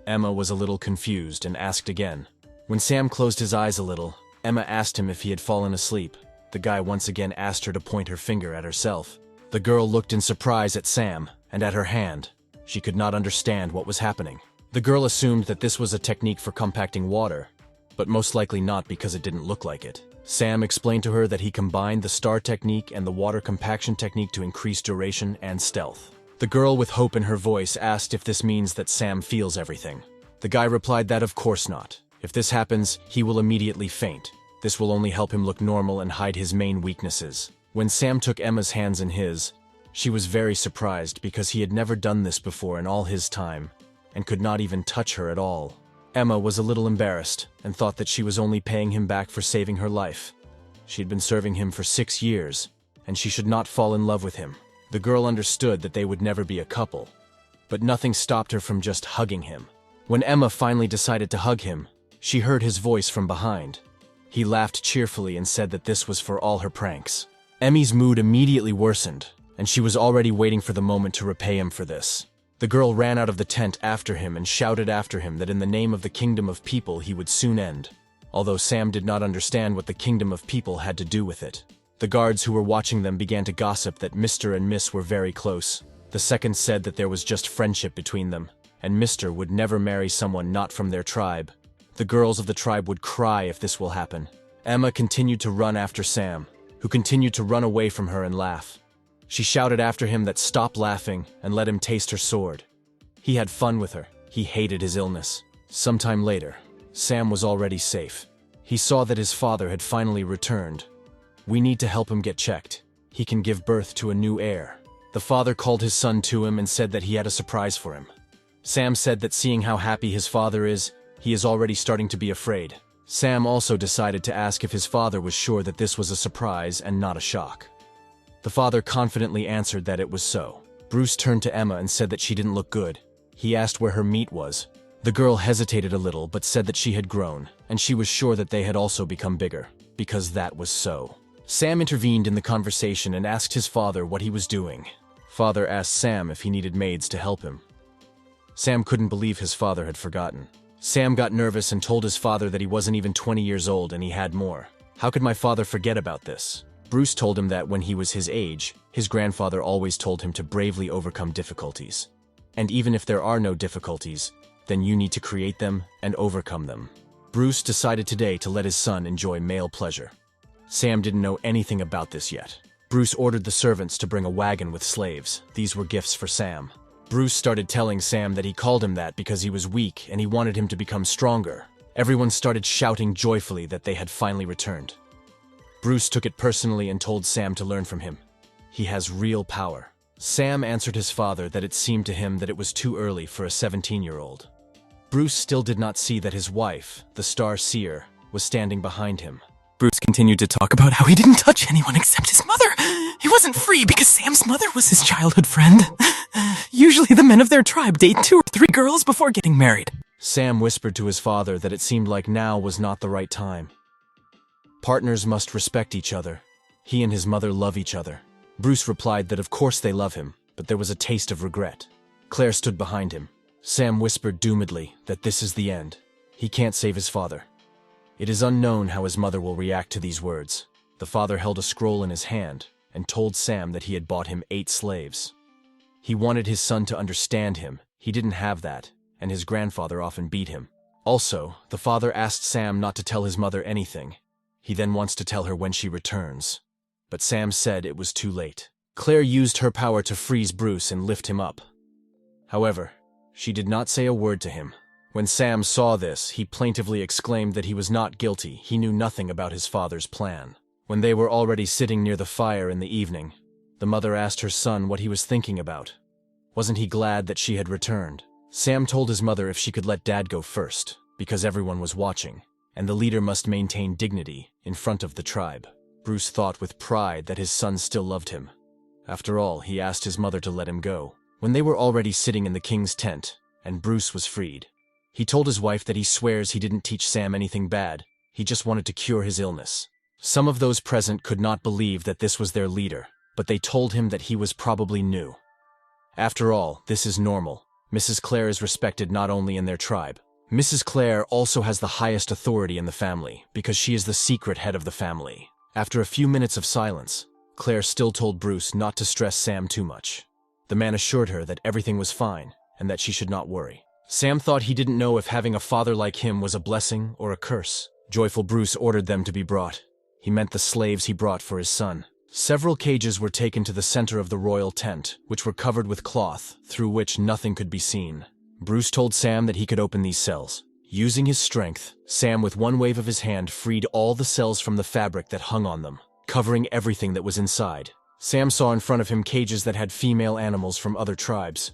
Emma was a little confused and asked again. When Sam closed his eyes a little, Emma asked him if he had fallen asleep. The guy once again asked her to point her finger at herself. The girl looked in surprise at Sam and at her hand. She could not understand what was happening. The girl assumed that this was a technique for compacting water, but most likely not because it didn't look like it. Sam explained to her that he combined the star technique and the water compaction technique to increase duration and stealth. The girl with hope in her voice asked if this means that Sam feels everything. The guy replied that of course not. If this happens, he will immediately faint. This will only help him look normal and hide his main weaknesses. When Sam took Emma's hands in his, she was very surprised because he had never done this before in all his time, and could not even touch her at all. Emma was a little embarrassed and thought that she was only paying him back for saving her life. She had been serving him for 6 years, and she should not fall in love with him. The girl understood that they would never be a couple, but nothing stopped her from just hugging him. When Emma finally decided to hug him, she heard his voice from behind. He laughed cheerfully and said that this was for all her pranks. Emmy's mood immediately worsened, and she was already waiting for the moment to repay him for this. The girl ran out of the tent after him and shouted after him that in the name of the kingdom of people he would soon end, although Sam did not understand what the kingdom of people had to do with it. The guards who were watching them began to gossip that Mr. and Miss were very close. The second said that there was just friendship between them, and Mr. would never marry someone not from their tribe. The girls of the tribe would cry if this will happen. Emma continued to run after Sam, who continued to run away from her and laugh. She shouted after him that stop laughing and let him taste her sword. He had fun with her. He hated his illness. Sometime later, Sam was already safe. He saw that his father had finally returned. We need to help him get checked. He can give birth to a new heir. The father called his son to him and said that he had a surprise for him. Sam said that seeing how happy his father is, he is already starting to be afraid. Sam also decided to ask if his father was sure that this was a surprise and not a shock. The father confidently answered that it was so. Bruce turned to Emma and said that she didn't look good. He asked where her meat was. The girl hesitated a little but said that she had grown, and she was sure that they had also become bigger, because that was so. Sam intervened in the conversation and asked his father what he was doing. Father asked Sam if he needed maids to help him. Sam couldn't believe his father had forgotten. Sam got nervous and told his father that he wasn't even 20 years old and he had more. How could my father forget about this? Bruce told him that when he was his age, his grandfather always told him to bravely overcome difficulties. And even if there are no difficulties, then you need to create them and overcome them. Bruce decided today to let his son enjoy male pleasure. Sam didn't know anything about this yet. Bruce ordered the servants to bring a wagon with slaves. These were gifts for Sam. Bruce started telling Sam that he called him that because he was weak and he wanted him to become stronger. Everyone started shouting joyfully that they had finally returned. Bruce took it personally and told Sam to learn from him. He has real power. Sam answered his father that it seemed to him that it was too early for a 17-year-old. Bruce still did not see that his wife, the Star Seer, was standing behind him. Bruce continued to talk about how he didn't touch anyone except his mother. He wasn't free because Sam's mother was his childhood friend. Usually the men of their tribe date 2 or 3 girls before getting married. Sam whispered to his father that it seemed like now was not the right time. Partners must respect each other. He and his mother love each other. Bruce replied that of course they love him, but there was a taste of regret. Claire stood behind him. Sam whispered doomedly that this is the end. He can't save his father. It is unknown how his mother will react to these words. The father held a scroll in his hand and told Sam that he had bought him 8 slaves. He wanted his son to understand him. He didn't have that, and his grandfather often beat him. Also, the father asked Sam not to tell his mother anything. He then wants to tell her when she returns. But Sam said it was too late. Claire used her power to freeze Bruce and lift him up. However, she did not say a word to him. When Sam saw this, he plaintively exclaimed that he was not guilty. He knew nothing about his father's plan. When they were already sitting near the fire in the evening, the mother asked her son what he was thinking about. Wasn't he glad that she had returned? Sam told his mother if she could let Dad go first, because everyone was watching, and the leader must maintain dignity in front of the tribe. Bruce thought with pride that his son still loved him. After all, he asked his mother to let him go. When they were already sitting in the king's tent, and Bruce was freed, he told his wife that he swears he didn't teach Sam anything bad. He just wanted to cure his illness. Some of those present could not believe that this was their leader, but they told him that he was probably new. After all, this is normal. Mrs. Claire is respected not only in their tribe. Mrs. Claire also has the highest authority in the family, because she is the secret head of the family. After a few minutes of silence, Claire still told Bruce not to stress Sam too much. The man assured her that everything was fine, and that she should not worry. Sam thought he didn't know if having a father like him was a blessing or a curse. Joyful Bruce ordered them to be brought. He meant the slaves he brought for his son. Several cages were taken to the center of the royal tent, which were covered with cloth, through which nothing could be seen. Bruce told Sam that he could open these cells. Using his strength, Sam with one wave of his hand freed all the cells from the fabric that hung on them, covering everything that was inside. Sam saw in front of him cages that had female animals from other tribes.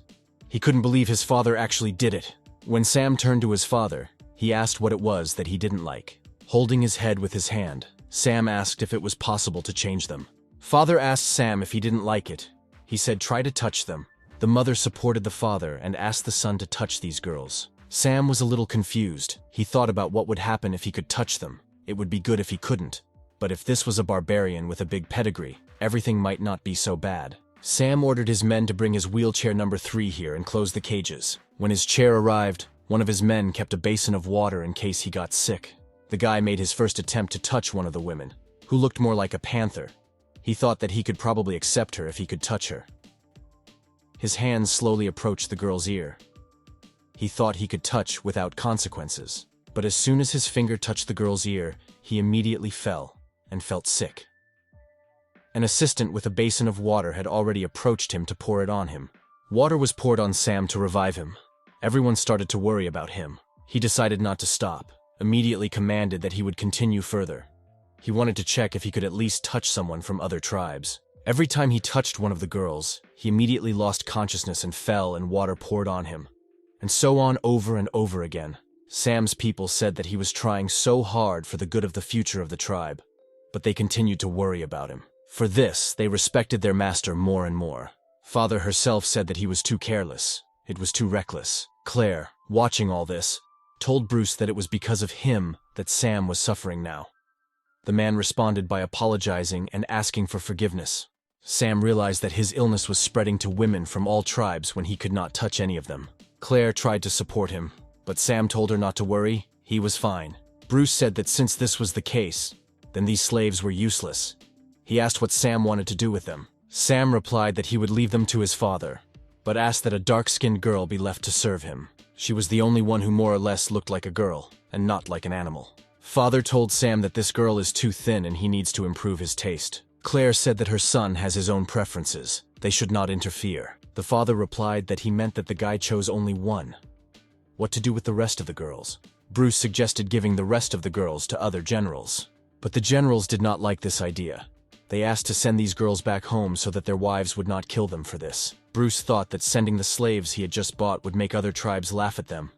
He couldn't believe his father actually did it. When Sam turned to his father, he asked what it was that he didn't like. Holding his head with his hand, Sam asked if it was possible to change them. Father asked Sam if he didn't like it. He said try to touch them. The mother supported the father and asked the son to touch these girls. Sam was a little confused. He thought about what would happen if he could touch them. It would be good if he couldn't. But if this was a barbarian with a big pedigree, everything might not be so bad. Sam ordered his men to bring his wheelchair number 3 here and close the cages. When his chair arrived, one of his men kept a basin of water in case he got sick. The guy made his first attempt to touch one of the women, who looked more like a panther. He thought that he could probably accept her if he could touch her. His hands slowly approached the girl's ear. He thought he could touch without consequences, but as soon as his finger touched the girl's ear, he immediately fell and felt sick. An assistant with a basin of water had already approached him to pour it on him. Water was poured on Sam to revive him. Everyone started to worry about him. He decided not to stop, immediately commanded that he would continue further. He wanted to check if he could at least touch someone from other tribes. Every time he touched one of the girls, he immediately lost consciousness and fell, and water poured on him. And so on over and over again. Sam's people said that he was trying so hard for the good of the future of the tribe, but they continued to worry about him. For this, they respected their master more and more. Father herself said that he was too careless. It was too reckless. Claire, watching all this, told Bruce that it was because of him that Sam was suffering now. The man responded by apologizing and asking for forgiveness. Sam realized that his illness was spreading to women from all tribes when he could not touch any of them. Claire tried to support him, but Sam told her not to worry. He was fine. Bruce said that since this was the case, then these slaves were useless. He asked what Sam wanted to do with them. Sam replied that he would leave them to his father, but asked that a dark-skinned girl be left to serve him. She was the only one who more or less looked like a girl, and not like an animal. Father told Sam that this girl is too thin and he needs to improve his taste. Claire said that her son has his own preferences. They should not interfere. The father replied that he meant that the guy chose only one. What to do with the rest of the girls? Bruce suggested giving the rest of the girls to other generals. But the generals did not like this idea. They asked to send these girls back home so that their wives would not kill them for this. Bruce thought that sending the slaves he had just bought would make other tribes laugh at them.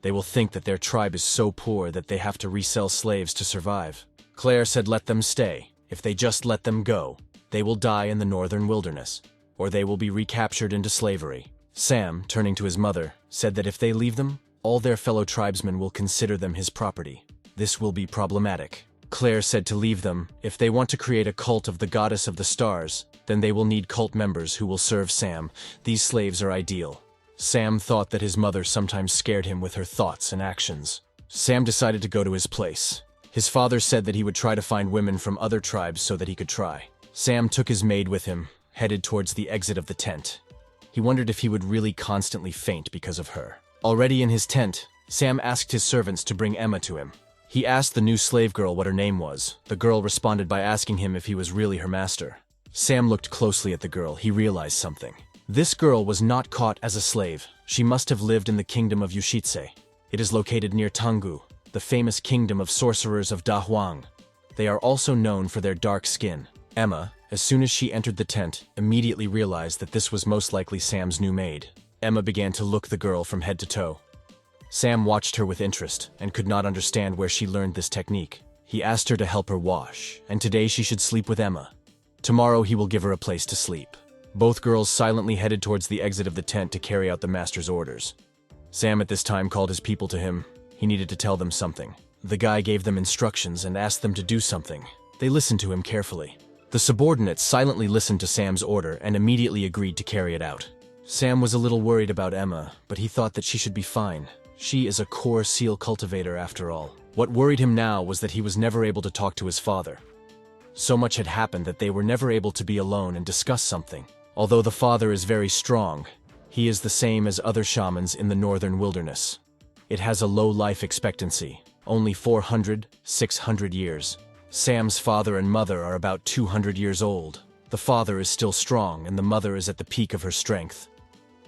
They will think that their tribe is so poor that they have to resell slaves to survive. Claire said let them stay. If they just let them go, they will die in the northern wilderness, or they will be recaptured into slavery. Sam, turning to his mother, said that if they leave them, all their fellow tribesmen will consider them his property. This will be problematic. Claire said to leave them. If they want to create a cult of the goddess of the stars, then they will need cult members who will serve Sam. These slaves are ideal. Sam thought that his mother sometimes scared him with her thoughts and actions. Sam decided to go to his place. His father said that he would try to find women from other tribes so that he could try. Sam took his maid with him, headed towards the exit of the tent. He wondered if he would really constantly faint because of her. Already in his tent, Sam asked his servants to bring Emma to him. He asked the new slave girl what her name was. The girl responded by asking him if he was really her master. Sam looked closely at the girl. He realized something. This girl was not caught as a slave. She must have lived in the kingdom of Yushitse. It is located near Tanggu, the famous kingdom of sorcerers of Da Huang. They are also known for their dark skin. Emma, as soon as she entered the tent, immediately realized that this was most likely Sam's new maid. Emma began to look the girl from head to toe. Sam watched her with interest and could not understand where she learned this technique. He asked her to help her wash, and today she should sleep with Emma. Tomorrow he will give her a place to sleep. Both girls silently headed towards the exit of the tent to carry out the master's orders. Sam at this time called his people to him. He needed to tell them something. The guy gave them instructions and asked them to do something. They listened to him carefully. The subordinates silently listened to Sam's order and immediately agreed to carry it out. Sam was a little worried about Emma, but he thought that she should be fine. She is a core seal cultivator after all. What worried him now was that he was never able to talk to his father. So much had happened that they were never able to be alone and discuss something. Although the father is very strong, he is the same as other shamans in the northern wilderness. It has a low life expectancy, only 400, 600 years. Sam's father and mother are about 200 years old. The father is still strong and the mother is at the peak of her strength.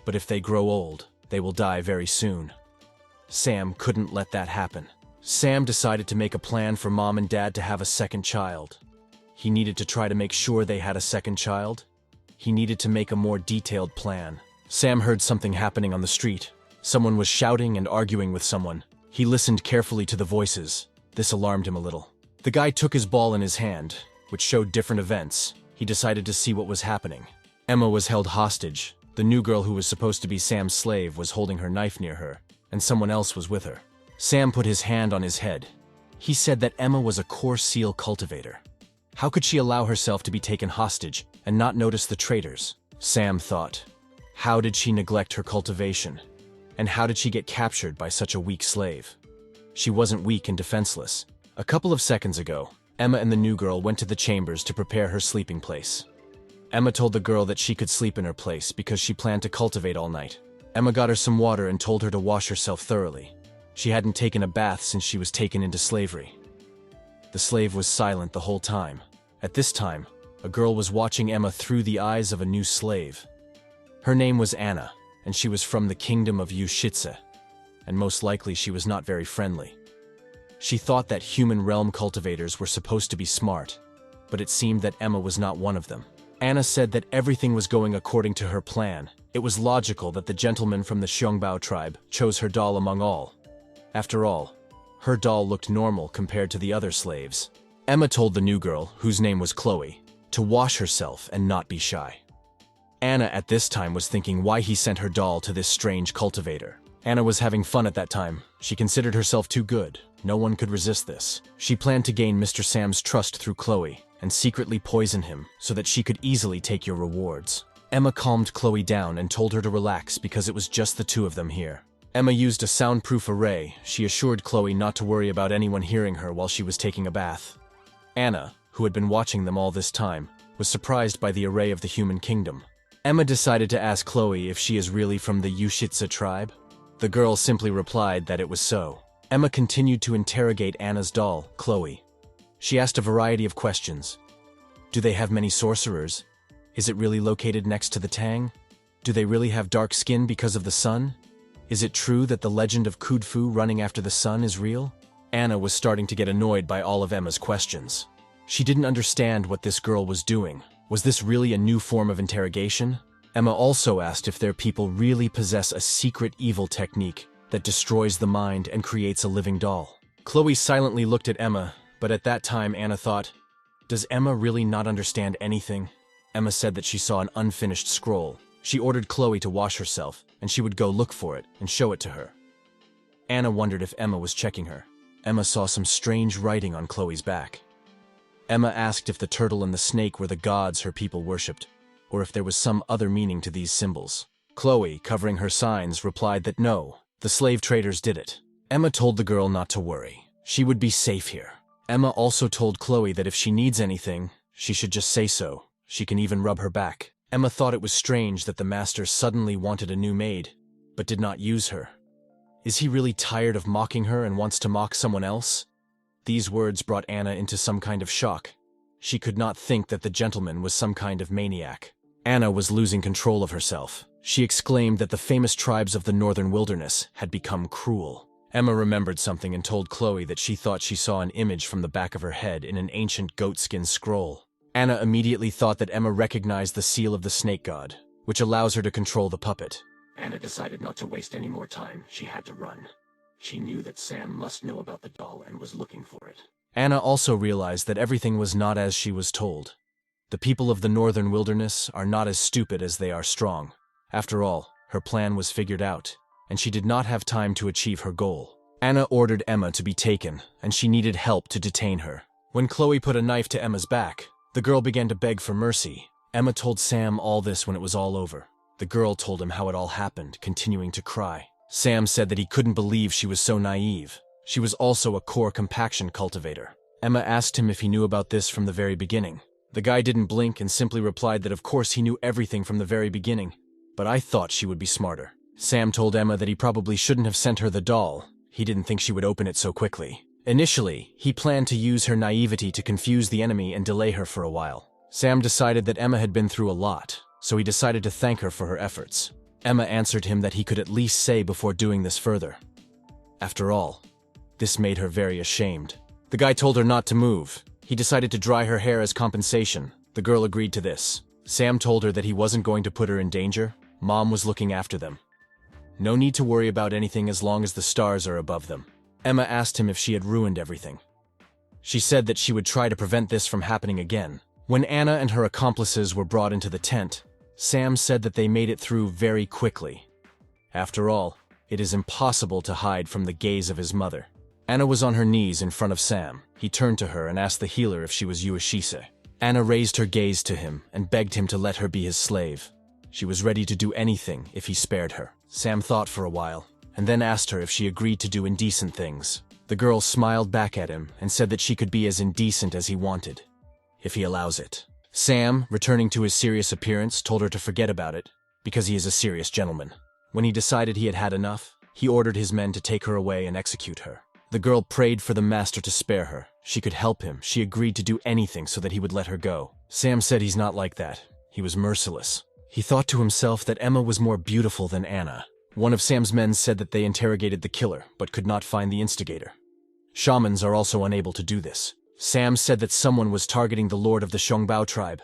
But if they grow old, they will die very soon. Sam couldn't let that happen. Sam decided to make a plan for mom and dad to have a second child. He needed to try to make sure they had a second child. He needed to make a more detailed plan. Sam heard something happening on the street. Someone was shouting and arguing with someone. He listened carefully to the voices. This alarmed him a little. The guy took his ball in his hand, which showed different events. He decided to see what was happening. Emma was held hostage. The new girl who was supposed to be Sam's slave was holding her knife near her, and someone else was with her. Sam put his hand on his head. He said that Emma was a core seal cultivator. How could she allow herself to be taken hostage and not notice the traitors? Sam thought. How did she neglect her cultivation? And how did she get captured by such a weak slave? She wasn't weak and defenseless. A couple of seconds ago, Emma and the new girl went to the chambers to prepare her sleeping place. Emma told the girl that she could sleep in her place because she planned to cultivate all night. Emma got her some water and told her to wash herself thoroughly. She hadn't taken a bath since she was taken into slavery. The slave was silent the whole time. At this time, a girl was watching Emma through the eyes of a new slave. Her name was Anna, and she was from the kingdom of Yushitse, and most likely she was not very friendly. She thought that human realm cultivators were supposed to be smart, but it seemed that Emma was not one of them. Anna said that everything was going according to her plan. It was logical that the gentleman from the Xiongbao tribe chose her doll among all. After all, her doll looked normal compared to the other slaves. Emma told the new girl, whose name was Chloe, to wash herself and not be shy. Anna at this time was thinking why he sent her doll to this strange cultivator. Anna was having fun at that time. She considered herself too good. No one could resist this. She planned to gain Mr. Sam's trust through Chloe and secretly poison him so that she could easily take your rewards. Emma calmed Chloe down and told her to relax because it was just the two of them here. Emma used a soundproof array. She assured Chloe not to worry about anyone hearing her while she was taking a bath. Anna, who had been watching them all this time, was surprised by the array of the human kingdom. Emma decided to ask Chloe if she is really from the Yushitse tribe. The girl simply replied that it was so. Emma continued to interrogate Anna's doll, Chloe. She asked a variety of questions. Do they have many sorcerers? Is it really located next to the Tang? Do they really have dark skin because of the sun? Is it true that the legend of Kudfu running after the sun is real? Anna was starting to get annoyed by all of Emma's questions. She didn't understand what this girl was doing. Was this really a new form of interrogation? Emma also asked if their people really possess a secret evil technique that destroys the mind and creates a living doll. Chloe silently looked at Emma, but at that time Anna thought, does Emma really not understand anything? Emma said that she saw an unfinished scroll. She ordered Chloe to wash herself, and she would go look for it and show it to her. Anna wondered if Emma was checking her. Emma saw some strange writing on Chloe's back. Emma asked if the turtle and the snake were the gods her people worshipped, or if there was some other meaning to these symbols. Chloe, covering her signs, replied that no, the slave traders did it. Emma told the girl not to worry. She would be safe here. Emma also told Chloe that if she needs anything, she should just say so. She can even rub her back. Emma thought it was strange that the master suddenly wanted a new maid, but did not use her. Is he really tired of mocking her and wants to mock someone else? These words brought Anna into some kind of shock. She could not think that the gentleman was some kind of maniac. Anna was losing control of herself. She exclaimed that the famous tribes of the northern wilderness had become cruel. Emma remembered something and told Chloe that she thought she saw an image from the back of her head in an ancient goatskin scroll. Anna immediately thought that Emma recognized the seal of the snake god, which allows her to control the puppet. Anna decided not to waste any more time. She had to run. She knew that Sam must know about the doll and was looking for it. Anna also realized that everything was not as she was told. The people of the northern wilderness are not as stupid as they are strong. After all, her plan was figured out, and she did not have time to achieve her goal. Anna ordered Emma to be taken, and she needed help to detain her. When Chloe put a knife to Emma's back, the girl began to beg for mercy. Emma told Sam all this when it was all over. The girl told him how it all happened, continuing to cry. Sam said that he couldn't believe she was so naive. She was also a core compaction cultivator. Emma asked him if he knew about this from the very beginning. The guy didn't blink and simply replied that of course he knew everything from the very beginning, but I thought she would be smarter. Sam told Emma that he probably shouldn't have sent her the doll. He didn't think she would open it so quickly. Initially, he planned to use her naivety to confuse the enemy and delay her for a while. Sam decided that Emma had been through a lot, so he decided to thank her for her efforts. Emma answered him that he could at least say before doing this further. After all, this made her very ashamed. The guy told her not to move. He decided to dry her hair as compensation. The girl agreed to this. Sam told her that he wasn't going to put her in danger. Mom was looking after them. No need to worry about anything as long as the stars are above them. Emma asked him if she had ruined everything. She said that she would try to prevent this from happening again. When Anna and her accomplices were brought into the tent, Sam said that they made it through very quickly. After all, it is impossible to hide from the gaze of his mother. Anna was on her knees in front of Sam. He turned to her and asked the healer if she was Yuashise. Anna raised her gaze to him and begged him to let her be his slave. She was ready to do anything if he spared her. Sam thought for a while, and then asked her if she agreed to do indecent things. The girl smiled back at him and said that she could be as indecent as he wanted, if he allows it. Sam, returning to his serious appearance, told her to forget about it, because he is a serious gentleman. When he decided he had had enough, he ordered his men to take her away and execute her. The girl prayed for the master to spare her. She could help him. She agreed to do anything so that he would let her go. Sam said he's not like that. He was merciless. He thought to himself that Emma was more beautiful than Anna. One of Sam's men said that they interrogated the killer, but could not find the instigator. Shamans are also unable to do this. Sam said that someone was targeting the lord of the Shongbao tribe.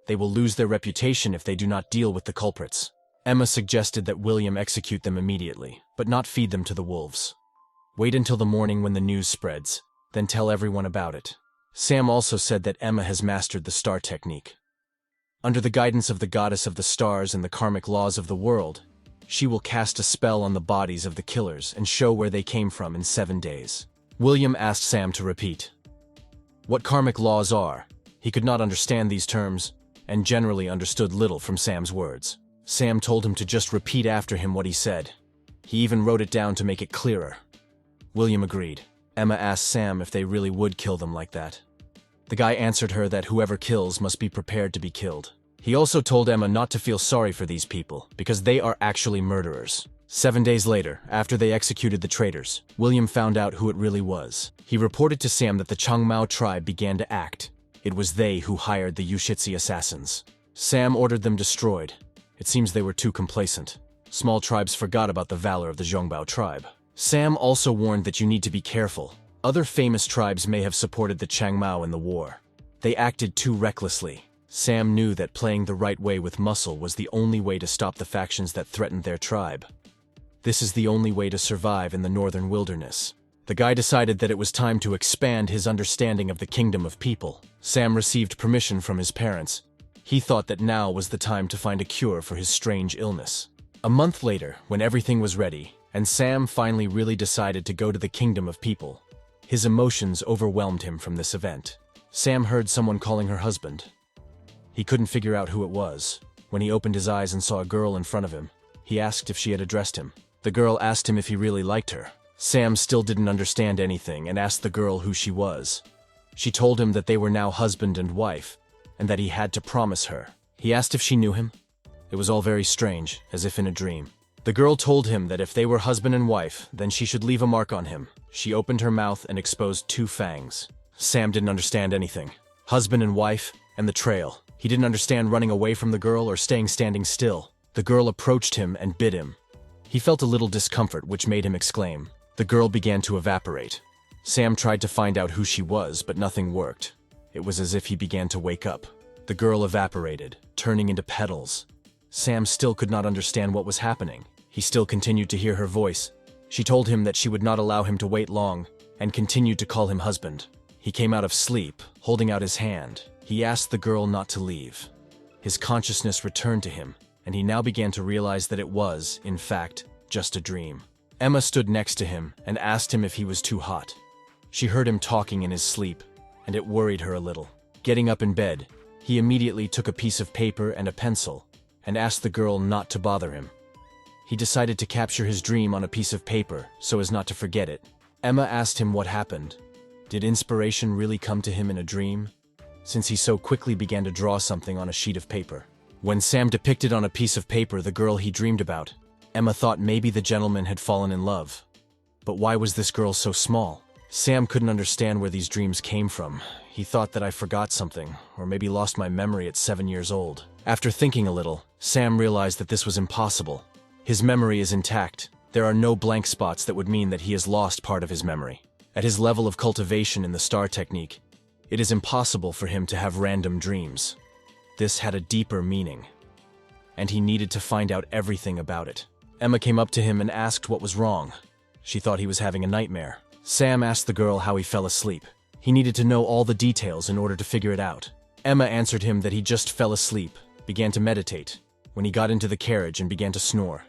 They will lose their reputation if they do not deal with the culprits. Emma suggested that William execute them immediately, but not feed them to the wolves. Wait until the morning when the news spreads, then tell everyone about it. Sam also said that Emma has mastered the star technique. Under the guidance of the goddess of the stars and the karmic laws of the world, she will cast a spell on the bodies of the killers and show where they came from in 7 days. William asked Sam to repeat what karmic laws are. He could not understand these terms, and generally understood little from Sam's words. Sam told him to just repeat after him what he said. He even wrote it down to make it clearer. William agreed. Emma asked Sam if they really would kill them like that. The guy answered her that whoever kills must be prepared to be killed. He also told Emma not to feel sorry for these people, because they are actually murderers. 7 days later, after they executed the traitors, William found out who it really was. He reported to Sam that the Changmao tribe began to act It was they who hired the Yushitsi assassins. Sam ordered them destroyed. It seems they were too complacent. Small tribes forgot about the valor of the Zhongbao tribe. Sam also warned that you need to be careful. Other famous tribes may have supported the Changmao in the war. They acted too recklessly. Sam knew that playing the right way with muscle was the only way to stop the factions that threatened their tribe. This is the only way to survive in the northern wilderness. The guy decided that it was time to expand his understanding of the kingdom of people. Sam received permission from his parents. He thought that now was the time to find a cure for his strange illness. A month later, when everything was ready, and Sam finally really decided to go to the kingdom of people, his emotions overwhelmed him from this event. Sam heard someone calling her husband. He couldn't figure out who it was. When he opened his eyes and saw a girl in front of him, he asked if she had addressed him. The girl asked him if he really liked her. Sam still didn't understand anything and asked the girl who she was. She told him that they were now husband and wife, and that he had to promise her. He asked if she knew him. It was all very strange, as if in a dream. The girl told him that if they were husband and wife, then she should leave a mark on him. She opened her mouth and exposed 2 fangs. Sam didn't understand anything. Husband and wife, and the trail. He didn't understand running away from the girl or staying standing still. The girl approached him and bit him. He felt a little discomfort, which made him exclaim. The girl began to evaporate. Sam tried to find out who she was, but nothing worked. It was as if he began to wake up. The girl evaporated, turning into petals. Sam still could not understand what was happening. He still continued to hear her voice. She told him that she would not allow him to wait long, and continued to call him husband. He came out of sleep, holding out his hand. He asked the girl not to leave. His consciousness returned to him, and he now began to realize that it was, in fact, just a dream. Emma stood next to him and asked him if he was too hot. She heard him talking in his sleep, and it worried her a little. Getting up in bed, he immediately took a piece of paper and a pencil and asked the girl not to bother him. He decided to capture his dream on a piece of paper so as not to forget it. Emma asked him what happened. Did inspiration really come to him in a dream, since he so quickly began to draw something on a sheet of paper? When Sam depicted on a piece of paper the girl he dreamed about, Emma thought maybe the gentleman had fallen in love. But why was this girl so small? Sam couldn't understand where these dreams came from. He thought that I forgot something, or maybe lost my memory at 7 years old. After thinking a little, Sam realized that this was impossible. His memory is intact. There are no blank spots that would mean that he has lost part of his memory. At his level of cultivation in the star technique, it is impossible for him to have random dreams. This had a deeper meaning, and he needed to find out everything about it. Emma came up to him and asked what was wrong. She thought he was having a nightmare. Sam asked the girl how he fell asleep. He needed to know all the details in order to figure it out. Emma answered him that he just fell asleep, began to meditate, when he got into the carriage and began to snore.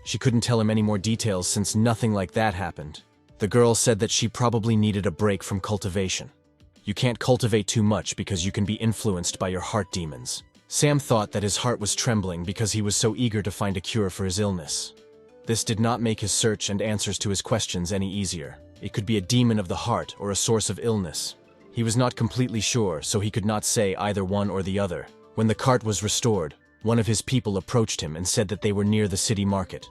She couldn't tell him any more details since nothing like that happened. The girl said that she probably needed a break from cultivation. You can't cultivate too much because you can be influenced by your heart demons. Sam thought that his heart was trembling because he was so eager to find a cure for his illness. This did not make his search and answers to his questions any easier. It could be a demon of the heart or a source of illness. He was not completely sure, so he could not say either one or the other. When the cart was restored, one of his people approached him and said that they were near the city market.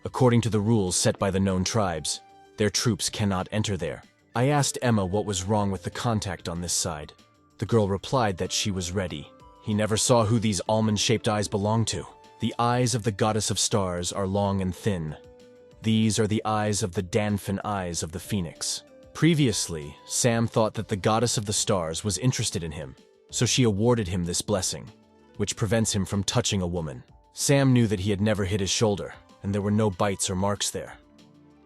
According to the rules set by the known tribes, their troops cannot enter there. I asked Emma what was wrong with the contact on this side. The girl replied that she was ready. He never saw who these almond-shaped eyes belonged to. The eyes of the goddess of stars are long and thin. These are the eyes of the Danfin eyes of the phoenix. Previously, Sam thought that the goddess of the stars was interested in him, so she awarded him this blessing, which prevents him from touching a woman. Sam knew that he had never hit his shoulder, and there were no bites or marks there.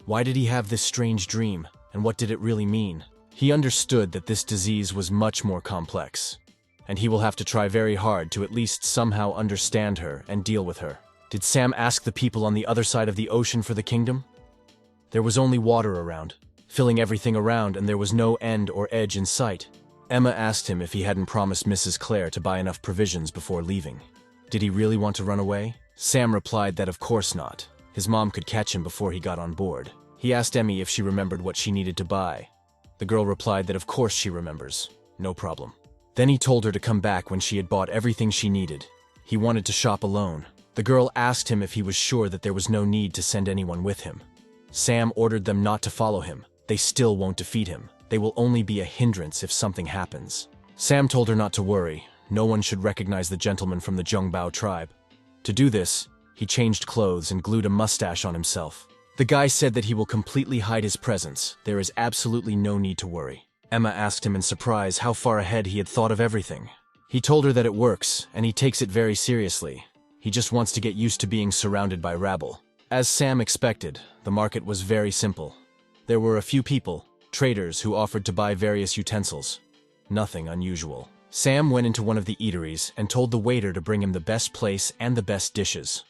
Why did he have this strange dream, and what did it really mean? He understood that this disease was much more complex, and he will have to try very hard to at least somehow understand her and deal with her. Did Sam ask the people on the other side of the ocean for the kingdom? There was only water around, filling everything around, and there was no end or edge in sight. Emma asked him if he hadn't promised Mrs. Claire to buy enough provisions before leaving. Did he really want to run away? Sam replied that of course not. His mom could catch him before he got on board. He asked Emmy if she remembered what she needed to buy. The girl replied that of course she remembers. No problem. Then he told her to come back when she had bought everything she needed. He wanted to shop alone. The girl asked him if he was sure that there was no need to send anyone with him. Sam ordered them not to follow him. They still won't defeat him. They will only be a hindrance if something happens. Sam told her not to worry. No one should recognize the gentleman from the Zhongbao tribe. To do this, he changed clothes and glued a mustache on himself. The guy said that he will completely hide his presence. There is absolutely no need to worry. Emma asked him in surprise how far ahead he had thought of everything. He told her that it works, and he takes it very seriously. He just wants to get used to being surrounded by rabble. As Sam expected, the market was very simple. There were a few people, traders, who offered to buy various utensils. Nothing unusual. Sam went into one of the eateries and told the waiter to bring him the best place and the best dishes.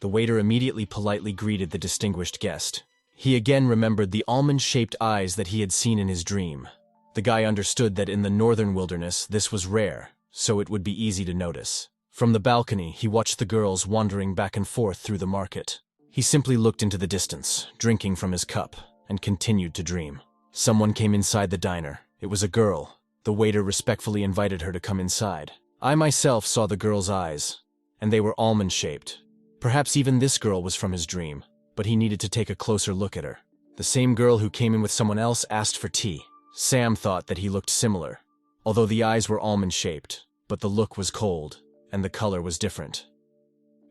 The waiter immediately politely greeted the distinguished guest. He again remembered the almond-shaped eyes that he had seen in his dream. The guy understood that in the northern wilderness this was rare, so it would be easy to notice. From the balcony, he watched the girls wandering back and forth through the market. He simply looked into the distance, drinking from his cup, and continued to dream. Someone came inside the diner. It was a girl. The waiter respectfully invited her to come inside. I myself saw the girl's eyes, and they were almond-shaped. Perhaps even this girl was from his dream, but he needed to take a closer look at her. The same girl who came in with someone else asked for tea. Sam thought that he looked similar, although the eyes were almond-shaped, but the look was cold, and the color was different.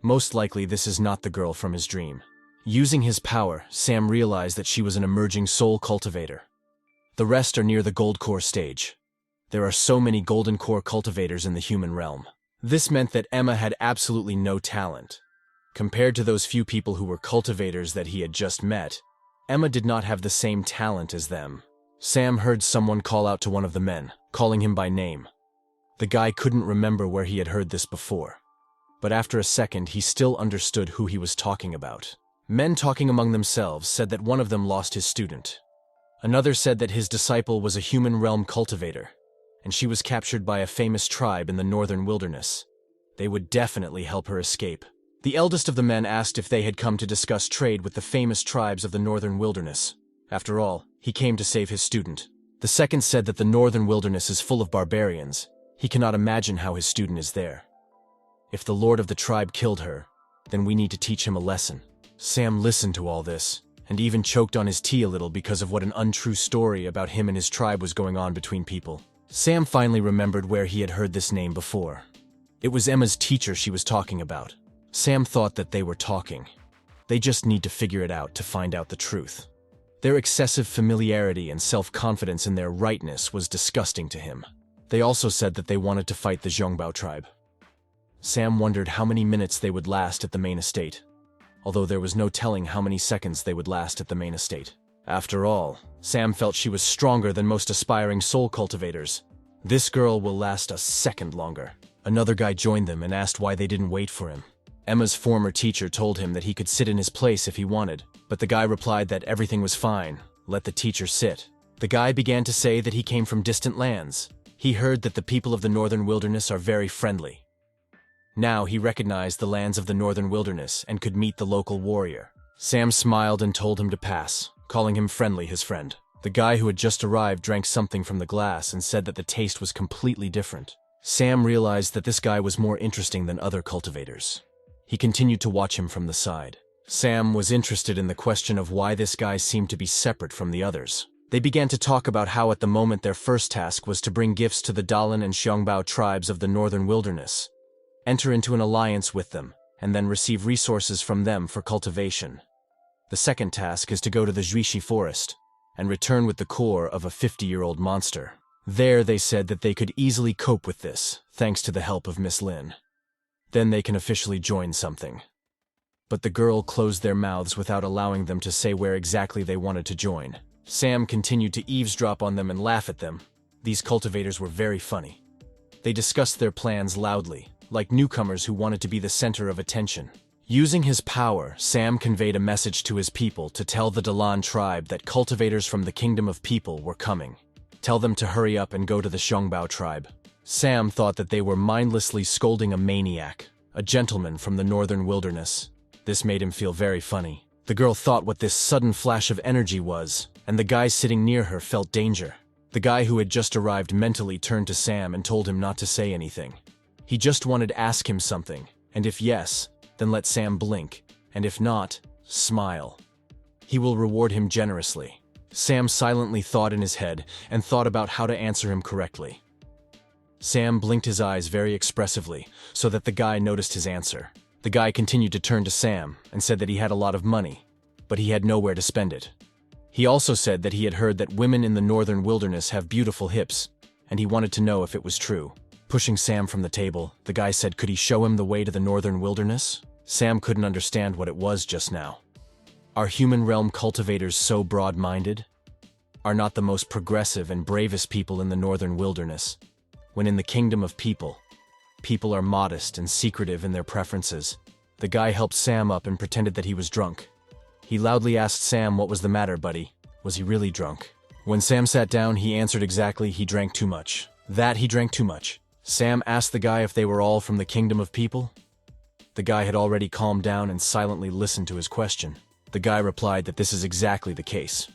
Most likely this is not the girl from his dream. Using his power, Sam realized that she was an emerging soul cultivator. The rest are near the gold core stage. There are so many golden core cultivators in the human realm. This meant that Emma had absolutely no talent. Compared to those few people who were cultivators that he had just met, Emma did not have the same talent as them. Sam heard someone call out to one of the men, calling him by name. The guy couldn't remember where he had heard this before, but after a second he still understood who he was talking about. Men talking among themselves said that one of them lost his student. Another said that his disciple was a human realm cultivator, and she was captured by a famous tribe in the northern wilderness. They would definitely help her escape. The eldest of the men asked if they had come to discuss trade with the famous tribes of the northern wilderness. After all, he came to save his student. The second said that the northern wilderness is full of barbarians. He cannot imagine how his student is there. If the lord of the tribe killed her, then we need to teach him a lesson. Sam listened to all this, and even choked on his tea a little because of what an untrue story about him and his tribe was going on between people. Sam finally remembered where he had heard this name before. It was Emma's teacher she was talking about. Sam thought that they were talking. They just need to figure it out to find out the truth. Their excessive familiarity and self-confidence in their rightness was disgusting to him. They also said that they wanted to fight the Zhongbao tribe. Sam wondered how many minutes they would last at the main estate, although there was no telling how many seconds they would last at the main estate. After all, Sam felt she was stronger than most aspiring soul cultivators. This girl will last a second longer. Another guy joined them and asked why they didn't wait for him. Emma's former teacher told him that he could sit in his place if he wanted, but the guy replied that everything was fine, let the teacher sit. The guy began to say that he came from distant lands. He heard that the people of the northern wilderness are very friendly. Now he recognized the lands of the northern wilderness and could meet the local warrior. Sam smiled and told him to pass, calling him friendly his friend. The guy who had just arrived drank something from the glass and said that the taste was completely different. Sam realized that this guy was more interesting than other cultivators. He continued to watch him from the side. Sam was interested in the question of why this guy seemed to be separate from the others. They began to talk about how at the moment their first task was to bring gifts to the Dalan and Xiangbao tribes of the northern wilderness, enter into an alliance with them, and then receive resources from them for cultivation. The second task is to go to the Zhuishi forest and return with the core of a 50-year-old monster. There they said that they could easily cope with this, thanks to the help of Miss Lin. Then they can officially join something. But the girl closed their mouths without allowing them to say where exactly they wanted to join. Sam continued to eavesdrop on them and laugh at them. These cultivators were very funny. They discussed their plans loudly, like newcomers who wanted to be the center of attention. Using his power, Sam conveyed a message to his people to tell the Dalan tribe that cultivators from the Kingdom of People were coming. Tell them to hurry up and go to the Xiangbao tribe. Sam thought that they were mindlessly scolding a maniac, a gentleman from the northern wilderness. This made him feel very funny. The girl thought what this sudden flash of energy was, and the guy sitting near her felt danger. The guy who had just arrived mentally turned to Sam and told him not to say anything. He just wanted to ask him something, and if yes, then let Sam blink, and if not, smile. He will reward him generously. Sam silently thought in his head and thought about how to answer him correctly. Sam blinked his eyes very expressively so that the guy noticed his answer. The guy continued to turn to Sam and said that he had a lot of money, but he had nowhere to spend it. He also said that he had heard that women in the northern wilderness have beautiful hips, and he wanted to know if it was true. Pushing Sam from the table, the guy said could he show him the way to the northern wilderness? Sam couldn't understand what it was just now. Are human realm cultivators so broad-minded? Are not the most progressive and bravest people in the northern wilderness? When in the kingdom of people, people are modest and secretive in their preferences. The guy helped Sam up and pretended that he was drunk. He loudly asked Sam what was the matter, buddy. Was he really drunk? When Sam sat down, he answered exactly he drank too much. That he drank too much. Sam asked the guy if they were all from the kingdom of people. The guy had already calmed down and silently listened to his question. The guy replied that this is exactly the case.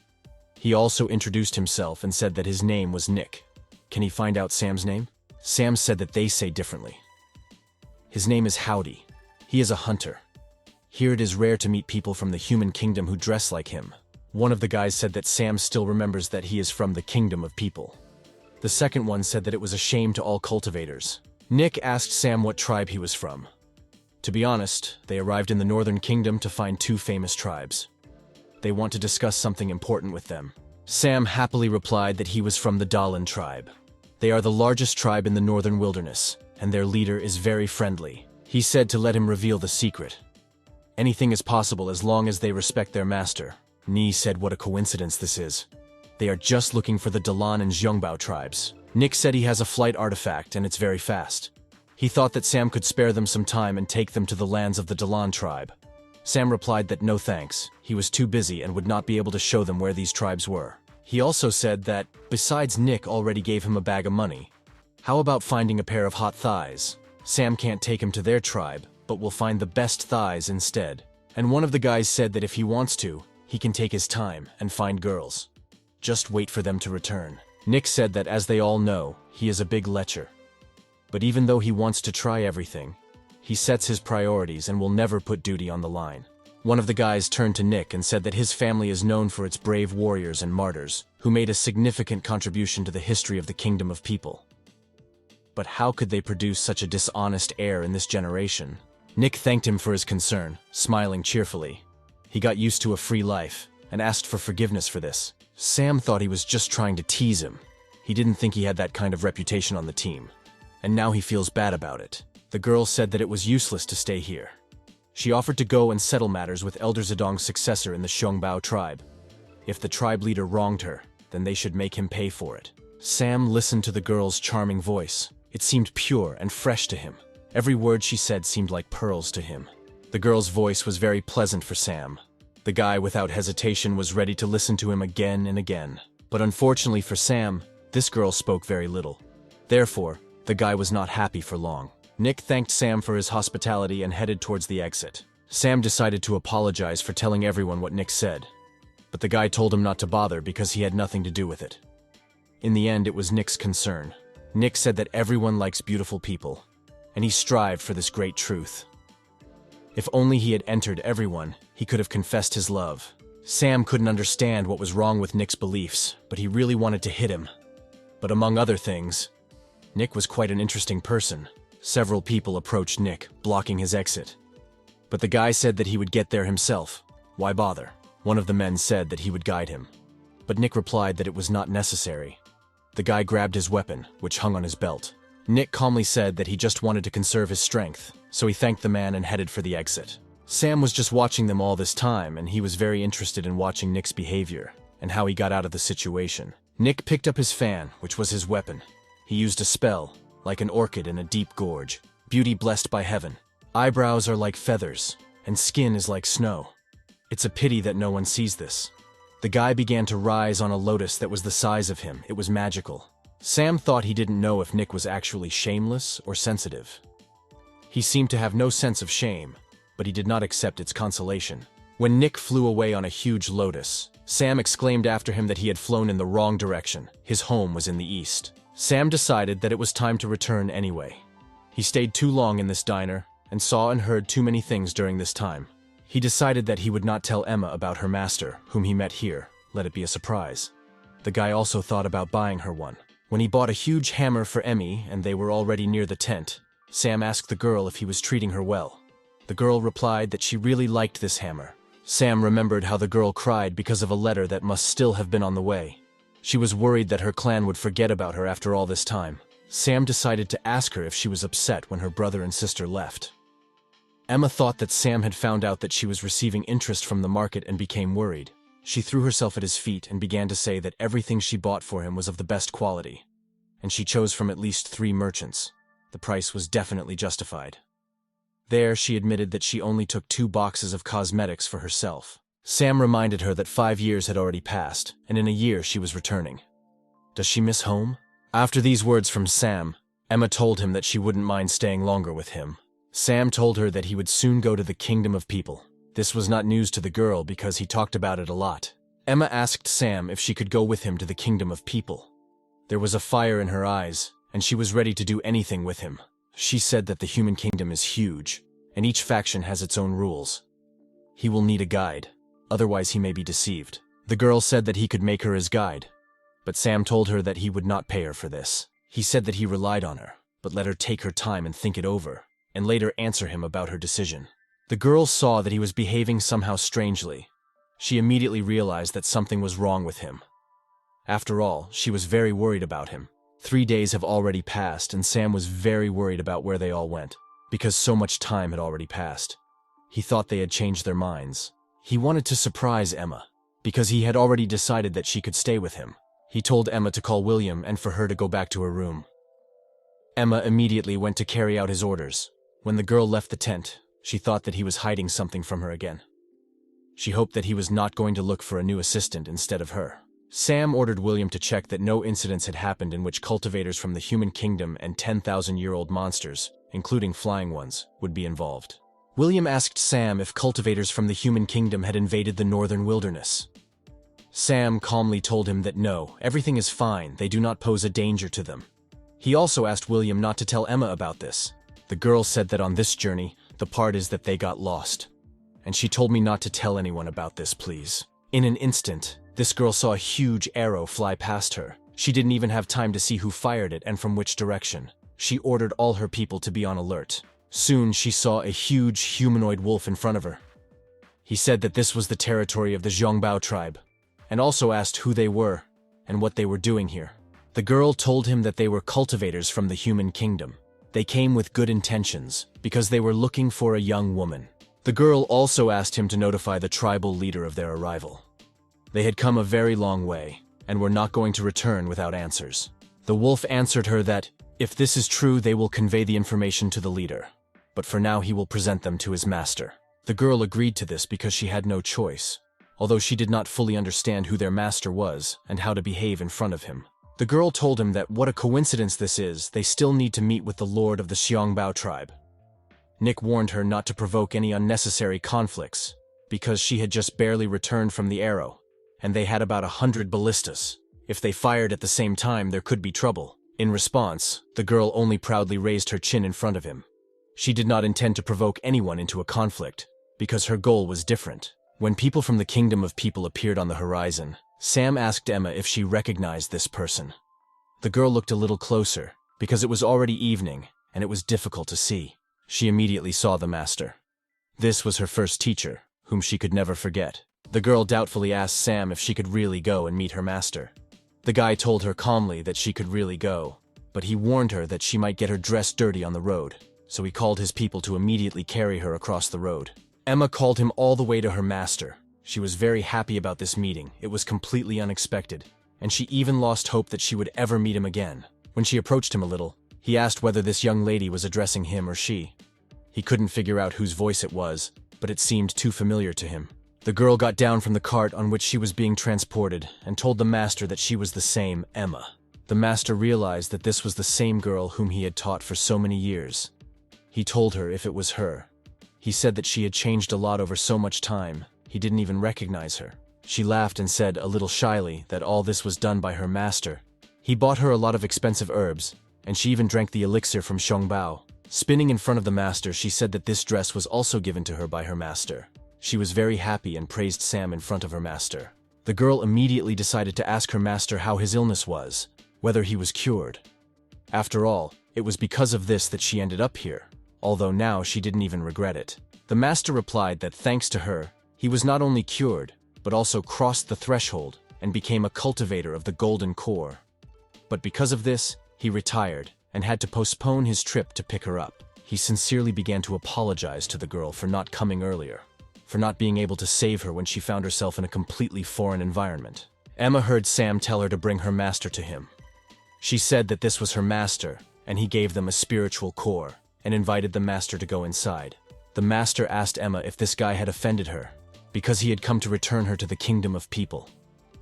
He also introduced himself and said that his name was Nick. Can he find out Sam's name? Sam said that they say differently. His name is Howdy. He is a hunter. Here it is rare to meet people from the human kingdom who dress like him. One of the guys said that Sam still remembers that he is from the kingdom of people. The second one said that it was a shame to all cultivators. Nick asked Sam what tribe he was from. To be honest, they arrived in the northern kingdom to find two famous tribes. They want to discuss something important with them. Sam happily replied that he was from the Dahlin tribe. They are the largest tribe in the northern wilderness, and their leader is very friendly. He said to let him reveal the secret. Anything is possible as long as they respect their master. Ni said what a coincidence this is. They are just looking for the Dalan and Zhongbao tribes. Nick said he has a flight artifact and it's very fast. He thought that Sam could spare them some time and take them to the lands of the Dalan tribe. Sam replied that no thanks, he was too busy and would not be able to show them where these tribes were. He also said that, besides Nick already gave him a bag of money, how about finding a pair of hot thighs? Sam can't take him to their tribe, but will find the best thighs instead. And one of the guys said that if he wants to, he can take his time and find girls. Just wait for them to return. Nick said that as they all know, he is a big lecher. But even though he wants to try everything, he sets his priorities and will never put duty on the line. One of the guys turned to Nick and said that his family is known for its brave warriors and martyrs, who made a significant contribution to the history of the kingdom of people. But how could they produce such a dishonest heir in this generation? Nick thanked him for his concern, smiling cheerfully. He got used to a free life, and asked for forgiveness for this. Sam thought he was just trying to tease him. He didn't think he had that kind of reputation on the team. And now he feels bad about it. The girl said that it was useless to stay here. She offered to go and settle matters with Elder Zedong's successor in the Zhongbao tribe. If the tribe leader wronged her, then they should make him pay for it. Sam listened to the girl's charming voice. It seemed pure and fresh to him. Every word she said seemed like pearls to him. The girl's voice was very pleasant for Sam. The guy, without hesitation, was ready to listen to him again and again. But unfortunately for Sam, this girl spoke very little. Therefore, the guy was not happy for long. Nick thanked Sam for his hospitality and headed towards the exit. Sam decided to apologize for telling everyone what Nick said, but the guy told him not to bother because he had nothing to do with it. In the end, it was Nick's concern. Nick said that everyone likes beautiful people, and he strived for this great truth. If only he had entered everyone, he could have confessed his love. Sam couldn't understand what was wrong with Nick's beliefs, but he really wanted to hit him. But among other things, Nick was quite an interesting person. Several people approached Nick, blocking his exit. But the guy said that he would get there himself. Why bother? One of the men said that he would guide him. But Nick replied that it was not necessary. The guy grabbed his weapon, which hung on his belt. Nick calmly said that he just wanted to conserve his strength, so he thanked the man and headed for the exit. Sam was just watching them all this time, and he was very interested in watching Nick's behavior, and how he got out of the situation. Nick picked up his fan, which was his weapon. He used a spell, like an orchid in a deep gorge, beauty blessed by heaven. Eyebrows are like feathers, and skin is like snow. It's a pity that no one sees this. The guy began to rise on a lotus that was the size of him. It was magical. Sam thought he didn't know if Nick was actually shameless or sensitive. He seemed to have no sense of shame, but he did not accept its consolation. When Nick flew away on a huge lotus, Sam exclaimed after him that he had flown in the wrong direction. His home was in the east. Sam decided that it was time to return anyway. He stayed too long in this diner and saw and heard too many things during this time. He decided that he would not tell Emma about her master, whom he met here. Let it be a surprise. The guy also thought about buying her one. When he bought a huge hammer for Emmy and they were already near the tent, Sam asked the girl if he was treating her well. The girl replied that she really liked this hammer. Sam remembered how the girl cried because of a letter that must still have been on the way. She was worried that her clan would forget about her after all this time. Sam decided to ask her if she was upset when her brother and sister left. Emma thought that Sam had found out that she was receiving interest from the market and became worried. She threw herself at his feet and began to say that everything she bought for him was of the best quality, and she chose from at least 3 merchants. The price was definitely justified. There, she admitted that she only took 2 boxes of cosmetics for herself. Sam reminded her that 5 years had already passed, and in a year she was returning. Does she miss home? After these words from Sam, Emma told him that she wouldn't mind staying longer with him. Sam told her that he would soon go to the kingdom of people. This was not news to the girl because he talked about it a lot. Emma asked Sam if she could go with him to the kingdom of people. There was a fire in her eyes, and she was ready to do anything with him. She said that the human kingdom is huge, and each faction has its own rules. He will need a guide, otherwise he may be deceived. The girl said that he could make her his guide, but Sam told her that he would not pay her for this. He said that he relied on her, but let her take her time and think it over, and later answer him about her decision. The girl saw that he was behaving somehow strangely. She immediately realized that something was wrong with him. After all, she was very worried about him. 3 days have already passed, and Sam was very worried about where they all went, because so much time had already passed. He thought they had changed their minds. He wanted to surprise Emma, because he had already decided that she could stay with him. He told Emma to call William and for her to go back to her room. Emma immediately went to carry out his orders. When the girl left the tent, she thought that he was hiding something from her again. She hoped that he was not going to look for a new assistant instead of her. Sam ordered William to check that no incidents had happened in which cultivators from the human kingdom and 10,000-year-old monsters, including flying ones, would be involved. William asked Sam if cultivators from the human kingdom had invaded the northern wilderness. Sam calmly told him that no, everything is fine, they do not pose a danger to them. He also asked William not to tell Emma about this. The girl said that on this journey, the part is that they got lost. And she told me not to tell anyone about this, please. In an instant, this girl saw a huge arrow fly past her. She didn't even have time to see who fired it and from which direction. She ordered all her people to be on alert. Soon she saw a huge humanoid wolf in front of her. He said that this was the territory of the Zhongbao tribe, and also asked who they were and what they were doing here. The girl told him that they were cultivators from the human kingdom. They came with good intentions because they were looking for a young woman. The girl also asked him to notify the tribal leader of their arrival. They had come a very long way and were not going to return without answers. The wolf answered her that, if this is true, they will convey the information to the leader, but for now he will present them to his master. The girl agreed to this because she had no choice, although she did not fully understand who their master was and how to behave in front of him. The girl told him that what a coincidence this is, they still need to meet with the lord of the Xiangbao tribe. Nick warned her not to provoke any unnecessary conflicts, because she had just barely returned from the arrow, and they had about 100 ballistas. If they fired at the same time, there could be trouble. In response, the girl only proudly raised her chin in front of him. She did not intend to provoke anyone into a conflict, because her goal was different. When people from the kingdom of people appeared on the horizon, Sam asked Emma if she recognized this person. The girl looked a little closer, because it was already evening, and it was difficult to see. She immediately saw the master. This was her first teacher, whom she could never forget. The girl doubtfully asked Sam if she could really go and meet her master. The guy told her calmly that she could really go, but he warned her that she might get her dress dirty on the road, so he called his people to immediately carry her across the road. Emma called him all the way to her master. She was very happy about this meeting. It was completely unexpected, and she even lost hope that she would ever meet him again. When she approached him a little, he asked whether this young lady was addressing him or she. He couldn't figure out whose voice it was, but it seemed too familiar to him. The girl got down from the cart on which she was being transported and told the master that she was the same Emma. The master realized that this was the same girl whom he had taught for so many years. He told her if it was her. He said that she had changed a lot over so much time, he didn't even recognize her. She laughed and said, a little shyly, that all this was done by her master. He bought her a lot of expensive herbs, and she even drank the elixir from Xiangbao. Spinning in front of the master, she said that this dress was also given to her by her master. She was very happy and praised Sam in front of her master. The girl immediately decided to ask her master how his illness was. whether he was cured. After all, it was because of this that she ended up here, although now she didn't even regret it. The master replied that thanks to her, he was not only cured, but also crossed the threshold and became a cultivator of the golden core. But because of this, he retired and had to postpone his trip to pick her up. He sincerely began to apologize to the girl for not coming earlier, for not being able to save her when she found herself in a completely foreign environment. Emma heard Sam tell her to bring her master to him. She said that this was her master, and he gave them a spiritual core, and invited the master to go inside. The master asked Emma if this guy had offended her, because he had come to return her to the kingdom of people.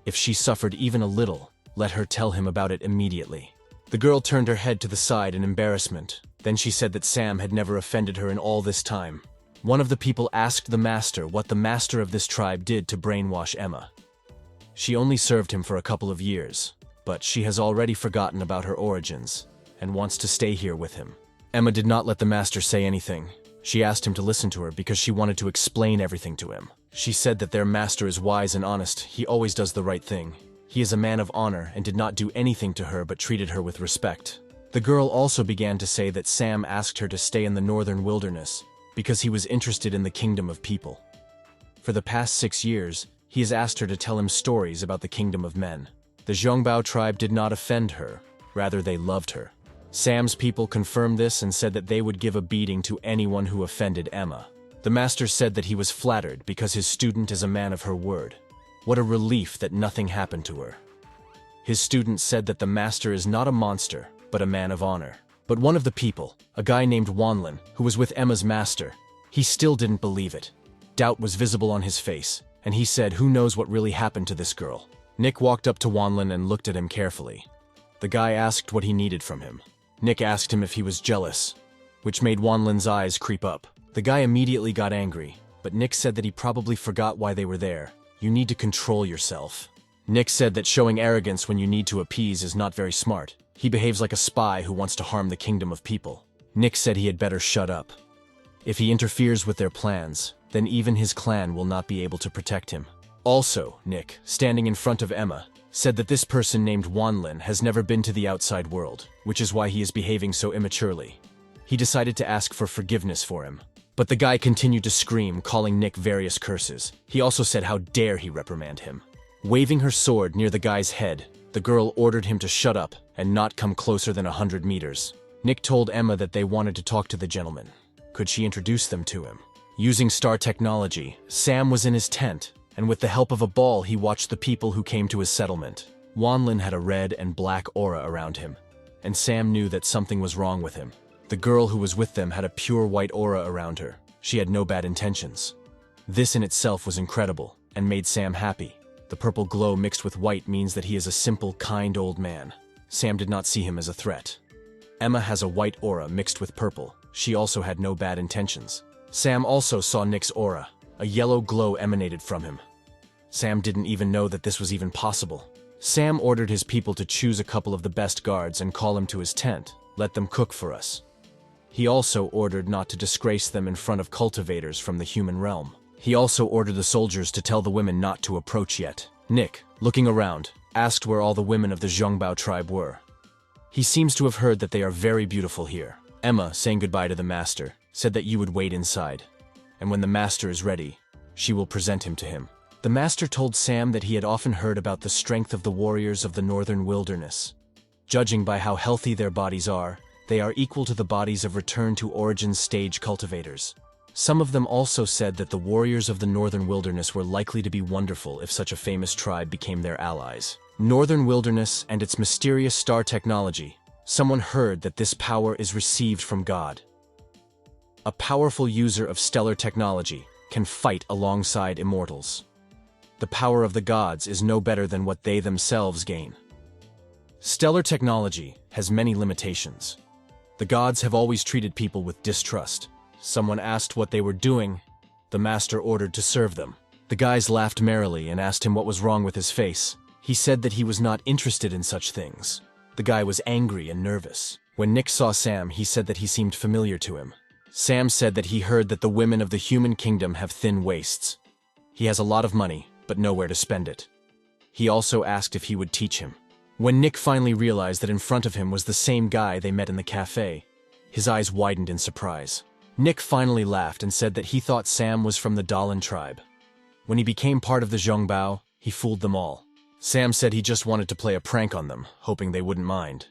If she suffered even a little, let her tell him about it immediately. The girl turned her head to the side in embarrassment. Then she said that Sam had never offended her in all this time. One of the people asked the master what the master of this tribe did to brainwash Emma. She only served him for a couple of years, but she has already forgotten about her origins and wants to stay here with him. Emma did not let the master say anything. She asked him to listen to her because she wanted to explain everything to him. She said that their master is wise and honest. He always does the right thing. He is a man of honor and did not do anything to her but treated her with respect. The girl also began to say that Sam asked her to stay in the northern wilderness because he was interested in the kingdom of people. For the past 6 years, he has asked her to tell him stories about the kingdom of men. The Zhongbao tribe did not offend her, rather they loved her. Sam's people confirmed this and said that they would give a beating to anyone who offended Emma. The master said that he was flattered because his student is a man of her word. What a relief that nothing happened to her. His student said that the master is not a monster, but a man of honor. But one of the people, a guy named Wanlin, who was with Emma's master, he still didn't believe it. Doubt was visible on his face, and he said who knows what really happened to this girl. Nick walked up to Wanlin and looked at him carefully. The guy asked what he needed from him. Nick asked him if he was jealous, which made Wanlin's eyes creep up. The guy immediately got angry, but Nick said that he probably forgot why they were there. You need to control yourself. Nick said that showing arrogance when you need to appease is not very smart. He behaves like a spy who wants to harm the kingdom of people. Nick said he had better shut up. If he interferes with their plans, then even his clan will not be able to protect him. Also, Nick, standing in front of Emma, said that this person named Wanlin has never been to the outside world, which is why he is behaving so immaturely. He decided to ask for forgiveness for him. But the guy continued to scream, calling Nick various curses. He also said how dare he reprimand him. Waving her sword near the guy's head, the girl ordered him to shut up and not come closer than 100 meters. Nick told Emma that they wanted to talk to the gentleman. Could she introduce them to him? Using star technology, Sam was in his tent, and with the help of a ball he watched the people who came to his settlement. Wanlin had a red and black aura around him, and Sam knew that something was wrong with him. The girl who was with them had a pure white aura around her. She had no bad intentions. This in itself was incredible, and made Sam happy. The purple glow mixed with white means that he is a simple, kind old man. Sam did not see him as a threat. Emma has a white aura mixed with purple. She also had no bad intentions. Sam also saw Nick's aura. A yellow glow emanated from him. Sam didn't even know that this was even possible. Sam ordered his people to choose a couple of the best guards and call him to his tent. Let them cook for us. He also ordered not to disgrace them in front of cultivators from the human realm. He also ordered the soldiers to tell the women not to approach yet. Nick, looking around, asked where all the women of the Zhongbao tribe were. He seems to have heard that they are very beautiful here. Emma, saying goodbye to the master, said that you would wait inside, and when the master is ready, she will present him to him. The master told Sam that he had often heard about the strength of the warriors of the northern wilderness. Judging by how healthy their bodies are, they are equal to the bodies of return to origin stage cultivators. Some of them also said that the warriors of the northern wilderness were likely to be wonderful if such a famous tribe became their allies. Northern wilderness and its mysterious star technology. Someone heard that this power is received from God. A powerful user of stellar technology can fight alongside immortals. The power of the gods is no better than what they themselves gain. Stellar technology has many limitations. The gods have always treated people with distrust. Someone asked what they were doing. The master ordered to serve them. The guys laughed merrily and asked him what was wrong with his face. He said that he was not interested in such things. The guy was angry and nervous. When Nick saw Sam, he said that he seemed familiar to him. Sam said that he heard that the women of the human kingdom have thin waists. He has a lot of money, but nowhere to spend it. He also asked if he would teach him. When Nick finally realized that in front of him was the same guy they met in the cafe, his eyes widened in surprise. Nick finally laughed and said that he thought Sam was from the Dalan tribe. When he became part of the Zhongbao, he fooled them all. Sam said he just wanted to play a prank on them, hoping they wouldn't mind.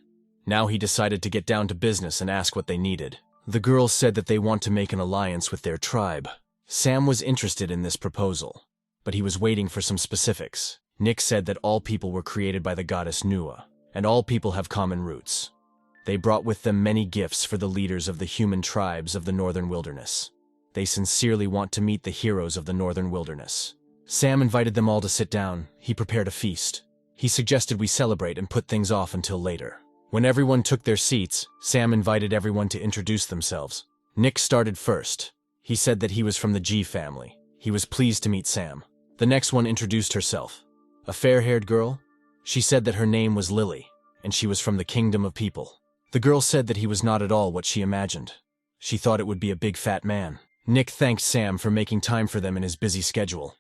Now he decided to get down to business and ask what they needed. The girls said that they want to make an alliance with their tribe. Sam was interested in this proposal, but he was waiting for some specifics. Nick said that all people were created by the goddess Nua, and all people have common roots. They brought with them many gifts for the leaders of the human tribes of the northern wilderness. They sincerely want to meet the heroes of the northern wilderness. Sam invited them all to sit down. He prepared a feast. He suggested we celebrate and put things off until later. When everyone took their seats, Sam invited everyone to introduce themselves. Nick started first. He said that he was from the G family. He was pleased to meet Sam. The next one introduced herself. A fair-haired girl? She said that her name was Lily, and she was from the Kingdom of People. The girl said that he was not at all what she imagined. She thought it would be a big fat man. Nick thanked Sam for making time for them in his busy schedule.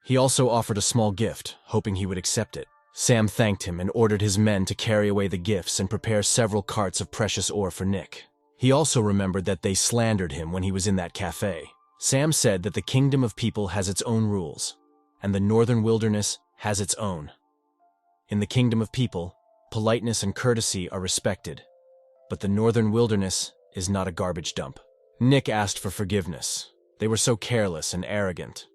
He also offered a small gift, hoping he would accept it. Sam thanked him and ordered his men to carry away the gifts and prepare several carts of precious ore for Nick. He also remembered that they slandered him when he was in that cafe. Sam said that the Kingdom of People has its own rules, and the Northern Wilderness has its own. In the Kingdom of People, politeness and courtesy are respected, but the Northern Wilderness is not a garbage dump. Nick asked for forgiveness. They were so careless and arrogant.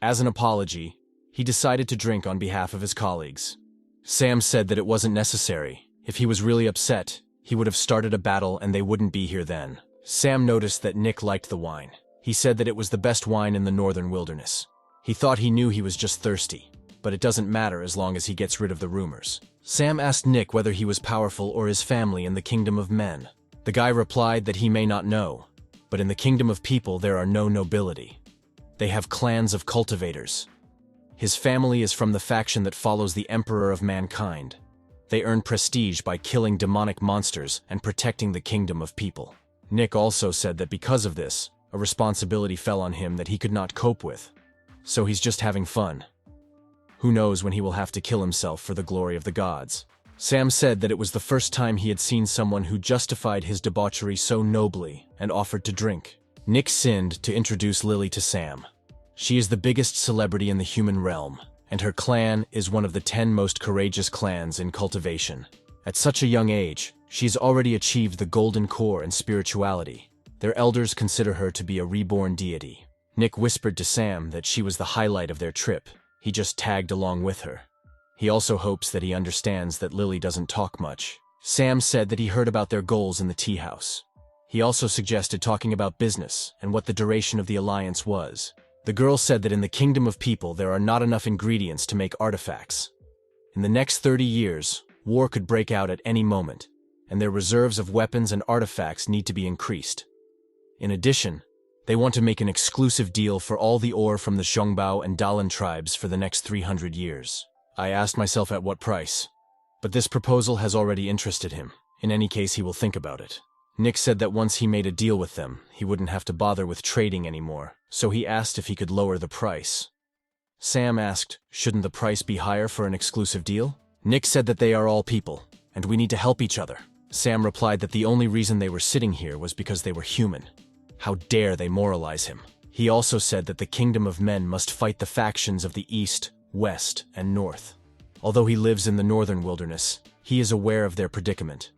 As an apology, he decided to drink on behalf of his colleagues. Sam said that it wasn't necessary. If he was really upset, he would have started a battle and they wouldn't be here then. Sam noticed that Nick liked the wine. He said that it was the best wine in the Northern Wilderness. He thought he knew he was just thirsty, but it doesn't matter as long as he gets rid of the rumors. Sam asked Nick whether he was powerful or his family in the Kingdom of Men. The guy replied that he may not know, but in the Kingdom of People there are no nobility. They have clans of cultivators. His family is from the faction that follows the Emperor of Mankind. They earn prestige by killing demonic monsters and protecting the Kingdom of People. Nick also said that because of this, a responsibility fell on him that he could not cope with. So he's just having fun. Who knows when he will have to kill himself for the glory of the gods. Sam said that it was the first time he had seen someone who justified his debauchery so nobly and offered to drink. Nick sinned to introduce Lily to Sam. She is the biggest celebrity in the human realm, and her clan is one of the 10 most courageous clans in cultivation. At such a young age, she's already achieved the golden core and spirituality. Their elders consider her to be a reborn deity. Nick whispered to Sam that she was the highlight of their trip. He just tagged along with her. He also hopes that he understands that Lily doesn't talk much. Sam said that he heard about their goals in the tea house. He also suggested talking about business and what the duration of the alliance was. The girl said that in the Kingdom of People there are not enough ingredients to make artifacts. In the next 30 years, war could break out at any moment, and their reserves of weapons and artifacts need to be increased. In addition, they want to make an exclusive deal for all the ore from the Zhongbao and Dalan tribes for the next 300 years. I asked myself at what price, but this proposal has already interested him. In any case, he will think about it. Nick said that once he made a deal with them, he wouldn't have to bother with trading anymore, so he asked if he could lower the price. Sam asked, shouldn't the price be higher for an exclusive deal? Nick said that they are all people, and we need to help each other. Sam replied that the only reason they were sitting here was because they were human. How dare they moralize him? He also said that the Kingdom of Men must fight the factions of the East, West, and North. Although he lives in the Northern Wilderness, he is aware of their predicament.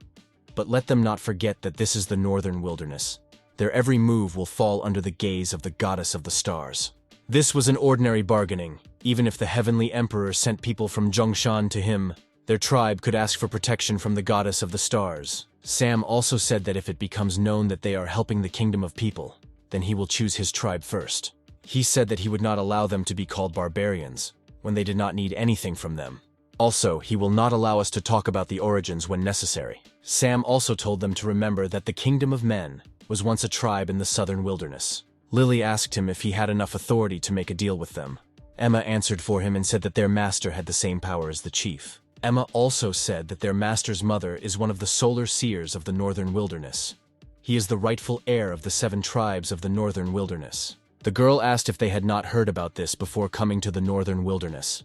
But let them not forget that this is the Northern Wilderness. Their every move will fall under the gaze of the Goddess of the Stars. This was an ordinary bargaining. Even if the Heavenly Emperor sent people from Zhongshan to him, their tribe could ask for protection from the Goddess of the Stars. Sam also said that if it becomes known that they are helping the Kingdom of People, then he will choose his tribe first. He said that he would not allow them to be called barbarians, when they did not need anything from them. Also, he will not allow us to talk about the origins when necessary. Sam also told them to remember that the Kingdom of Men was once a tribe in the southern wilderness. Lily asked him if he had enough authority to make a deal with them. Emma answered for him and said that their master had the same power as the chief. Emma also said that their master's mother is one of the solar seers of the northern wilderness. He is the rightful heir of the 7 tribes of the northern wilderness. The girl asked if they had not heard about this before coming to the northern wilderness.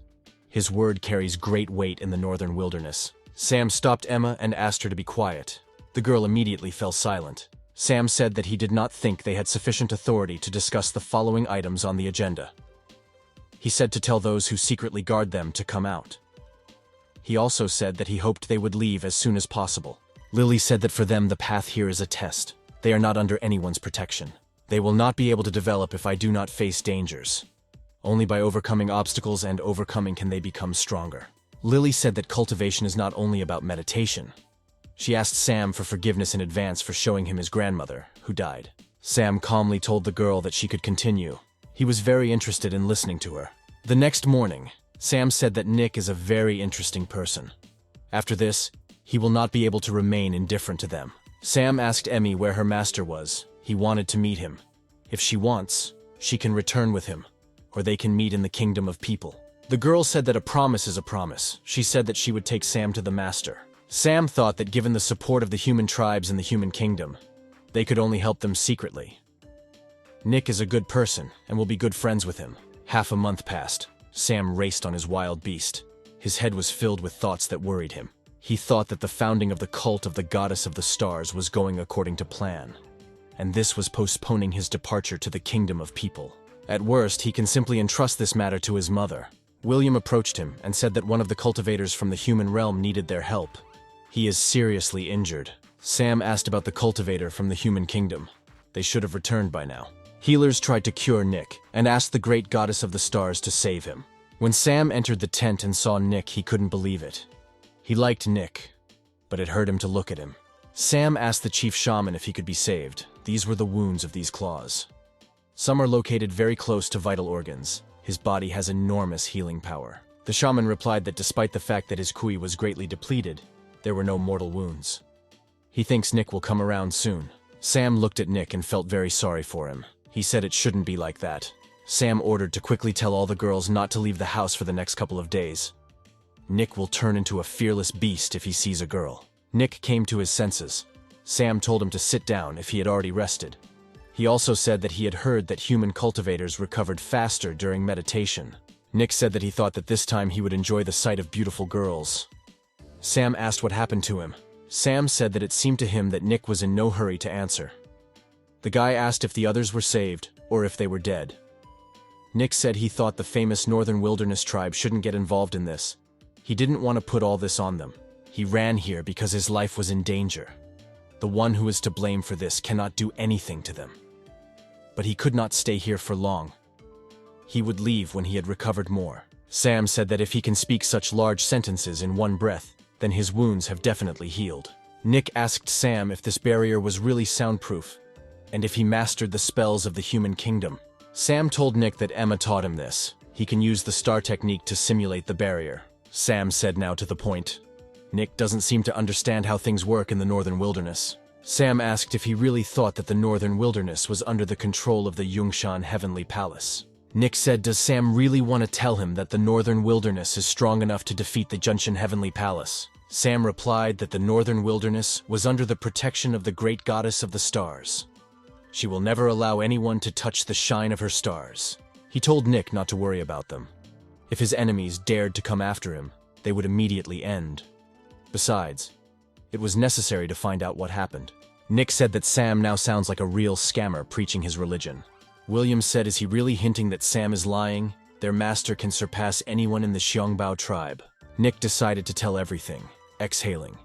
His word carries great weight in the northern wilderness. Sam stopped Emma and asked her to be quiet. The girl immediately fell silent. Sam said that he did not think they had sufficient authority to discuss the following items on the agenda. He said to tell those who secretly guard them to come out. He also said that he hoped they would leave as soon as possible. Lily said that for them the path here is a test. They are not under anyone's protection. They will not be able to develop if I do not face dangers. Only by overcoming obstacles and overcoming can they become stronger. Lily said that cultivation is not only about meditation. She asked Sam for forgiveness in advance for showing him his grandmother, who died. Sam calmly told the girl that she could continue. He was very interested in listening to her. The next morning, Sam said that Nick is a very interesting person. After this, he will not be able to remain indifferent to them. Sam asked Emmy where her master was. He wanted to meet him. If she wants, she can return with him, or they can meet in the kingdom of people. The girl said that a promise is a promise. She said that she would take Sam to the master. Sam thought that given the support of the human tribes in the human kingdom, they could only help them secretly. Nick is a good person and will be good friends with him. Half a month passed. Sam raced on his wild beast. His head was filled with thoughts that worried him. He thought that the founding of the cult of the goddess of the stars was going according to plan, and this was postponing his departure to the kingdom of people. At worst, he can simply entrust this matter to his mother. William approached him and said that one of the cultivators from the human realm needed their help. He is seriously injured. Sam asked about the cultivator from the human kingdom. They should have returned by now. Healers tried to cure Nick and asked the great goddess of the stars to save him. When Sam entered the tent and saw Nick, he couldn't believe it. He liked Nick, but it hurt him to look at him. Sam asked the chief shaman if he could be saved. These were the wounds of these claws. Some are located very close to vital organs. His body has enormous healing power. The shaman replied that despite the fact that his kui was greatly depleted, there were no mortal wounds. He thinks Nick will come around soon. Sam looked at Nick and felt very sorry for him. He said it shouldn't be like that. Sam ordered to quickly tell all the girls not to leave the house for the next couple of days. Nick will turn into a fearless beast if he sees a girl. Nick came to his senses. Sam told him to sit down if he had already rested. He also said that he had heard that human cultivators recovered faster during meditation. Nick said that he thought that this time he would enjoy the sight of beautiful girls. Sam asked what happened to him. Sam said that it seemed to him that Nick was in no hurry to answer. The guy asked if the others were saved or if they were dead. Nick said he thought the famous Northern Wilderness tribe shouldn't get involved in this. He didn't want to put all this on them. He ran here because his life was in danger. The one who is to blame for this cannot do anything to them. But he could not stay here for long. He would leave when he had recovered more. Sam said that if he can speak such large sentences in one breath, then his wounds have definitely healed. Nick asked Sam if this barrier was really soundproof, and if he mastered the spells of the human kingdom. Sam told Nick that Emma taught him this. He can use the star technique to simulate the barrier. Sam said now to the point. Nick doesn't seem to understand how things work in the Northern Wilderness. Sam asked if he really thought that the Northern Wilderness was under the control of the Yungshan Heavenly Palace. Nick said, does Sam really want to tell him that the Northern Wilderness is strong enough to defeat the Junshan Heavenly Palace? Sam replied that the Northern Wilderness was under the protection of the great goddess of the stars. She will never allow anyone to touch the shine of her stars. He told Nick not to worry about them. If his enemies dared to come after him, they would immediately end. Besides, it was necessary to find out what happened. Nick said that Sam now sounds like a real scammer preaching his religion. William said, is he really hinting that Sam is lying? Their master can surpass anyone in the Xiangbao tribe. Nick decided to tell everything, exhaling.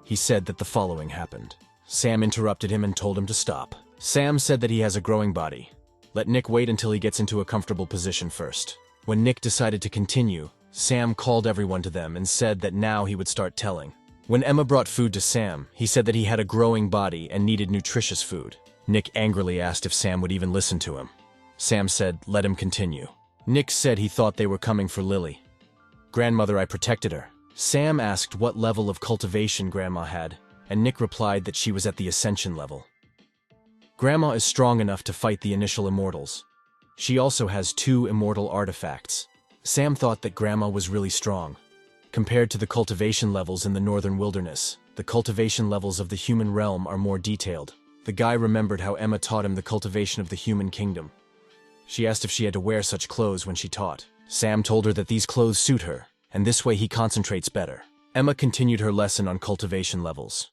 He said that the following happened. Sam interrupted him and told him to stop. Sam said that he has a growing body. Let Nick wait until he gets into a comfortable position first. When Nick decided to continue, Sam called everyone to them and said that now he would start telling. When Emma brought food to Sam, he said that he had a growing body and needed nutritious food. Nick angrily asked if Sam would even listen to him. Sam said, let him continue. Nick said he thought they were coming for Lily. Grandmother, I protected her. Sam asked what level of cultivation Grandma had, and Nick replied that she was at the Ascension level. Grandma is strong enough to fight the initial immortals. She also has 2 immortal artifacts. Sam thought that Grandma was really strong. Compared to the cultivation levels in the Northern Wilderness, the cultivation levels of the human realm are more detailed. The guy remembered how Emma taught him the cultivation of the human kingdom. She asked if she had to wear such clothes when she taught. Sam told her that these clothes suit her, and this way he concentrates better. Emma continued her lesson on cultivation levels.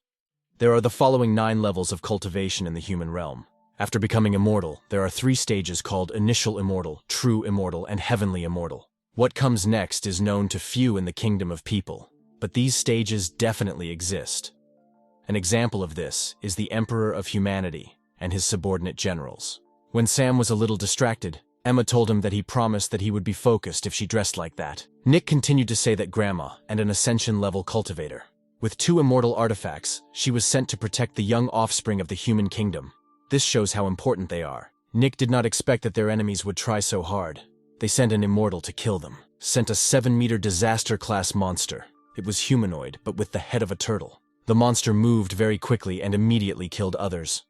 There are the following 9 levels of cultivation in the human realm. After becoming immortal, there are 3 stages called initial immortal, true immortal, and heavenly immortal. What comes next is known to few in the kingdom of people, but these stages definitely exist. An example of this is the Emperor of Humanity and his subordinate generals. When Sam was a little distracted, Emma told him that he promised that he would be focused if she dressed like that. Nick continued to say that Grandma and an ascension-level cultivator. With 2 immortal artifacts, she was sent to protect the young offspring of the human kingdom. This shows how important they are. Nick did not expect that their enemies would try so hard. They sent an immortal to kill them. Sent a 7-meter disaster-class monster. It was humanoid, but with the head of a turtle. The monster moved very quickly and immediately killed others.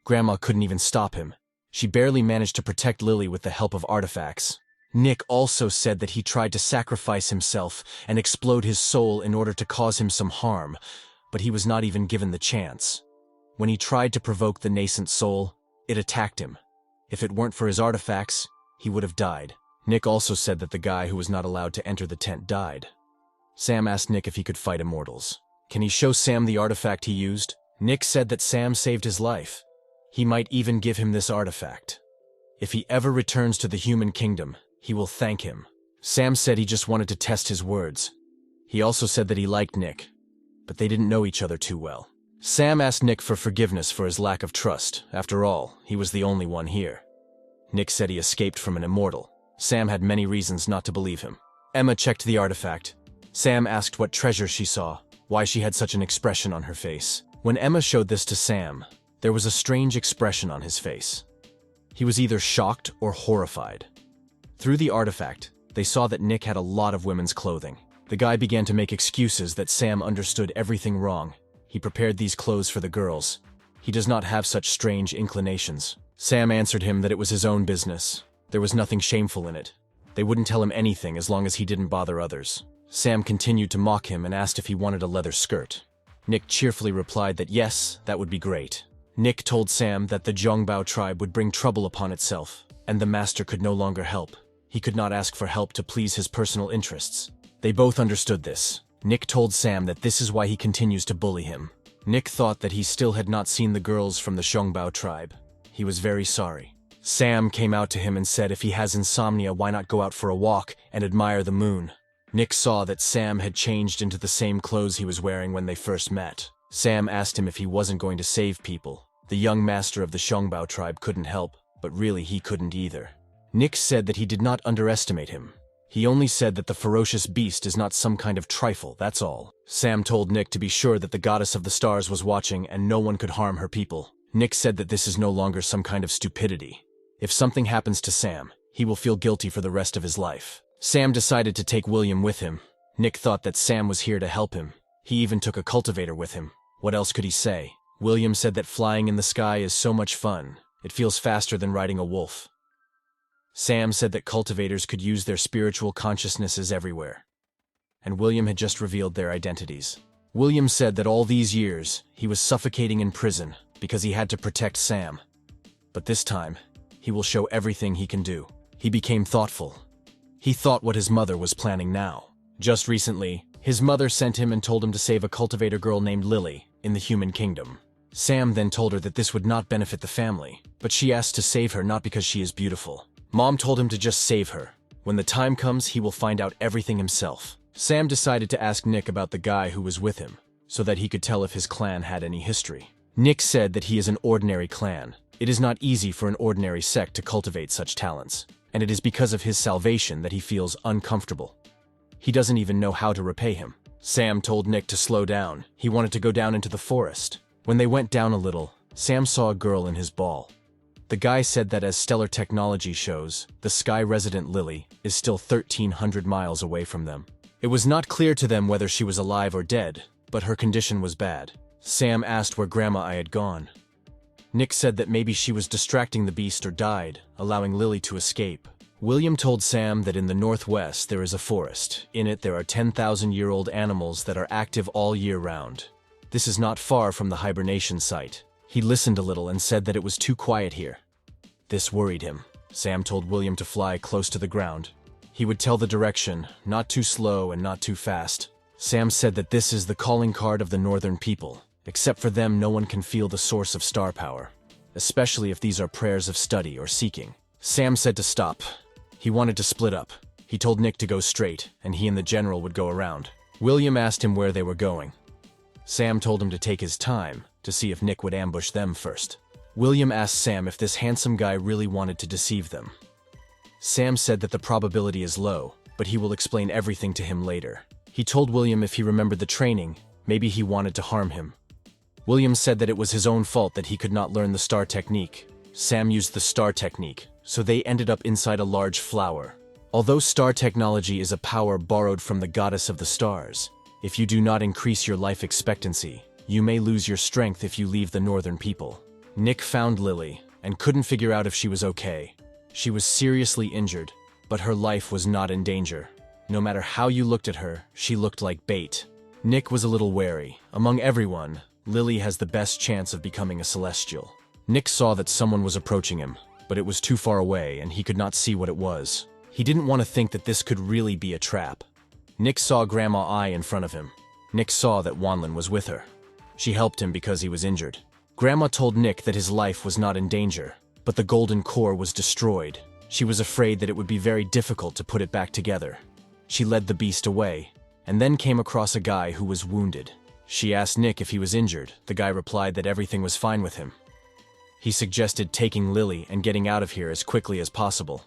Grandma couldn't even stop him. She barely managed to protect Lily with the help of artifacts. Nick also said that he tried to sacrifice himself and explode his soul in order to cause him some harm, but he was not even given the chance. When he tried to provoke the nascent soul, it attacked him. If it weren't for his artifacts, he would have died. Nick also said that the guy who was not allowed to enter the tent died. Sam asked Nick if he could fight immortals. Can he show Sam the artifact he used? Nick said that Sam saved his life. He might even give him this artifact. If he ever returns to the human kingdom, he will thank him. Sam said he just wanted to test his words. He also said that he liked Nick, but they didn't know each other too well. Sam asked Nick for forgiveness for his lack of trust. After all, he was the only one here. Nick said he escaped from an immortal. Sam had many reasons not to believe him. Emma checked the artifact. Sam asked what treasure she saw, why she had such an expression on her face. When Emma showed this to Sam, there was a strange expression on his face. He was either shocked or horrified. Through the artifact, they saw that Nick had a lot of women's clothing. The guy began to make excuses that Sam understood everything wrong. He prepared these clothes for the girls. He does not have such strange inclinations. Sam answered him that it was his own business. There was nothing shameful in it. They wouldn't tell him anything as long as he didn't bother others. Sam continued to mock him and asked if he wanted a leather skirt. Nick cheerfully replied that yes, that would be great. Nick told Sam that the Zhongbao tribe would bring trouble upon itself, and the master could no longer help. He could not ask for help to please his personal interests. They both understood this. Nick told Sam that this is why he continues to bully him. Nick thought that he still had not seen the girls from the Zhongbao tribe. He was very sorry. Sam came out to him and said if he has insomnia, why not go out for a walk and admire the moon? Nick saw that Sam had changed into the same clothes he was wearing when they first met. Sam asked him if he wasn't going to save people. The young master of the Zhongbao tribe couldn't help, but really he couldn't either. Nick said that he did not underestimate him. He only said that the ferocious beast is not some kind of trifle, that's all. Sam told Nick to be sure that the goddess of the stars was watching and no one could harm her people. Nick said that this is no longer some kind of stupidity. If something happens to Sam, he will feel guilty for the rest of his life. Sam decided to take William with him. Nick thought that Sam was here to help him. He even took a cultivator with him. What else could he say? William said that flying in the sky is so much fun. It feels faster than riding a wolf. Sam said that cultivators could use their spiritual consciousnesses everywhere. And William had just revealed their identities. William said that all these years, he was suffocating in prison because he had to protect Sam. But this time, he will show everything he can do. He became thoughtful. He thought what his mother was planning now. Just recently, his mother sent him and told him to save a cultivator girl named Lily in the human kingdom. Sam then told her that this would not benefit the family, but she asked to save her not because she is beautiful. Mom told him to just save her. When the time comes, he will find out everything himself. Sam decided to ask Nick about the guy who was with him, so that he could tell if his clan had any history. Nick said that he is an ordinary clan. It is not easy for an ordinary sect to cultivate such talents, and it is because of his salvation that he feels uncomfortable. He doesn't even know how to repay him. Sam told Nick to slow down. He wanted to go down into the forest. When they went down a little, Sam saw a girl in his ball. The guy said that as stellar technology shows, the sky resident Lily is still 1,300 miles away from them. It was not clear to them whether she was alive or dead, but her condition was bad. Sam asked where Grandma I had gone. Nick said that maybe she was distracting the beast or died, allowing Lily to escape. William told Sam that in the northwest there is a forest. In it there are 10,000-year-old animals that are active all year round. This is not far from the hibernation site. He listened a little and said that it was too quiet here. This worried him. Sam told William to fly close to the ground. He would tell the direction, not too slow and not too fast. Sam said that this is the calling card of the northern people. Except for them, no one can feel the source of star power, especially if these are prayers of study or seeking. Sam said to stop. He wanted to split up. He told Nick to go straight, and he and the general would go around. William asked him where they were going. Sam told him to take his time, to see if Nick would ambush them first. William asked Sam if this handsome guy really wanted to deceive them. Sam said that the probability is low, but he will explain everything to him later. He told William if he remembered the training, maybe he wanted to harm him. William said that it was his own fault that he could not learn the star technique. Sam used the star technique, so they ended up inside a large flower. Although star technology is a power borrowed from the goddess of the stars, if you do not increase your life expectancy, you may lose your strength if you leave the northern people. Nick found Lily, and couldn't figure out if she was okay. She was seriously injured, but her life was not in danger. No matter how you looked at her, she looked like bait. Nick was a little wary. Among everyone, Lily has the best chance of becoming a celestial. Nick saw that someone was approaching him, but it was too far away and he could not see what it was. He didn't want to think that this could really be a trap. Nick saw Grandma Ai in front of him. Nick saw that Wanlin was with her. She helped him because he was injured. Grandma told Nick that his life was not in danger, but the golden core was destroyed. She was afraid that it would be very difficult to put it back together. She led the beast away, and then came across a guy who was wounded. She asked Nick if he was injured. The guy replied that everything was fine with him. He suggested taking Lily and getting out of here as quickly as possible.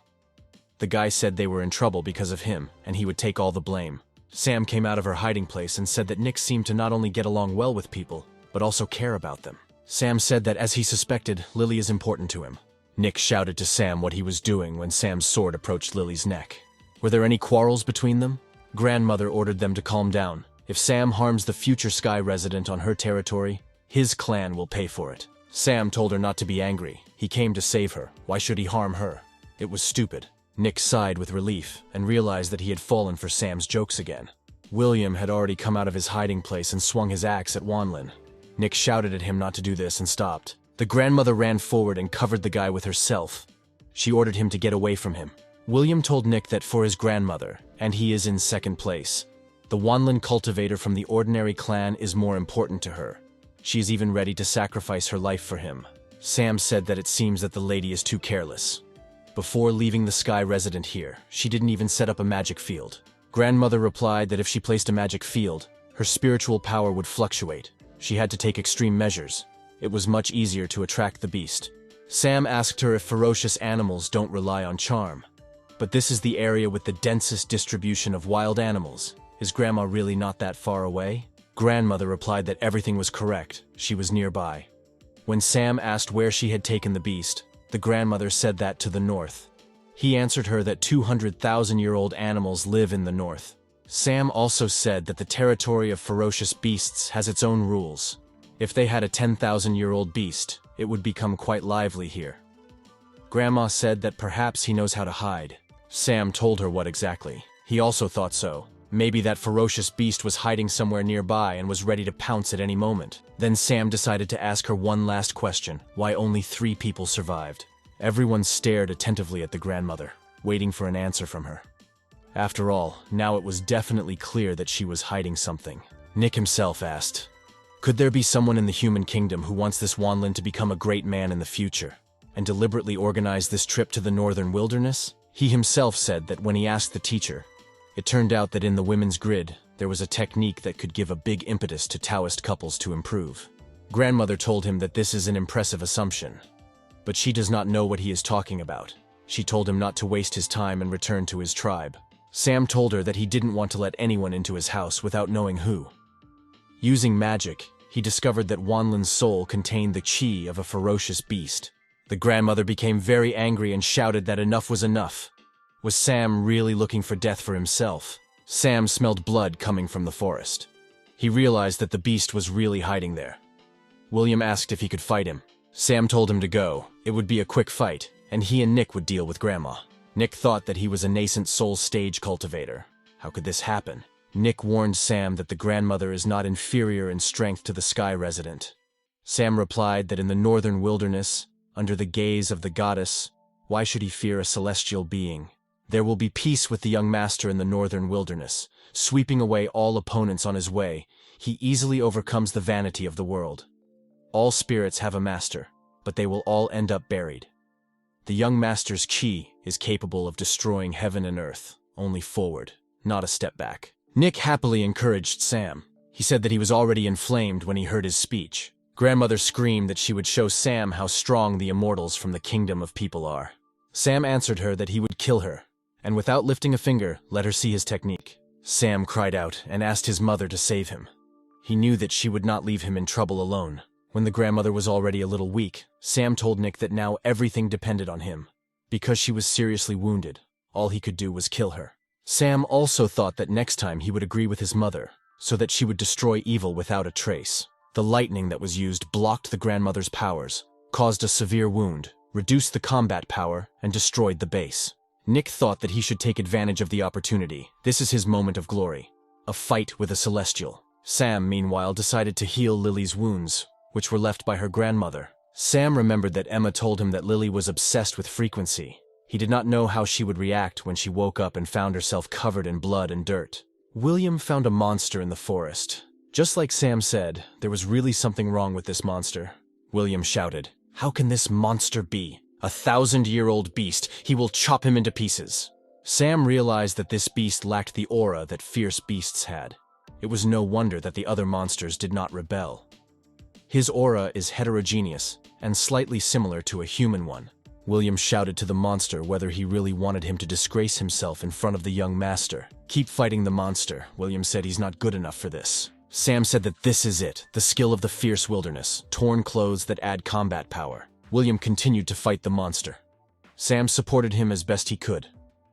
The guy said they were in trouble because of him, and he would take all the blame. Sam came out of her hiding place and said that Nick seemed to not only get along well with people, but also care about them. Sam said that as he suspected, Lily is important to him. Nick shouted to Sam what he was doing when Sam's sword approached Lily's neck. Were there any quarrels between them? Grandmother ordered them to calm down. If Sam harms the future Sky resident on her territory, his clan will pay for it. Sam told her not to be angry. He came to save her. Why should he harm her? It was stupid. Nick sighed with relief and realized that he had fallen for Sam's jokes again. William had already come out of his hiding place and swung his axe at Wanlin. Nick shouted at him not to do this and stopped. The grandmother ran forward and covered the guy with herself. She ordered him to get away from him. William told Nick that for his grandmother, and he is in second place, the Wanlin cultivator from the ordinary clan is more important to her. She is even ready to sacrifice her life for him. Sam said that it seems that the lady is too careless. Before leaving the Sky resident here, she didn't even set up a magic field. Grandmother replied that if she placed a magic field, her spiritual power would fluctuate. She had to take extreme measures. It was much easier to attract the beast. Sam asked her if ferocious animals don't rely on charm. But this is the area with the densest distribution of wild animals. Is Grandma really not that far away? Grandmother replied that everything was correct. She was nearby. When Sam asked where she had taken the beast, the grandmother said that to the north. He answered her that 200,000-year-old animals live in the north. Sam also said that the territory of ferocious beasts has its own rules. If they had a 10,000-year-old beast, it would become quite lively here. Grandma said that perhaps he knows how to hide. Sam told her what exactly. He also thought so. Maybe that ferocious beast was hiding somewhere nearby and was ready to pounce at any moment. Then Sam decided to ask her one last question, why only 3 people survived. Everyone stared attentively at the grandmother, waiting for an answer from her. After all, now it was definitely clear that she was hiding something. Nick himself asked, could there be someone in the human kingdom who wants this Wanlin to become a great man in the future, and deliberately organize this trip to the northern wilderness? He himself said that when he asked the teacher, it turned out that in the women's grid, there was a technique that could give a big impetus to Taoist couples to improve. Grandmother told him that this is an impressive assumption, but she does not know what he is talking about. She told him not to waste his time and return to his tribe. Sam told her that he didn't want to let anyone into his house without knowing who. Using magic, he discovered that Wanlin's soul contained the chi of a ferocious beast. The grandmother became very angry and shouted that enough was enough. Was Sam really looking for death for himself? Sam smelled blood coming from the forest. He realized that the beast was really hiding there. William asked if he could fight him. Sam told him to go. It would be a quick fight, and he and Nick would deal with Grandma. Nick thought that he was a nascent soul stage cultivator. How could this happen? Nick warned Sam that the grandmother is not inferior in strength to the Sky resident. Sam replied that in the northern wilderness, under the gaze of the goddess, why should he fear a celestial being? There will be peace with the young master in the northern wilderness. Sweeping away all opponents on his way, he easily overcomes the vanity of the world. All spirits have a master, but they will all end up buried. The young master's chi is capable of destroying heaven and earth, only forward, not a step back. Nick happily encouraged Sam. He said that he was already inflamed when he heard his speech. Grandmother screamed that she would show Sam how strong the immortals from the kingdom of people are. Sam answered her that he would kill her, and without lifting a finger, let her see his technique. Sam cried out and asked his mother to save him. He knew that she would not leave him in trouble alone. When the grandmother was already a little weak, Sam told Nick that now everything depended on him. Because she was seriously wounded, all he could do was kill her. Sam also thought that next time he would agree with his mother, so that she would destroy evil without a trace. The lightning that was used blocked the grandmother's powers, caused a severe wound, reduced the combat power, and destroyed the base. Nick thought that he should take advantage of the opportunity. This is his moment of glory. A fight with a celestial. Sam, meanwhile, decided to heal Lily's wounds, which were left by her grandmother. Sam remembered that Emma told him that Lily was obsessed with frequency. He did not know how she would react when she woke up and found herself covered in blood and dirt. William found a monster in the forest. Just like Sam said, there was really something wrong with this monster. William shouted, "How can this monster be? 1,000-year-old beast. He will chop him into pieces." Sam realized that this beast lacked the aura that fierce beasts had. It was no wonder that the other monsters did not rebel. His aura is heterogeneous and slightly similar to a human one. William shouted to the monster whether he really wanted him to disgrace himself in front of the young master. "Keep fighting the monster," William said. "He's not good enough for this." Sam said that this is it, the skill of the fierce wilderness, torn clothes that add combat power. William continued to fight the monster. Sam supported him as best he could.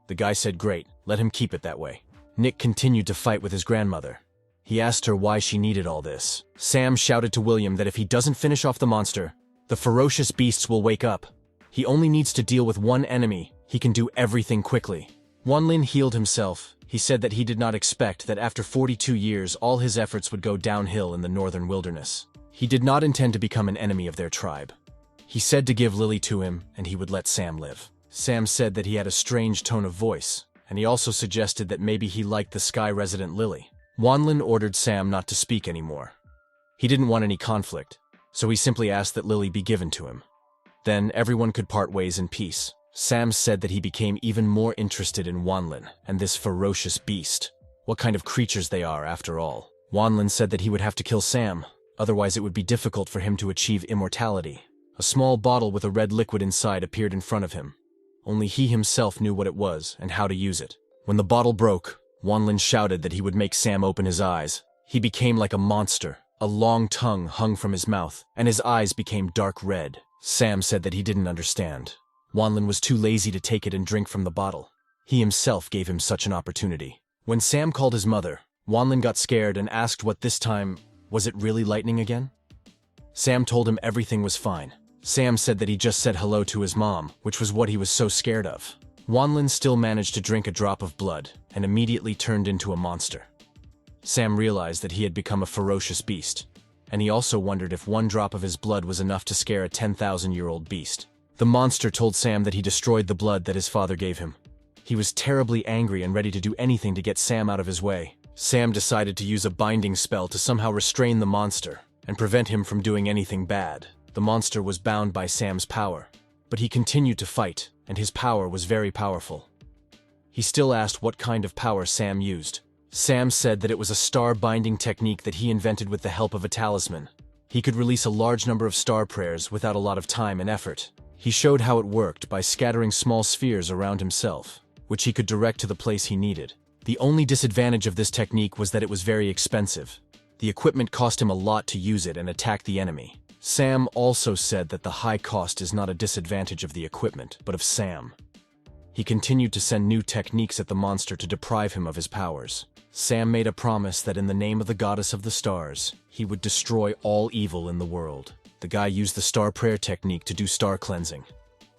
The guy said, "Great, let him keep it that way." Nick continued to fight with his grandmother. He asked her why she needed all this. Sam shouted to William that if he doesn't finish off the monster, the ferocious beasts will wake up. He only needs to deal with one enemy. He can do everything quickly. Wanlin healed himself. He said that he did not expect that after 42 years all his efforts would go downhill in the northern wilderness. He did not intend to become an enemy of their tribe. He said to give Lily to him and he would let Sam live. Sam said that he had a strange tone of voice, and he also suggested that maybe he liked the sky resident Lily. Wanlin ordered Sam not to speak anymore. He didn't want any conflict, so he simply asked that Lily be given to him. Then everyone could part ways in peace. Sam said that he became even more interested in Wanlin and this ferocious beast. What kind of creatures they are, after all. Wanlin said that he would have to kill Sam, otherwise it would be difficult for him to achieve immortality. A small bottle with a red liquid inside appeared in front of him. Only he himself knew what it was and how to use it. When the bottle broke, Wanlin shouted that he would make Sam open his eyes. He became like a monster. A long tongue hung from his mouth, and his eyes became dark red. Sam said that he didn't understand. Wanlin was too lazy to take it and drink from the bottle. He himself gave him such an opportunity. When Sam called his mother, Wanlin got scared and asked what this time, was it really lightning again? Sam told him everything was fine. Sam said that he just said hello to his mom, which was what he was so scared of. Wanlin still managed to drink a drop of blood and immediately turned into a monster. Sam realized that he had become a ferocious beast, and he also wondered if one drop of his blood was enough to scare a 10,000-year-old beast. The monster told Sam that he destroyed the blood that his father gave him. He was terribly angry and ready to do anything to get Sam out of his way. Sam decided to use a binding spell to somehow restrain the monster and prevent him from doing anything bad. The monster was bound by Sam's power, but he continued to fight, and his power was very powerful. He still asked what kind of power Sam used. Sam said that it was a star-binding technique that he invented with the help of a talisman. He could release a large number of star prayers without a lot of time and effort. He showed how it worked by scattering small spheres around himself, which he could direct to the place he needed. The only disadvantage of this technique was that it was very expensive. The equipment cost him a lot to use it and attack the enemy. Sam also said that the high cost is not a disadvantage of the equipment, but of Sam. He continued to send new techniques at the monster to deprive him of his powers. Sam made a promise that in the name of the goddess of the stars, he would destroy all evil in the world. The guy used the star prayer technique to do star cleansing.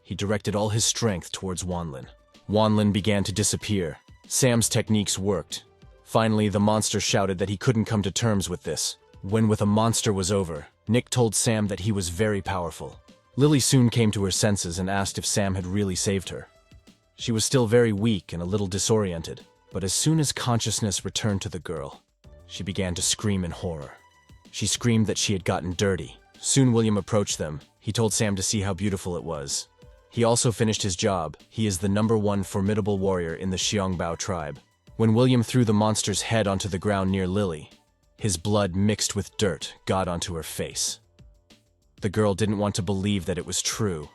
He directed all his strength towards Wanlin. Wanlin began to disappear. Sam's techniques worked. Finally, the monster shouted that he couldn't come to terms with this. When with a monster was over, Nick told Sam that he was very powerful. Lily soon came to her senses and asked if Sam had really saved her. She was still very weak and a little disoriented, but as soon as consciousness returned to the girl, she began to scream in horror. She screamed that she had gotten dirty. Soon William approached them. He told Sam to see how beautiful it was. He also finished his job. He is the #1 formidable warrior in the Xiangbao tribe. When William threw the monster's head onto the ground near Lily, his blood mixed with dirt got onto her face. The girl didn't want to believe that it was true.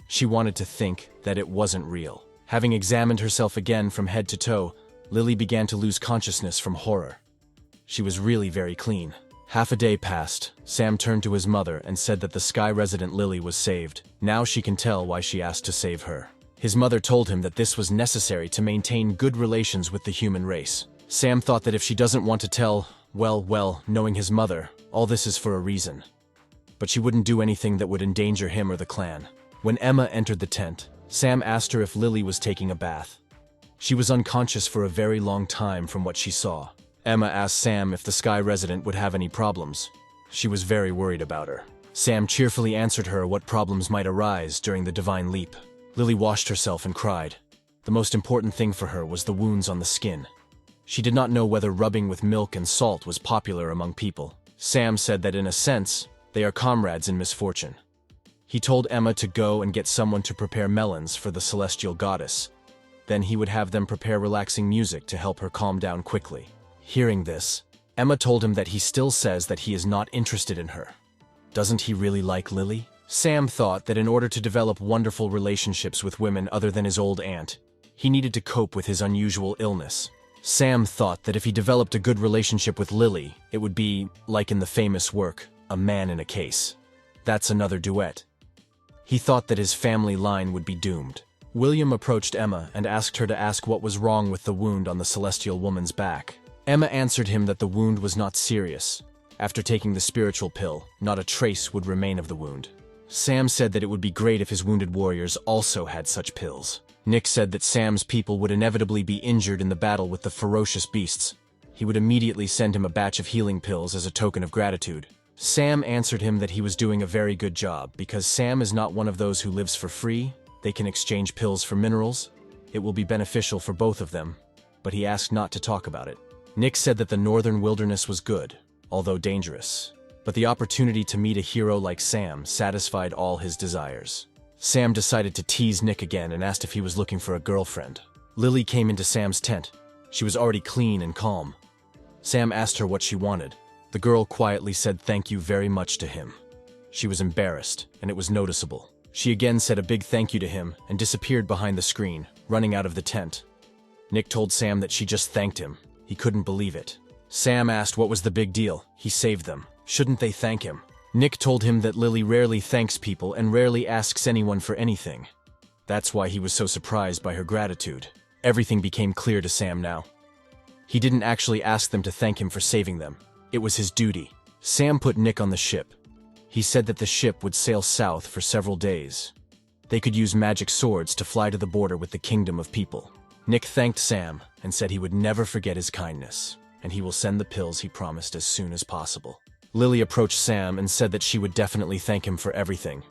She wanted to think that it wasn't real. Having examined herself again from head to toe, Lily began to lose consciousness from horror. She was really very clean. Half a day passed. Sam turned to his mother and said that the Sky resident Lily was saved. Now she can tell why she asked to save her. His mother told him that this was necessary to maintain good relations with the human race. Sam thought that if she doesn't want to tell, well, knowing his mother, all this is for a reason. But she wouldn't do anything that would endanger him or the clan. When Emma entered the tent, Sam asked her if Lily was taking a bath. She was unconscious for a very long time from what she saw. Emma asked Sam if the Sky resident would have any problems. She was very worried about her. Sam cheerfully answered her what problems might arise during the divine leap. Lily washed herself and cried. The most important thing for her was the wounds on the skin. She did not know whether rubbing with milk and salt was popular among people. Sam said that in a sense, they are comrades in misfortune. He told Emma to go and get someone to prepare melons for the celestial goddess. Then he would have them prepare relaxing music to help her calm down quickly. Hearing this, Emma told him that he still says that he is not interested in her. Doesn't he really like Lily? Sam thought that in order to develop wonderful relationships with women other than his old aunt, he needed to cope with his unusual illness. Sam thought that if he developed a good relationship with Lily, it would be, like in the famous work, A Man in a Case. That's another duet. He thought that his family line would be doomed. William approached Emma and asked her to ask what was wrong with the wound on the celestial woman's back. Emma answered him that the wound was not serious. After taking the spiritual pill, not a trace would remain of the wound. Sam said that it would be great if his wounded warriors also had such pills. Nick said that Sam's people would inevitably be injured in the battle with the ferocious beasts. He would immediately send him a batch of healing pills as a token of gratitude. Sam answered him that he was doing a very good job because Sam is not one of those who lives for free. They can exchange pills for minerals. It will be beneficial for both of them, but he asked not to talk about it. Nick said that the northern wilderness was good, although dangerous. But the opportunity to meet a hero like Sam satisfied all his desires. Sam decided to tease Nick again and asked if he was looking for a girlfriend. Lily came into Sam's tent. She was already clean and calm. Sam asked her what she wanted. The girl quietly said thank you very much to him. She was embarrassed, and it was noticeable. She again said a big thank you to him and disappeared behind the screen, running out of the tent. Nick told Sam that she just thanked him. He couldn't believe it. Sam asked what was the big deal. He saved them. Shouldn't they thank him? Nick told him that Lily rarely thanks people and rarely asks anyone for anything. That's why he was so surprised by her gratitude. Everything became clear to Sam now. He didn't actually ask them to thank him for saving them. It was his duty. Sam put Nick on the ship. He said that the ship would sail south for several days. They could use magic swords to fly to the border with the kingdom of people. Nick thanked Sam and said he would never forget his kindness, and he will send the pills he promised as soon as possible. Lily approached Sam and said that she would definitely thank him for everything.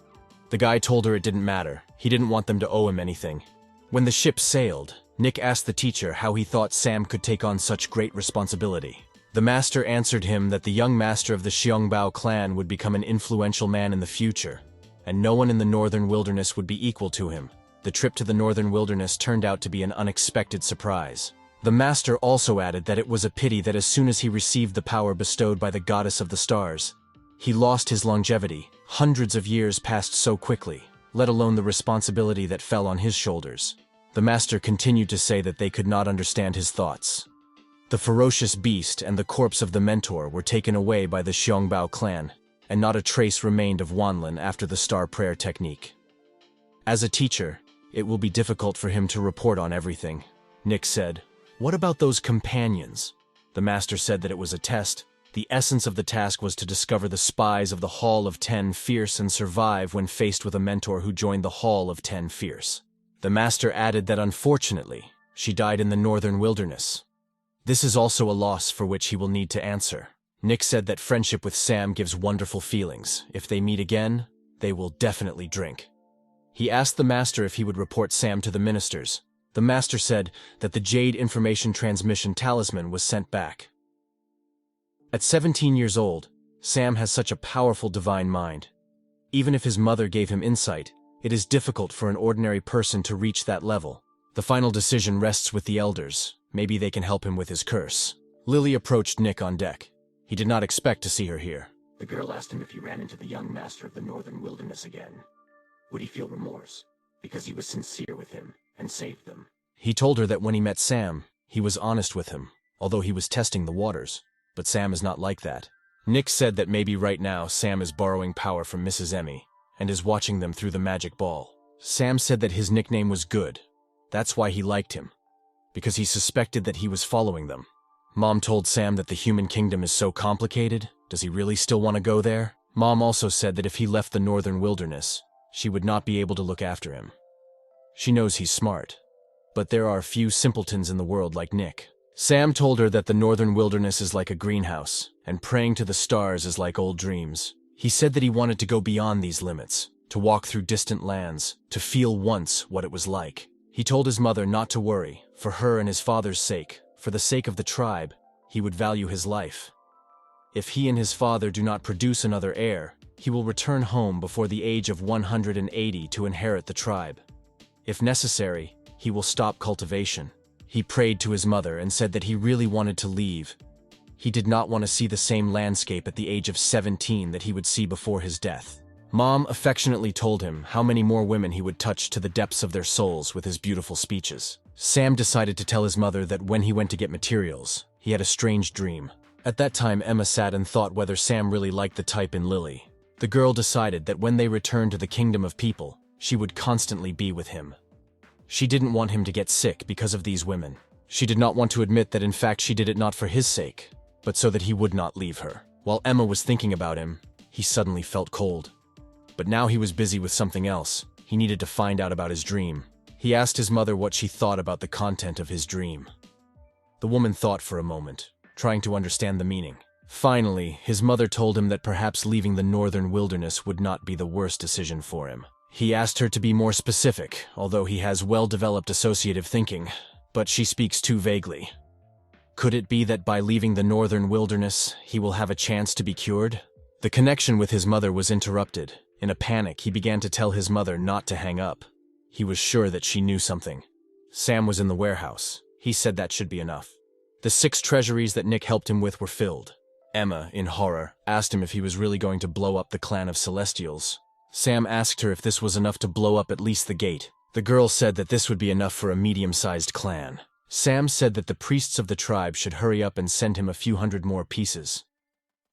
The guy told her it didn't matter. He didn't want them to owe him anything. When the ship sailed, Nick asked the teacher how he thought Sam could take on such great responsibility. The master answered him that the young master of the Xiangbao clan would become an influential man in the future, and no one in the northern wilderness would be equal to him. The trip to the northern wilderness turned out to be an unexpected surprise. The master also added that it was a pity that as soon as he received the power bestowed by the goddess of the stars, he lost his longevity. Hundreds of years passed so quickly, let alone the responsibility that fell on his shoulders. The master continued to say that they could not understand his thoughts. The ferocious beast and the corpse of the mentor were taken away by the Xiangbao clan, and not a trace remained of Wanlin after the star prayer technique. As a teacher, it will be difficult for him to report on everything. Nick said, "What about those companions?" The master said that it was a test. The essence of the task was to discover the spies of the Hall of 10 Fierce and survive when faced with a mentor who joined the Hall of 10 Fierce. The master added that unfortunately, she died in the northern wilderness. This is also a loss for which he will need to answer. Nick said that friendship with Sam gives wonderful feelings. If they meet again, they will definitely drink. He asked the master if he would report Sam to the ministers. The master said that the Jade Information Transmission Talisman was sent back. At 17 years old, Sam has such a powerful divine mind. Even if his mother gave him insight, it is difficult for an ordinary person to reach that level. The final decision rests with the elders. Maybe they can help him with his curse. Lily approached Nick on deck. He did not expect to see her here. The girl asked him if he ran into the young master of the northern wilderness again. Would he feel remorse? Because he was sincere with him and saved them. He told her that when he met Sam, he was honest with him, although he was testing the waters. But Sam is not like that. Nick said that maybe right now Sam is borrowing power from Mrs. Emmy and is watching them through the magic ball. Sam said that his nickname was Good. That's why he liked him, because he suspected that he was following them. Mom told Sam that the human kingdom is so complicated. Does he really still want to go there? Mom also said that if he left the northern wilderness, she would not be able to look after him. She knows he's smart, but there are few simpletons in the world like Nick. Sam told her that the northern wilderness is like a greenhouse, and praying to the stars is like old dreams. He said that he wanted to go beyond these limits, to walk through distant lands, to feel once what it was like. He told his mother not to worry, for her and his father's sake, for the sake of the tribe, he would value his life. If he and his father do not produce another heir, he will return home before the age of 180 to inherit the tribe. If necessary, he will stop cultivation. He prayed to his mother and said that he really wanted to leave. He did not want to see the same landscape at the age of 17 that he would see before his death. Mom affectionately told him how many more women he would touch to the depths of their souls with his beautiful speeches. Sam decided to tell his mother that when he went to get materials, he had a strange dream. At that time, Emma sat and thought whether Sam really liked the type in Lily. The girl decided that when they returned to the kingdom of people, she would constantly be with him. She didn't want him to get sick because of these women. She did not want to admit that in fact she did it not for his sake, but so that he would not leave her. While Emma was thinking about him, he suddenly felt cold. But now he was busy with something else. He needed to find out about his dream. He asked his mother what she thought about the content of his dream. The woman thought for a moment, trying to understand the meaning. Finally, his mother told him that perhaps leaving the northern wilderness would not be the worst decision for him. He asked her to be more specific, although he has well-developed associative thinking, but she speaks too vaguely. Could it be that by leaving the northern wilderness, he will have a chance to be cured? The connection with his mother was interrupted. In a panic, he began to tell his mother not to hang up. He was sure that she knew something. Sam was in the warehouse. He said that should be enough. The 6 treasuries that Nick helped him with were filled. Emma, in horror, asked him if he was really going to blow up the clan of Celestials. Sam asked her if this was enough to blow up at least the gate. The girl said that this would be enough for a medium-sized clan. Sam said that the priests of the tribe should hurry up and send him a few hundred more pieces.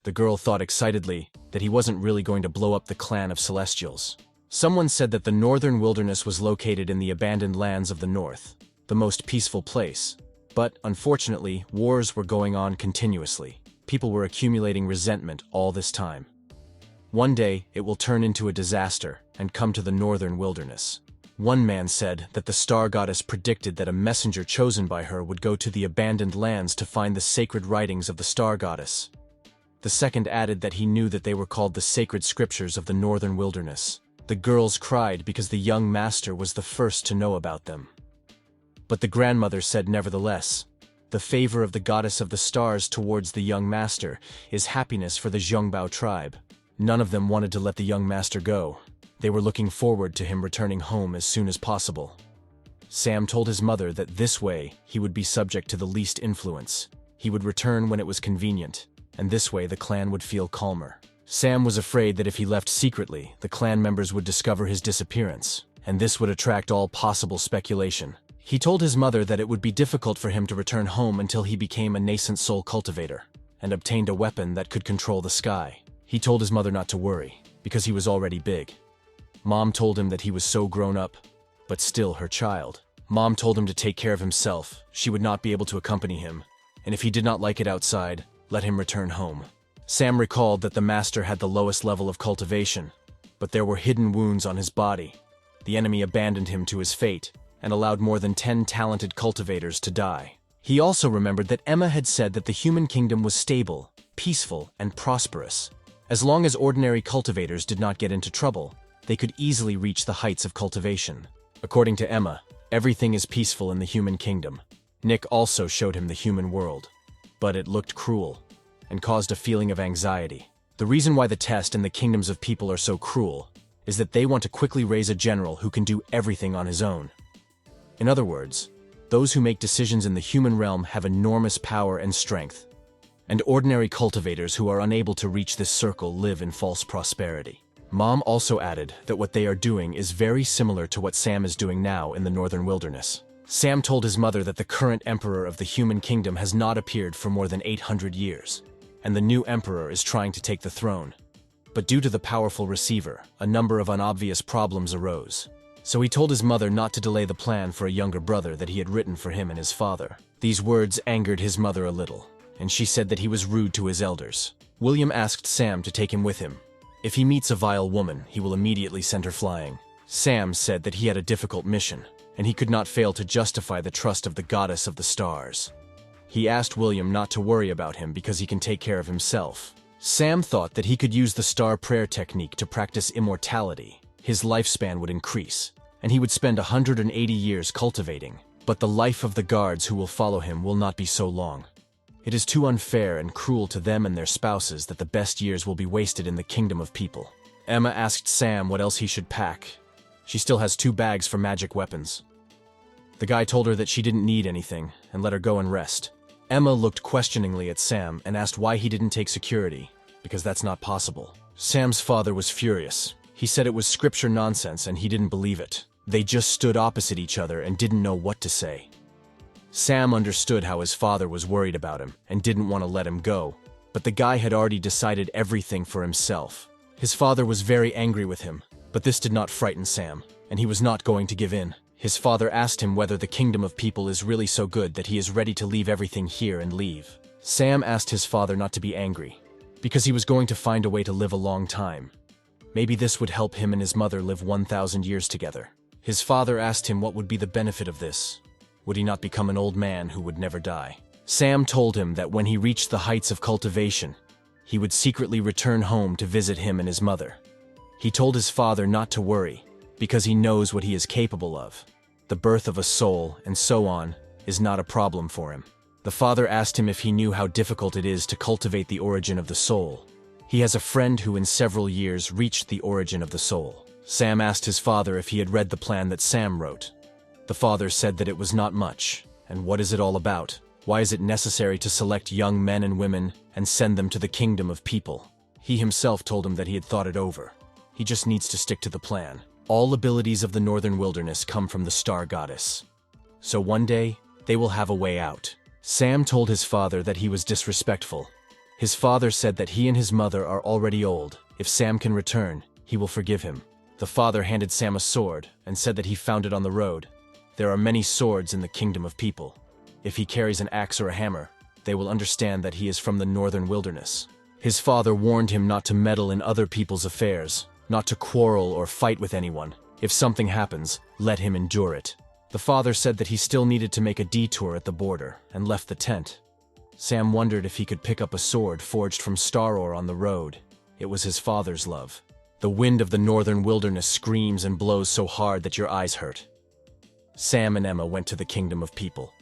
The girl thought excitedly that he wasn't really going to blow up the clan of Celestials. Someone said that the northern wilderness was located in the abandoned lands of the north, the most peaceful place. But, unfortunately, wars were going on continuously. People were accumulating resentment all this time. One day, it will turn into a disaster and come to the northern wilderness. One man said that the star goddess predicted that a messenger chosen by her would go to the abandoned lands to find the sacred writings of the star goddess. The second added that he knew that they were called the sacred scriptures of the northern wilderness. The girls cried because the young master was the first to know about them. But the grandmother said nevertheless, the favor of the goddess of the stars towards the young master is happiness for the Zhongbao tribe. None of them wanted to let the young master go. They were looking forward to him returning home as soon as possible. Sam told his mother that this way he would be subject to the least influence. He would return when it was convenient, and this way the clan would feel calmer. Sam was afraid that if he left secretly, the clan members would discover his disappearance, and this would attract all possible speculation. He told his mother that it would be difficult for him to return home until he became a nascent soul cultivator, and obtained a weapon that could control the sky. He told his mother not to worry, because he was already big. Mom told him that he was so grown up, but still her child. Mom told him to take care of himself. She would not be able to accompany him, and if he did not like it outside, let him return home. Sam recalled that the master had the lowest level of cultivation, but there were hidden wounds on his body. The enemy abandoned him to his fate, and allowed more than 10 talented cultivators to die. He also remembered that Emma had said that the human kingdom was stable, peaceful, and prosperous. As long as ordinary cultivators did not get into trouble, they could easily reach the heights of cultivation. According to Emma, Everything is peaceful in the human kingdom. Nick also showed him the human world, but it looked cruel and caused a feeling of anxiety. The reason why the test and the kingdoms of people are so cruel is that they want to quickly raise a general who can do everything on his own. In other words, those who make decisions in the human realm have enormous power and strength, and ordinary cultivators who are unable to reach this circle live in false prosperity. Mom also added that what they are doing is very similar to what Sam is doing now in the northern wilderness. Sam told his mother that the current emperor of the human kingdom has not appeared for more than 800 years, and the new emperor is trying to take the throne. But due to the powerful receiver, a number of unobvious problems arose. So he told his mother not to delay the plan for a younger brother that he had written for him and his father. These words angered his mother a little, and she said that he was rude to his elders. William asked Sam to take him with him. If he meets a vile woman, he will immediately send her flying. Sam said that he had a difficult mission, and he could not fail to justify the trust of the goddess of the stars. He asked William not to worry about him because he can take care of himself. Sam thought that he could use the star prayer technique to practice immortality. His lifespan would increase, and he would spend 180 years cultivating. But the life of the guards who will follow him will not be so long. It is too unfair and cruel to them and their spouses that the best years will be wasted in the kingdom of people. Emma asked Sam what else he should pack. She still has 2 bags for magic weapons. The guy told her that she didn't need anything and let her go and rest. Emma looked questioningly at Sam and asked why he didn't take security, because that's not possible. Sam's father was furious. He said it was scripture nonsense and he didn't believe it. They just stood opposite each other and didn't know what to say. Sam understood how his father was worried about him and didn't want to let him go, but the guy had already decided everything for himself. His father was very angry with him, but this did not frighten Sam, and he was not going to give in. His father asked him whether the kingdom of people is really so good that he is ready to leave everything here and leave. Sam asked his father not to be angry, because he was going to find a way to live a long time. Maybe this would help him and his mother live 1,000 years together. His father asked him what would be the benefit of this. Would he not become an old man who would never die? Sam told him that when he reached the heights of cultivation, he would secretly return home to visit him and his mother. He told his father not to worry, because he knows what he is capable of. The birth of a soul, and so on, is not a problem for him. The father asked him if he knew how difficult it is to cultivate the origin of the soul. He has a friend who in several years reached the origin of the soul. Sam asked his father if he had read the plan that Sam wrote. The father said that it was not much. And what is it all about? Why is it necessary to select young men and women and send them to the kingdom of people? He himself told him that he had thought it over. He just needs to stick to the plan. All abilities of the northern wilderness come from the star goddess. So one day, they will have a way out. Sam told his father that he was disrespectful. His father said that he and his mother are already old. If Sam can return, he will forgive him. The father handed Sam a sword and said that he found it on the road. There are many swords in the kingdom of people. If he carries an axe or a hammer, they will understand that he is from the northern wilderness. His father warned him not to meddle in other people's affairs, not to quarrel or fight with anyone. If something happens, let him endure it. The father said that he still needed to make a detour at the border and left the tent. Sam wondered if he could pick up a sword forged from star ore on the road. It was his father's love. The wind of the northern wilderness screams and blows so hard that your eyes hurt. Sam and Emma went to the kingdom of people.